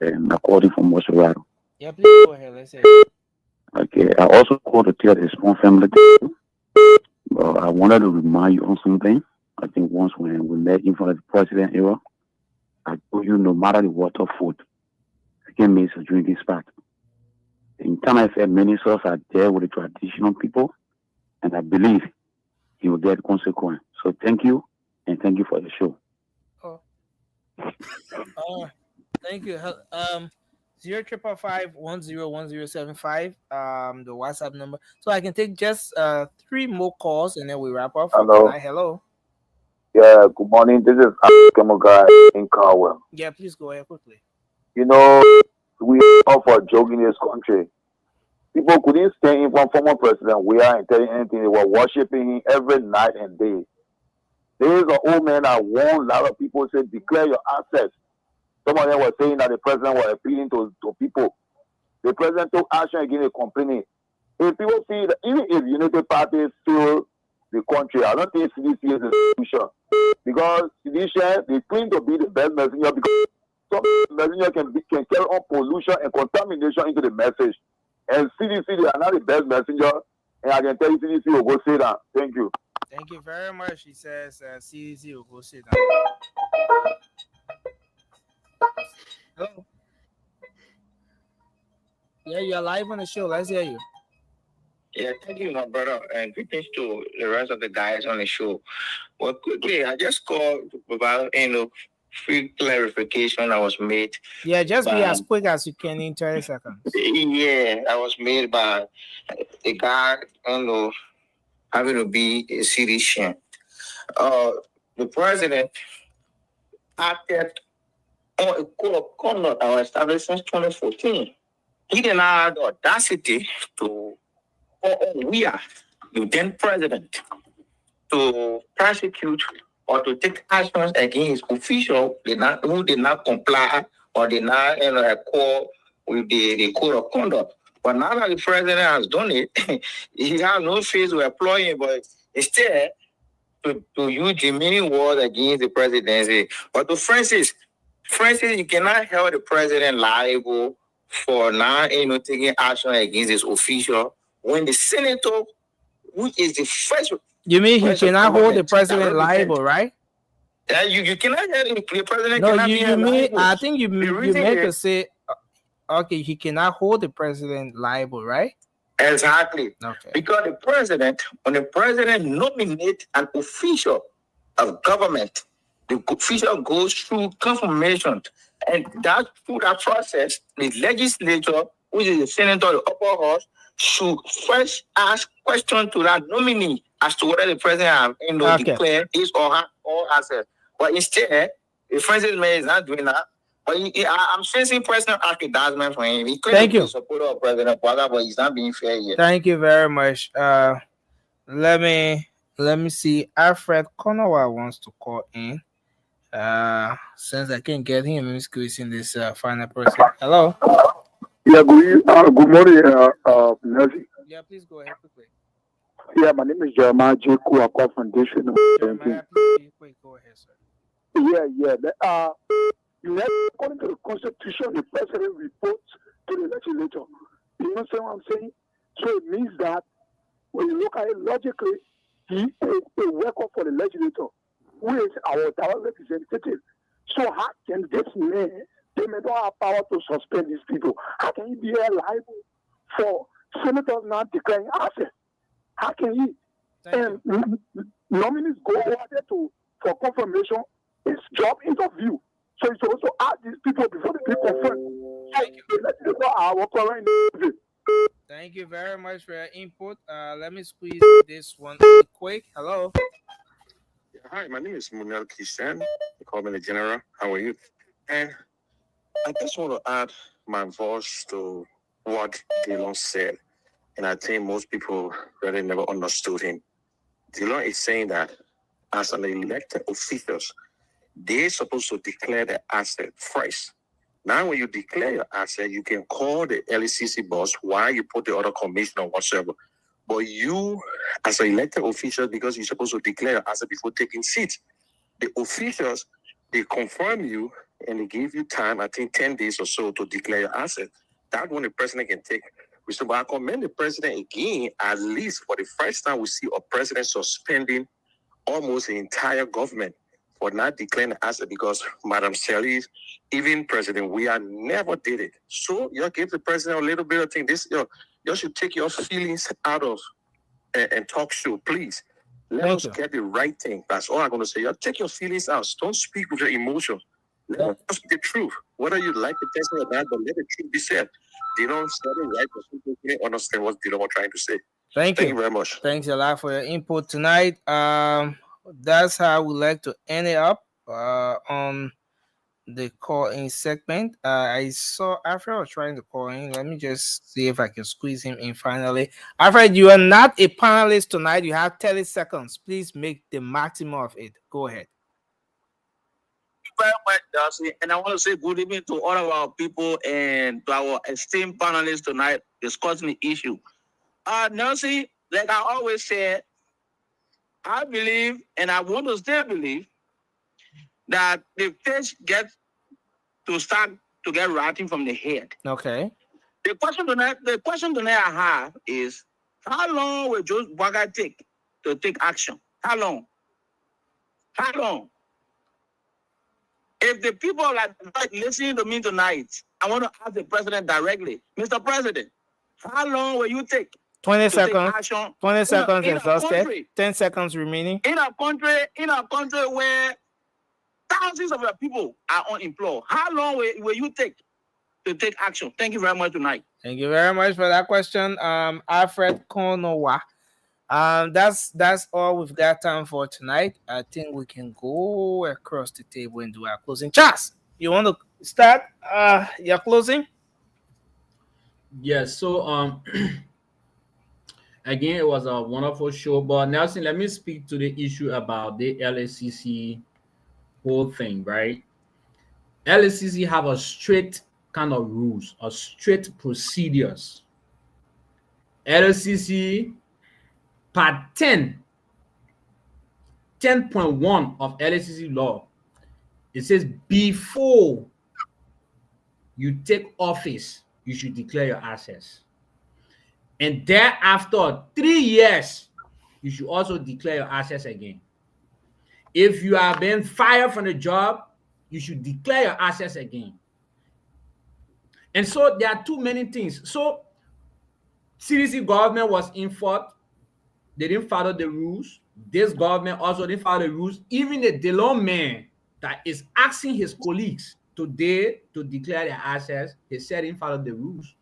And according from Mosarado.
Yeah, please go ahead. Let's say.
Okay, I also called to tell the small family. But I wanted to remind you on something. I think once when we met in front of the president era, I told you no matter the water food, can miss during this part. In time I said ministers are there with the traditional people, and I believe he will get consequence. So thank you, and thank you for the show.
Thank you. 0555101075. The WhatsApp number. So I can take just 3 more calls and then we wrap up.
Hello.
Hello.
Yeah. Good morning. This is guy in Carwell.
Yeah. Please go ahead quickly.
We are for a joke in this country. People couldn't stand in front of former president Weah and tell him anything. They were worshiping him every night and day. There is an old man that warned a lot of people, said, declare your assets. Some of them were saying that the president was appealing to people. The president took action against the company. If people see that even if United Party steal the country, I don't think CDC is a solution. Because CDC, they claim to be the best messenger because some messenger can carry on pollution and contamination into the message. And CDC, they are not the best messenger. And I can tell you, CDC will go say that. Thank you.
Thank you very much. He says CDC will go say that. Hello. Yeah, you're live on the show. Let's hear you.
Yeah, thank you, my brother. And greetings to the rest of the guys on the show. Well, quickly, I just called to provide, free clarification that was made.
Yeah, just be as quick as you can in 30 seconds.
Yeah, that was made by a guy, having to be a citizen. The president acted on a code of conduct that was established since 2014. He did not have the audacity to, we are the then president, to prosecute or to take actions against officials who did not comply or did not accord with the code of conduct. But now that the president has done it, he has no face to employ him, but instead to use demeaning words against the presidency. But to Francis, you cannot hold the president liable for not taking action against his official when the senator, which is the first.
You mean he cannot hold the president liable, right?
You cannot hold the president.
No,
cannot be
you mean
liable.
I think you
reason
meant to
is-
say okay, he cannot hold the president liable, right?
Exactly.
Okay.
Because when the president nominates an official of government, the official goes through confirmation, and that through that process, the legislature, which is the senator, the upper house, should first ask questions to that nominee as to whether the president have declared his or her all assets. But instead, the president is not doing that. But I'm facing personal advertisement for him. He claims to be a supporter of President Boga, but he's not being fair yet.
Thank you very much. Let me see. Alfred Konowa wants to call in. Since I can't get him, I'm squeezing this final person. Hello.
Yeah, good morning, Nancy.
Yeah, please go ahead quickly.
Yeah, my name is Jeremiah J. Kuakwa Foundation.
Jeremiah, please be quick. Go ahead, sir.
Yeah. According to the Constitution, the president reports to the legislature. You understand what I'm saying? So it means that when you look at it logically, he is a worker for the legislator, who is our direct representative. So how can this man, they may not have power to suspend these people? How can he be liable for senators not declaring assets? How can he? And nominees go over there for confirmation. It's job interview. So you should also ask these people before they be confirmed.
Thank you very much for your input. Let me squeeze this one real quick. Hello.
Hi, my name is Munel Kishan. You call me the General. How are you? And I just want to add my voice to what Dillon said. And I think most people really never understood him. Dillon is saying that as an elected officials, they're supposed to declare the asset first. Now, when you declare your asset, you can call the LECC boss while you put the other commissioner or whatever. But you, as an elected official, because you're supposed to declare your asset before taking seats, the officials, they confirm you and they give you time, I think 10 days or so, to declare your asset. That one the president can take. So I commend the president again, at least for the first time we see a president suspending almost the entire government for not declaring the asset, because Madam Shelley, even President Weah never did it. So you give the president a little bit of thing. You should take your feelings out of and talk show, please. Let us get the right thing. That's all I'm going to say. You take your feelings out. Don't speak with your emotions. Let us speak the truth. Whether you like the person or not, but let the truth be said. They don't say it right, but people can't understand what they were trying to say.
Thank you
very much.
Thanks a lot for your input tonight. That's how we like to end it up on the call-in segment. I saw Alfred was trying to call in. Let me just see if I can squeeze him in finally. Alfred, you are not a panelist tonight. You have 30 seconds. Please make the maximum of it. Go ahead.
Very much, Darcy. And I want to say good evening to all of our people and to our esteemed panelists tonight discussing the issue. Nancy, like I always said, I believe, and I want to still believe, that the fish gets to start to get rotting from the head.
Okay.
The question tonight I have is, how long will Joe Boga take to take action? How long? How long? If the people are listening to me tonight, I want to ask the president directly, Mr. President, how long will you take
20
to
seconds.
take action
20 seconds
in a
exhausted.
country,
10 seconds remaining.
in a country where thousands of your people are unemployed? How long will you take to take action? Thank you very much tonight.
Thank you very much for that question, Alfred Konowa. That's all we've got time for tonight. I think we can go across the table and do our closing. Charles, you want to start your closing?
Yes. So Again, it was a wonderful show. But Nelson, let me speak to the issue about the LACC whole thing, right? LACC have a strict kind of rules, a strict procedures. LACC part 10.1 of LACC law, it says before you take office, you should declare your assets. And thereafter, 3 years, you should also declare your assets again. If you have been fired from the job, you should declare your assets again. And so there are too many things. So CDC government was in fault. They didn't follow the rules. This government also didn't follow the rules. Even the DeLong man that is asking his colleagues today to declare their assets, he said he didn't follow the rules.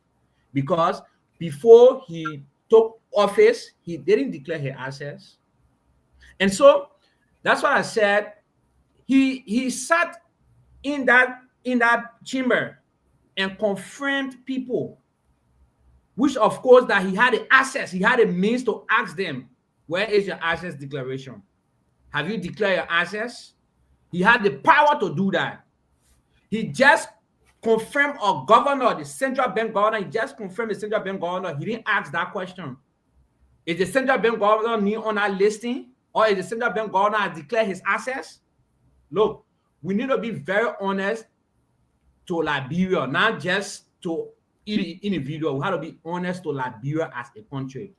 Because before he took office, he didn't declare his assets. And so that's why I said he sat in that chamber and confirmed people, which of course that he had the access, he had a means to ask them, where is your assets declaration? Have you declared your assets? He had the power to do that. He just confirmed a governor, the central bank governor, he just confirmed the central bank governor. He didn't ask that question. Is the central bank governor new on that listing? Or is the central bank governor has declared his assets? Look, we need to be very honest to Liberia, not just to individual. We have to be honest to Liberia as a country.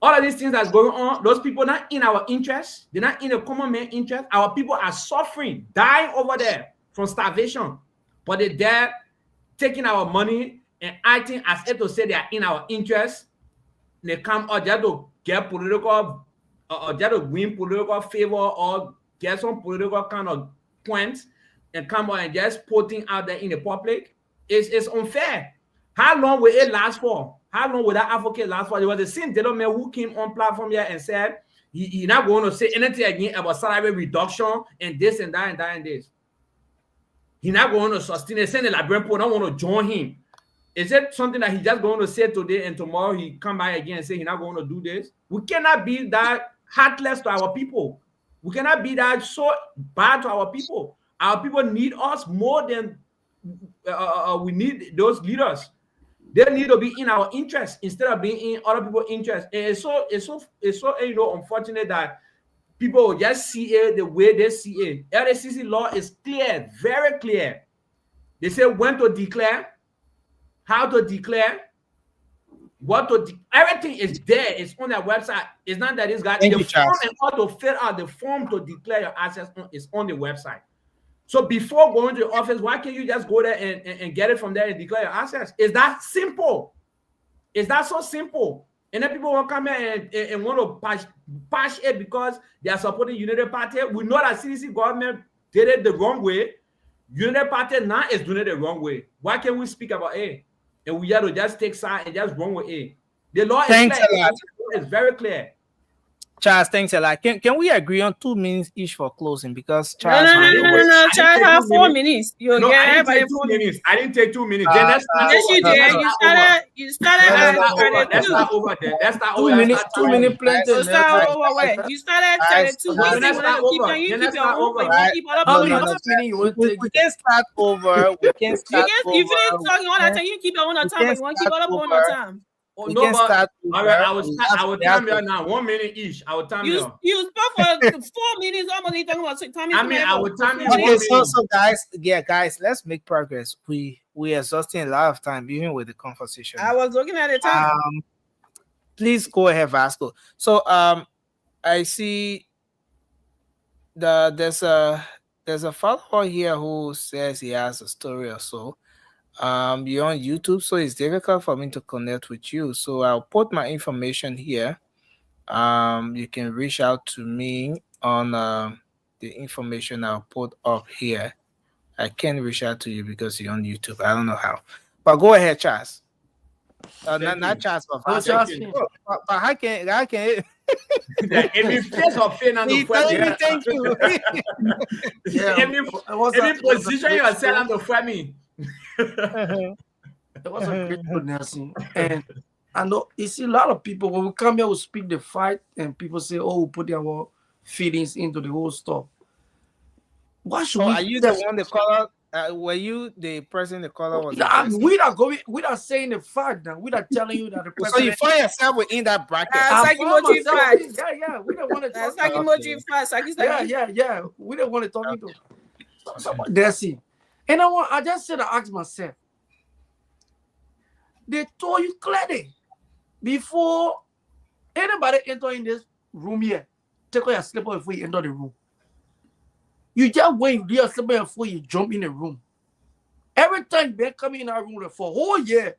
All of these things that's going on, those people not in our interest. They're not in the common man interest. Our people are suffering, dying over there from starvation. But they're there taking our money and acting as if to say they are in our interest. They come out there to get political, or just to win political favor or get some political kind of points and come out and just putting out there in the public. It's unfair. How long will it last for? How long will that advocate last for? There was the same gentleman who came on platform here and said he's not going to say anything again about salary reduction and this and that and that and this. He's not going to sustain it. Saying the Liberian people don't want to join him. Is it something that he's just going to say today and tomorrow he come back again and say he's not going to do this? We cannot be that heartless to our people. We cannot be that so bad to our people. Our people need us more than we need those leaders. They need to be in our interest instead of being in other people's interest. And it's so unfortunate that people will just see it the way they see it. LACC law is clear, very clear. They say when to declare, how to declare, what to everything is there. It's on their website. It's not that it's got the form and how to fill out the form to declare your assets is on the website. So before going to the office, why can't you just go there and get it from there and declare your assets? Is that simple? Is that so simple? And then people will come in and want to patch it because they are supporting United Party. We know that CDC government did it the wrong way. United Party now is doing it the wrong way. Why can't we speak about A? And we have to just take side and just run with A. The law is clear. It's very clear.
Charles, thanks a lot. Can we agree on 2 minutes each for closing? Because Charles,
no. Charles have 4 minutes.
I didn't take 2 minutes. I didn't take 2 minutes. Then
yes, you did. You started.
That's not over there. That's not over.
2 minutes. 2 minutes. Plenty.
So start over. Wait. You started at 2 minutes. You keep your own.
We can start over. We can start over.
You finish talking all that time. You keep your own time. You want to keep all up on your time.
Oh, no, but all right, I will time you now. 1 minute each. I will time you.
You spoke for 4 minutes. Almost you talking about time.
I mean, I will time you.
Okay, so guys, let's make progress. We exhausting a lot of time, even with the conversation.
I was looking at the time.
Please go ahead, Vasco. So I see there's a follower here who says he has a story or so. You're on YouTube, so it's difficult for me to connect with you. So I'll put my information here. You can reach out to me on the information I'll put up here. I can't reach out to you because you're on YouTube. I don't know how. But go ahead, Charles. Not Charles, but Charles. But how can
if you face or fail on the front,
thank you.
If you position yourself on the front,
It was a great Nelson, and I know you see a lot of people when we come here, we speak the fight, and people say, "Oh, we put our feelings into the whole stuff." Why should
Oh,
we?
are you the one the caller? Were you the person the caller was addressing?
We are going. We are saying the fact now. We are telling you that the
So you
president.
find yourself within that bracket.
I
Saki
found
Mochi
myself.
fight.
Yeah. We don't want to talk.
Saki Mochi fight.
Yeah. We don't want to talk into. That's it. And I just said, I asked myself. They told you clearly before anybody enter in this room here. Take out your slipper before you enter the room. You just wait, you do your slipper before you jump in the room. Every time you come in our room for a whole year,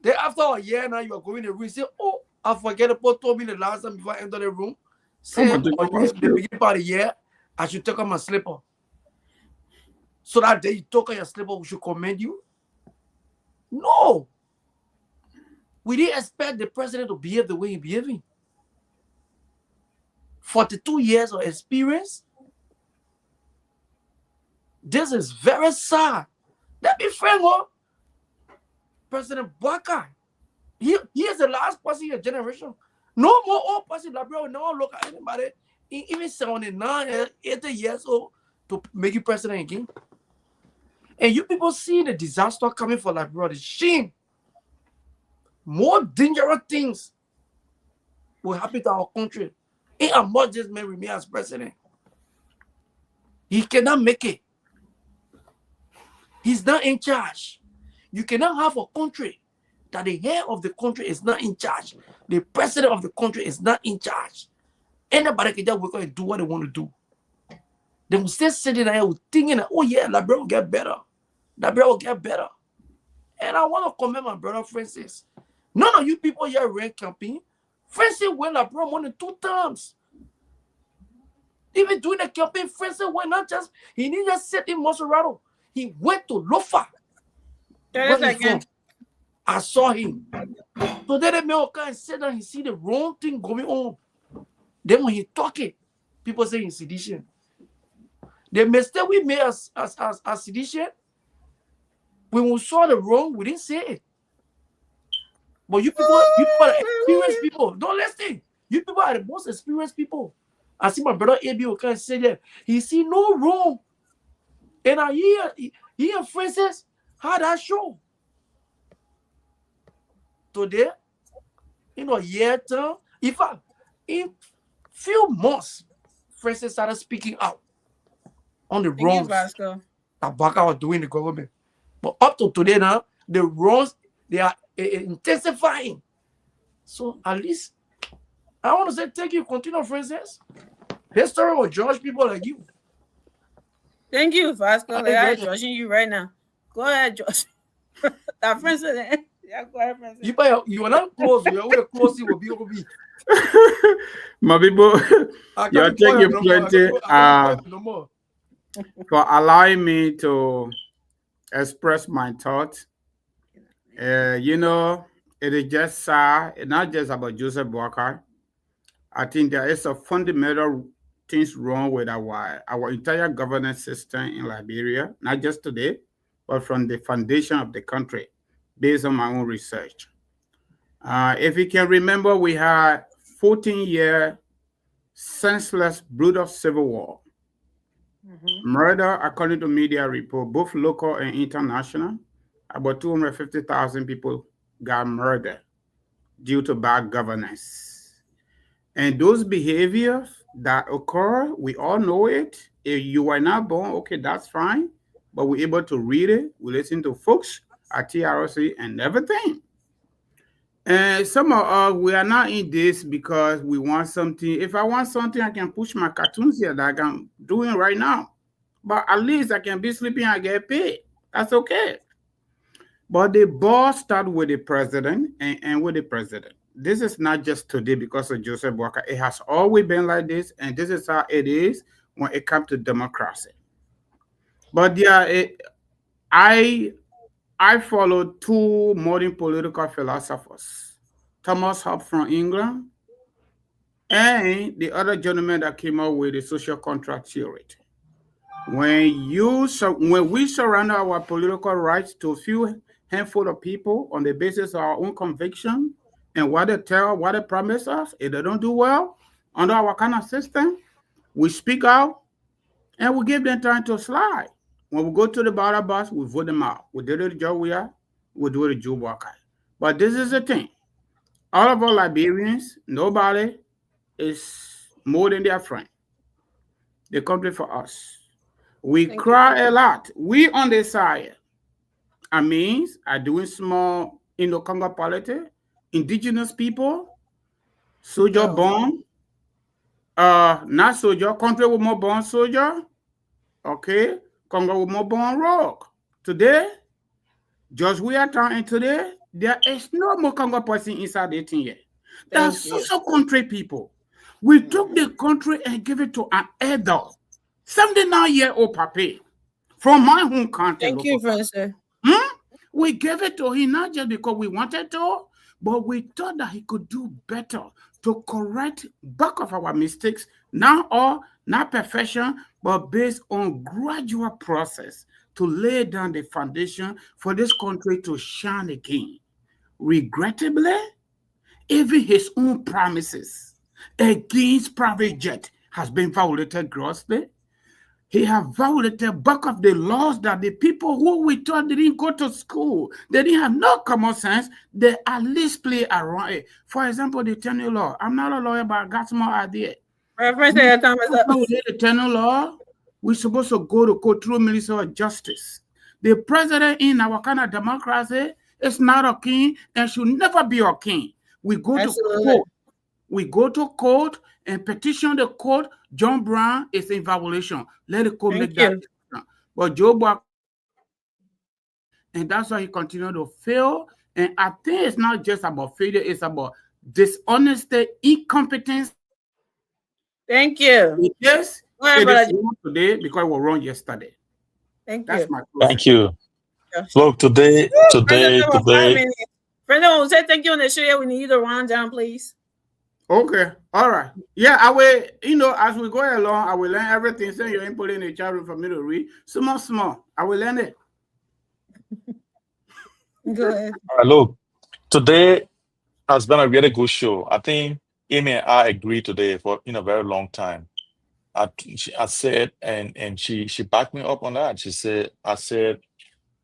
then after a year now you are going in the room, you say, "Oh, I forget about told me the last time before I enter the room. Say the beginning part of the year, I should take out my slipper. So that day you took out your slipper, we should commend you." No. We didn't expect the president to behave the way he's behaving. 42 years of experience. This is very sad. Let me friend, President Baka. He is the last person in your generation. No more old person like bro. No look at anybody, even 79, 80 years old, to make you president again. And you people see the disaster coming for like bro, the shame. More dangerous things will happen to our country. In as much this man remain as president, he cannot make it. He's not in charge. You cannot have a country that the head of the country is not in charge. The president of the country is not in charge. Anybody can just work and do what they want to do. They will still sitting there thinking, "Oh yeah, that brother will get better. That brother will get better." And I want to commend my brother Francis. None of you people here ran campaign. Francis went like bro more than 2 times. Even during the campaign, Francis went not just, he didn't just sit in Monserrato. He went to Lofa. I saw him. So then the man can sit down, he see the wrong thing going on. Then when he talking, people say he's sedition. The mistake we made as sedition, when we saw the wrong, we didn't say it. But you people are experienced people. Don't listen. You people are the most experienced people. I see my brother AB can say that he see no wrong. And I hear he and Francis had that show. Today, in a year time, in few months, Francis started speaking out on the wrongs that Baka was doing in the government. But up to today now, the wrongs, they are intensifying. So at least, I want to say thank you, continue, Francis. History will judge people like you.
Thank you, Vasco. They are judging you right now. Go ahead, Josh. That Francis, yeah, go ahead, Francis.
You are not close. You are close. You will be over me.
My people, you're taking plenty for allowing me to express my thoughts. You know, it is just sad. It's not just about Joseph Boakai. I think there is a fundamental things wrong with our entire governance system in Liberia, not just today, but from the foundation of the country, based on my own research. If you can remember, we had 14-year senseless, brutal civil war. Murder, according to media report, both local and international, about 250,000 people got murdered due to bad governance. And those behaviors that occur, we all know it. If you were not born, okay, that's fine. But we're able to read it. We listen to folks at TRC and everything. And some of us, we are not in this because we want something. If I want something, I can push my cartoons here that I'm doing right now. But at least I can be sleeping and get paid. That's okay. But the ball starts with the president and end with the president. This is not just today because of Joseph Boakai. It has always been like this, and this is how it is when it comes to democracy. But yeah, I follow 2 modern political philosophers, Thomas Hobbes from England, and the other gentleman that came up with the social contract theory. When we surrender our political rights to a few handful of people on the basis of our own conviction and what they tell, what they promise us. If they don't do well under our kind of system, we speak out and we give them time to slide. When we go to the ballot box, we vote them out. We did it to Joe Weir, we do it to Joe Walker. But this is the thing. All of our Liberians, nobody is more than their friend. They come for us. We cry a lot. We on the side. I mean, are doing small Congo politics, indigenous people, soldier born, not soldier, country with more born soldier, okay, Congo with more born rock. Today, just we are talking today, there is no more Congo person inside the thing yet. That's social country people. We took the country and give it to an adult, 79-year-old papi from my home country.
Thank you, Francis.
We gave it to him not just because we wanted to, but we thought that he could do better to correct back of our mistakes, not perfection, but based on gradual process to lay down the foundation for this country to shine again. Regrettably, even his own promises against private jet has been violated grossly. He has violated back of the laws that the people who we thought didn't go to school, they didn't have no common sense, they at least play around it. For example, the tenure law. I'm not a lawyer, but I got some idea. The tenure law, we're supposed to go to court through Ministry of Justice. The president in our kind of democracy is not a king and should never be a king. We go to court. We go to court and petition the court. John Brown is in violation. Let the court make that decision. But Joe Buck, and that's why he continued to fail. And I think it's not just about failure, it's about dishonesty, incompetence.
Thank you.
Yes, it is wrong today because we were wrong yesterday.
That's
my
Thank you. Look, today.
Brenda, will say thank you on the show. We need you to round down, please.
Okay. All right. Yeah, I will, as we go along, I will learn everything. Send your input in the chat room for me to read. Small. I will learn it.
Go ahead.
All right, look, today has been a really good show. I think Amy and I agreed today for a very long time. I said, and she backed me up on that. I said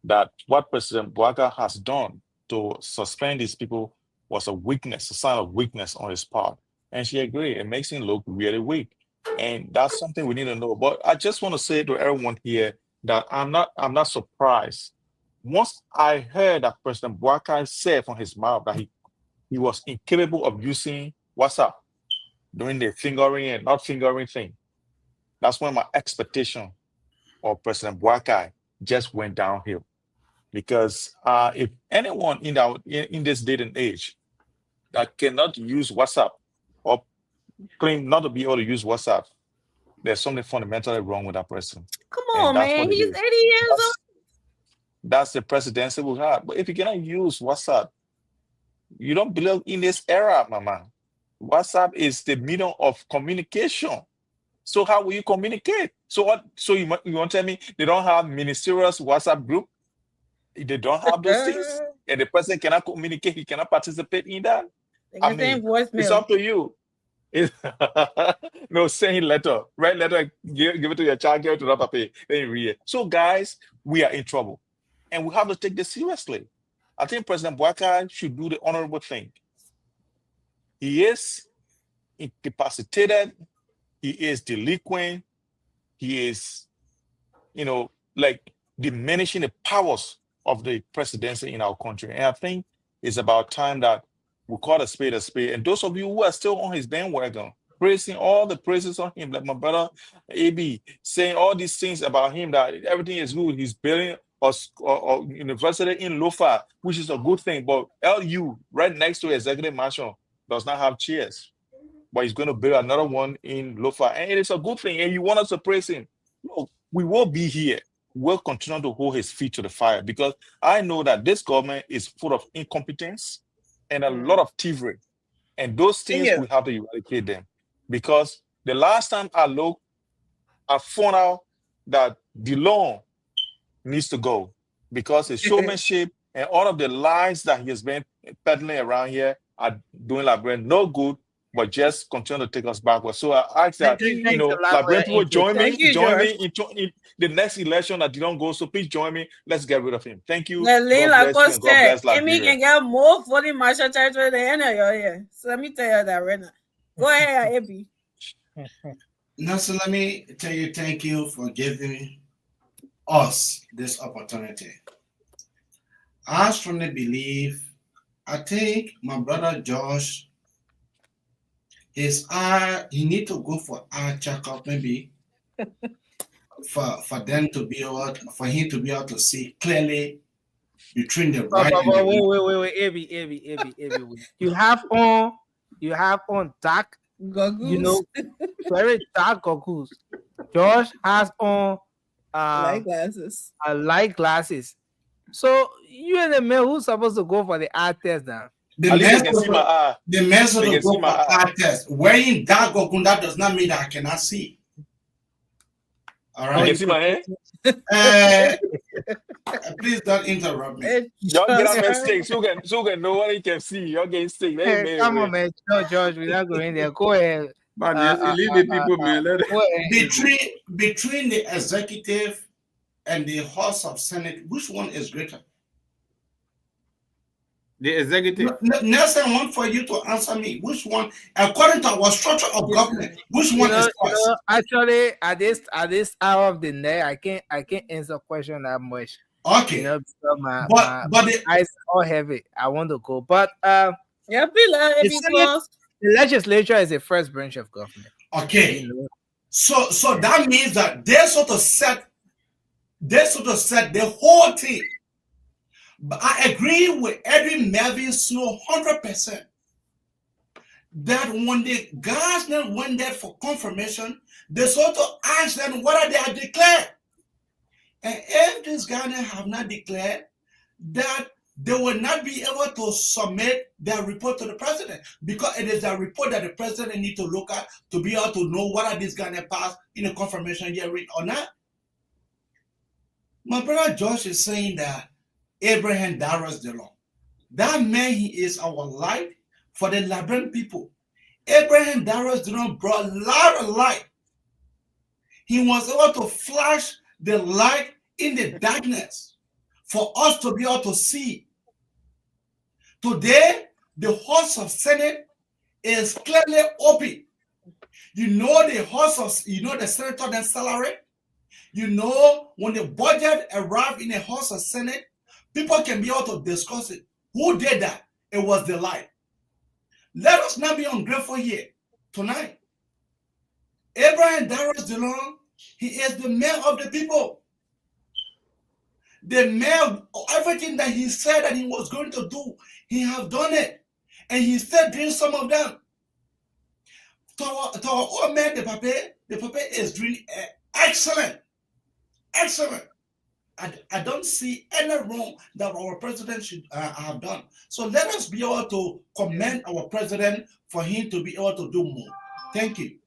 that what President Bouaga has done to suspend these people was a weakness, a sign of weakness on his part. And she agreed. It makes him look really weak. And that's something we need to know. But I just want to say to everyone here that I'm not surprised. Once I heard that President Bouaga said from his mouth that he was incapable of using WhatsApp, doing the fingering and not fingering thing, that's when my expectation of President Bouaga just went downhill. Because if anyone in this day and age that cannot use WhatsApp or claim not to be able to use WhatsApp, there's something fundamentally wrong with that person.
Come on, man. He's 80 years old.
That's the presidency we have. But if you cannot use WhatsApp, you don't belong in this era, mama. WhatsApp is the medium of communication. So how will you communicate? So what? So you want to tell me they don't have ministerial WhatsApp group? They don't have those things, and the president cannot communicate. He cannot participate in that. I mean, it's up to you. No, send letter, write letter, give it to your child, give it to the papa, then you read it. So, guys, we are in trouble, and we have to take this seriously. I think President Bouaga should do the honorable thing. He is incapacitated. He is delinquent. He is, diminishing the powers of the presidency in our country. And I think it's about time that we call a spade a spade. And those of you who are still on his bandwagon, praising all the praises on him, like my brother AB, saying all these things about him, that everything is good. He's building a university in Lofa, which is a good thing. But LU, right next to Executive Mansion, does not have chairs. But he's going to build another one in Lofa. And it is a good thing. And you want us to praise him. No, we will be here. We'll continue to hold his feet to the fire, because I know that this government is full of incompetence and a lot of thievery. And those things, we have to eradicate them. Because the last time I looked, I found out that the law needs to go, because his showmanship And all of the lies that he has been peddling around here are doing Liberian no good, but just continue to take us backwards. So I ask that,
Thanks
you know,
a lot for
Liberian
your
people,
input.
Thank you,
join
George.
me in the next election that didn't go. So please join me. Let's get rid of him. Thank you.
Lane
God bless you and God
Lacoste,
bless
Amy
Liberia.
can get more voting marshal territory than any of you here. So let me tell you that right now. Go ahead, Abby.
Nelson, let me tell you thank you for giving us this opportunity. I strongly believe, I think my brother Josh, he need to go for eye checkup maybe for them to be able, for him to be able to see clearly between the right and the wrong.
Wait, Abby. You have on dark
goggles.
You know, very dark goggles. Josh has on
light glasses.
Light glasses. So you and the man who's supposed to go for the eye test now?
The
At least they can see my eye.
The man
They
to
can
go
see my
for
eye.
eye test. Wearing dark goggles, that does not mean that I cannot see. All
You
right.
can see my hand?
Please don't interrupt me.
Y'all get up and stick so can know what he can see. Y'all getting stick.
Hey, come on, man. No, George, we're not going there. Go ahead.
But leave the people, man.
Between the executive and the House of Senate, which one is greater?
The executive.
Nelson, I want for you to answer me. Which one, according to our structure of government, which one is first?
Actually, at this hour of the night, I can't answer question that much.
Okay.
Because my
the
eyes are all heavy. I want to go, but
yeah,
the legislature is the first branch of government.
Okay. So that means that they're sort of set the whole thing. But I agree with Edwin Melvin Snow 100% that when the guys went there for confirmation, they sort of asked them whether they had declared. And if these guys have not declared, that they will not be able to submit their report to the president, because it is a report that the president needs to look at to be able to know whether these guys passed in a confirmation hearing or not. My brother Josh is saying that Abraham Darius Delon, that man, he is our light for the Liberian people. Abraham Darius Delon brought a lot of light. He was able to flash the light in the darkness for us to be able to see. Today, the House of Senate is clearly open. You know the the senator then salary. You know when the budget arrived in the House of Senate, people can be able to discuss it. Who did that? It was the light. Let us not be ungrateful here tonight. Abraham Darius Delon, he is the mayor of the people. The mayor, everything that he said that he was going to do, he have done it. And he's still doing some of them. To our old man, the Papa is doing excellent. Excellent. I don't see any wrong that our president should have done. So let us be able to commend our president for him to be able to do more. Thank you.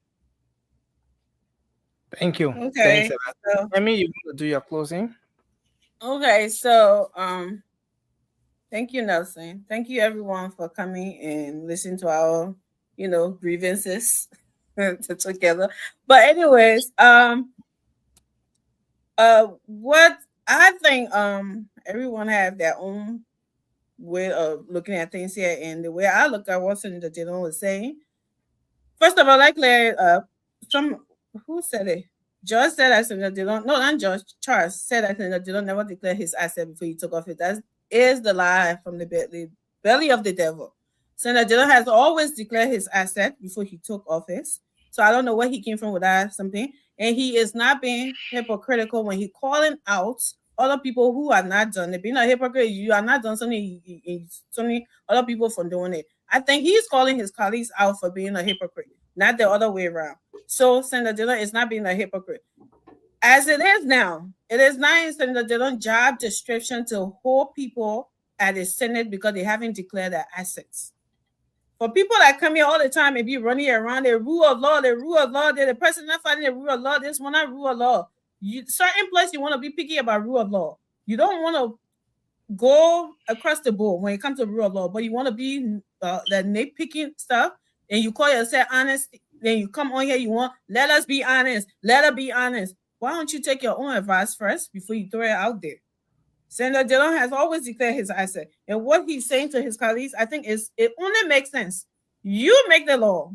Thank you.
Okay.
Thanks a lot. I mean, you want to do your closing?
Okay, so thank you, Nelson. Thank you everyone for coming and listening to our, grievances together. But anyways, what I think everyone have their own way of looking at things here, and the way I look at what Senator Dillon was saying. First of all, like who said it? George said that Senator Dillon, no, not George, Charles said that Senator Dillon never declared his asset before he took office. That is the lie from the belly of the devil. Senator Dillon has always declared his asset before he took office. So I don't know where he came from with that something. And he is not being hypocritical when he's calling out other people who are not done it. Being a hypocrite, you are not done something, other people from doing it. I think he's calling his colleagues out for being a hypocrite, not the other way around. So Senator Dillon is not being a hypocrite. As it is now, it is not in Senator Dillon's job description to hold people at the Senate because they haven't declared their assets. For people that come here all the time and be running around, the rule of law, the president not fighting the rule of law, this one not rule of law. Certain place you want to be picky about rule of law. You don't want to go across the board when it comes to rule of law, but you want to be that nitpicking stuff, and you call yourself honest, then you come on here, you want, let us be honest, let us be honest. Why don't you take your own advice first before you throw it out there? Senator Dillon has always declared his answer. And what he's saying to his colleagues, I think it only makes sense. You make the law.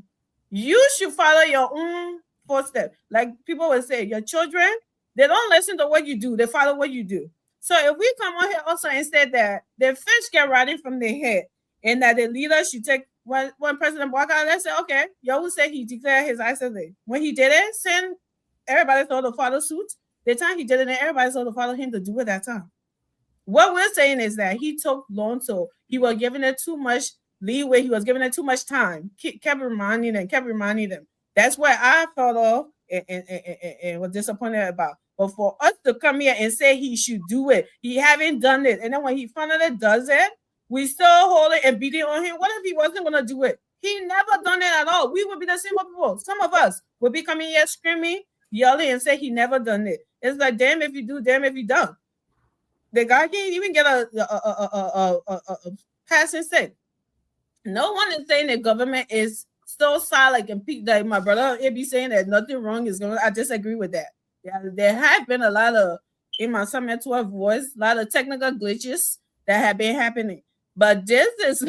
You should follow your own footsteps. Like people will say, your children, they don't listen to what you do. They follow what you do. So if we come on here also and say that the fish get rotting from their head and that the leader should take, when President walk out, let's say, okay, you always say he declared his answer. When he did it, send everybody told to follow suit. The time he did it, everybody told to follow him to do it that time. What we're saying is that he took long, so he was giving it too much leeway. He was giving it too much time. Kept reminding them. That's where I thought of and was disappointed about. But for us to come here and say he should do it, he haven't done it. And then when he finally does it, we still hold it and beat it on him. What if he wasn't going to do it? He never done it at all. We would be the same people. Some of us would be coming here screaming, yelling, and say he never done it. It's like, damn if you do, damn if you don't. The guy can't even get a passing say. No one is saying the government is so silent and like my brother it be saying that nothing wrong is going. I disagree with that. Yeah, there have been a lot of in my Summit 12 voice, a lot of technical glitches that have been happening. But this is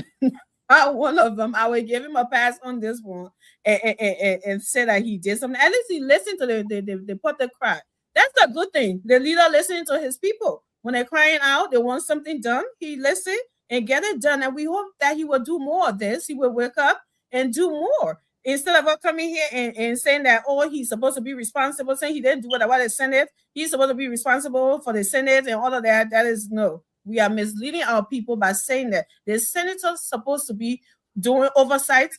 not one of them. I would give him a pass on this one and say that he did something. At least he listened to the put the cry. That's a good thing. The leader listening to his people. When they're crying out, they want something done. He listened and get it done. And we hope that he will do more of this. He will wake up and do more. Instead of us coming here and saying that, oh, he's supposed to be responsible, saying he didn't do it about the Senate. He's supposed to be responsible for the Senate and all of that. That is no. We are misleading our people by saying that the senators supposed to be doing oversight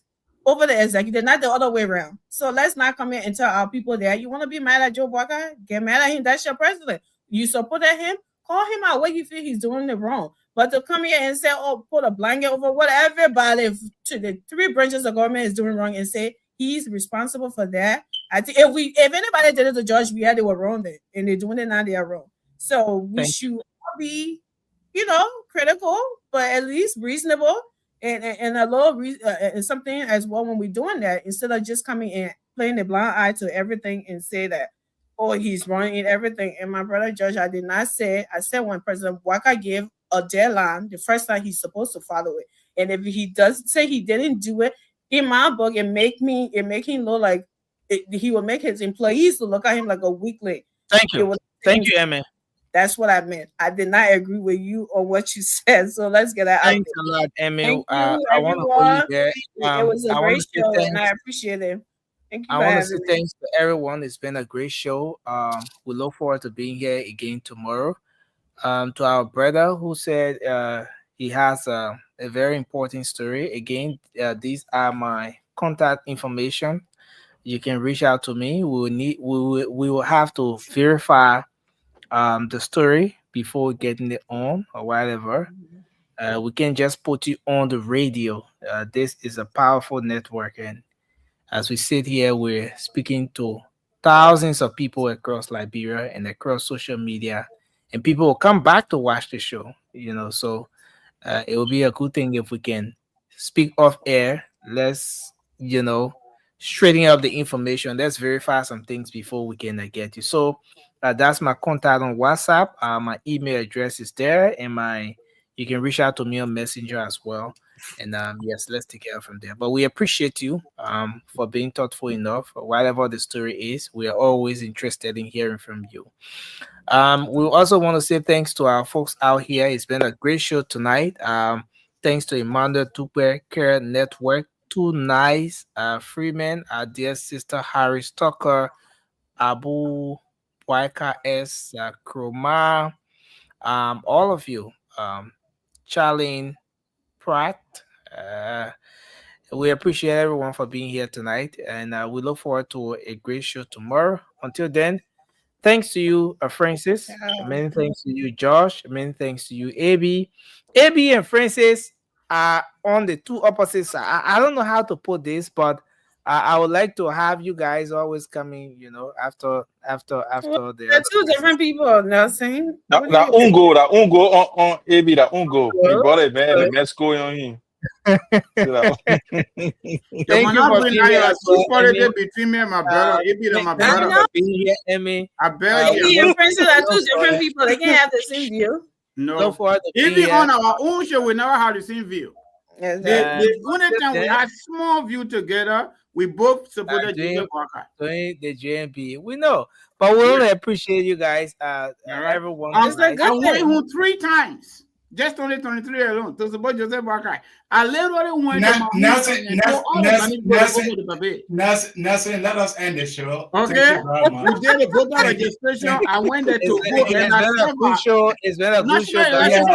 over the executive, not the other way around. So let's not come in and tell our people that you want to be mad at Joe Walker, get mad at him. That's your president. You supported him. Call him out what you feel he's doing it wrong. But to come here and say, oh, put a blanket over what everybody to the three branches of government is doing wrong and say he's responsible for that. I think if anybody did it to Judge Biya, they were wrong there. And they're doing it now, they are wrong. So we should be, critical, but at least reasonable and a little and something as well when we're doing that, instead of just coming and playing the blind eye to everything and say that, oh, he's running everything. And my brother Judge, I did not say, I said when President Walker gave a deadline, the first time he's supposed to follow it. And if he does say he didn't do it, in my book, it make him look like he will make his employees to look at him like a weakling.
Thank you. Thank you, Emma.
That's what I meant. I did not agree with you on what you said. So let's get that out there.
Thanks a lot, Emma.
Thank you,
I want to hold you there.
It was a great show, and I appreciate it. Thank you.
I want to say thanks to everyone. It's been a great show. We look forward to being here again tomorrow. To our brother who said he has a very important story. Again, these are my contact information. You can reach out to me. We will have to verify the story before getting it on or whatever. We can just put you on the radio. This is a powerful network, and as we sit here, we're speaking to thousands of people across Liberia and across social media, and people will come back to watch the show. So it will be a good thing if we can speak off air. Let's straighten up the information. Let's verify some things before we can get you. So that's my contact on WhatsApp. My email address is there, and you can reach out to me on Messenger as well. And yes, let's take care from there. But we appreciate you for being thoughtful enough. Whatever the story is, we are always interested in hearing from you. We also want to say thanks to our folks out here. It's been a great show tonight. Thanks to Emmanuel Tupe Care Network, Too Nice, Freeman, our dear sister Harris Tucker, Abu Waika S, Kroma, all of you, Charlene Pratt. We appreciate everyone for being here tonight, and we look forward to a great show tomorrow. Until then, thanks to you, Francis. Many thanks to you, Josh. Many thanks to you, AB. AB and Francis are on the two opposite sides. I don't know how to put this, but I would like to have you guys always coming, after
Well,
the
they're
other
two
person.
different people, Nelson.
La
What do you
ungo on AB la ungo. Mi brother man the Mexico on him.
You
Thank
might
you
not
for
bring
being
out
here
your
as well,
security
Emmy.
between me and my brother. It be my
Thank you
brother.
for being here, Emmy.
I bet you.
He and Princess are two different
sorry.
people. They can't have the same view.
No.
Look forward to being
Even
here.
on our own show, we never had the same view. The only time we had small view together, we both supported Joseph Walker.
Doing the JMP. We know, but we only appreciate you guys, everyone.
I
tonight.
went home 3 times. Just only 23 alone to support Joseph Walker. I literally went to my
Nelson, let us end the show.
Okay.
Thank you very much.
We did a voter registration. I went there to vote and I
It's been a good show, guys.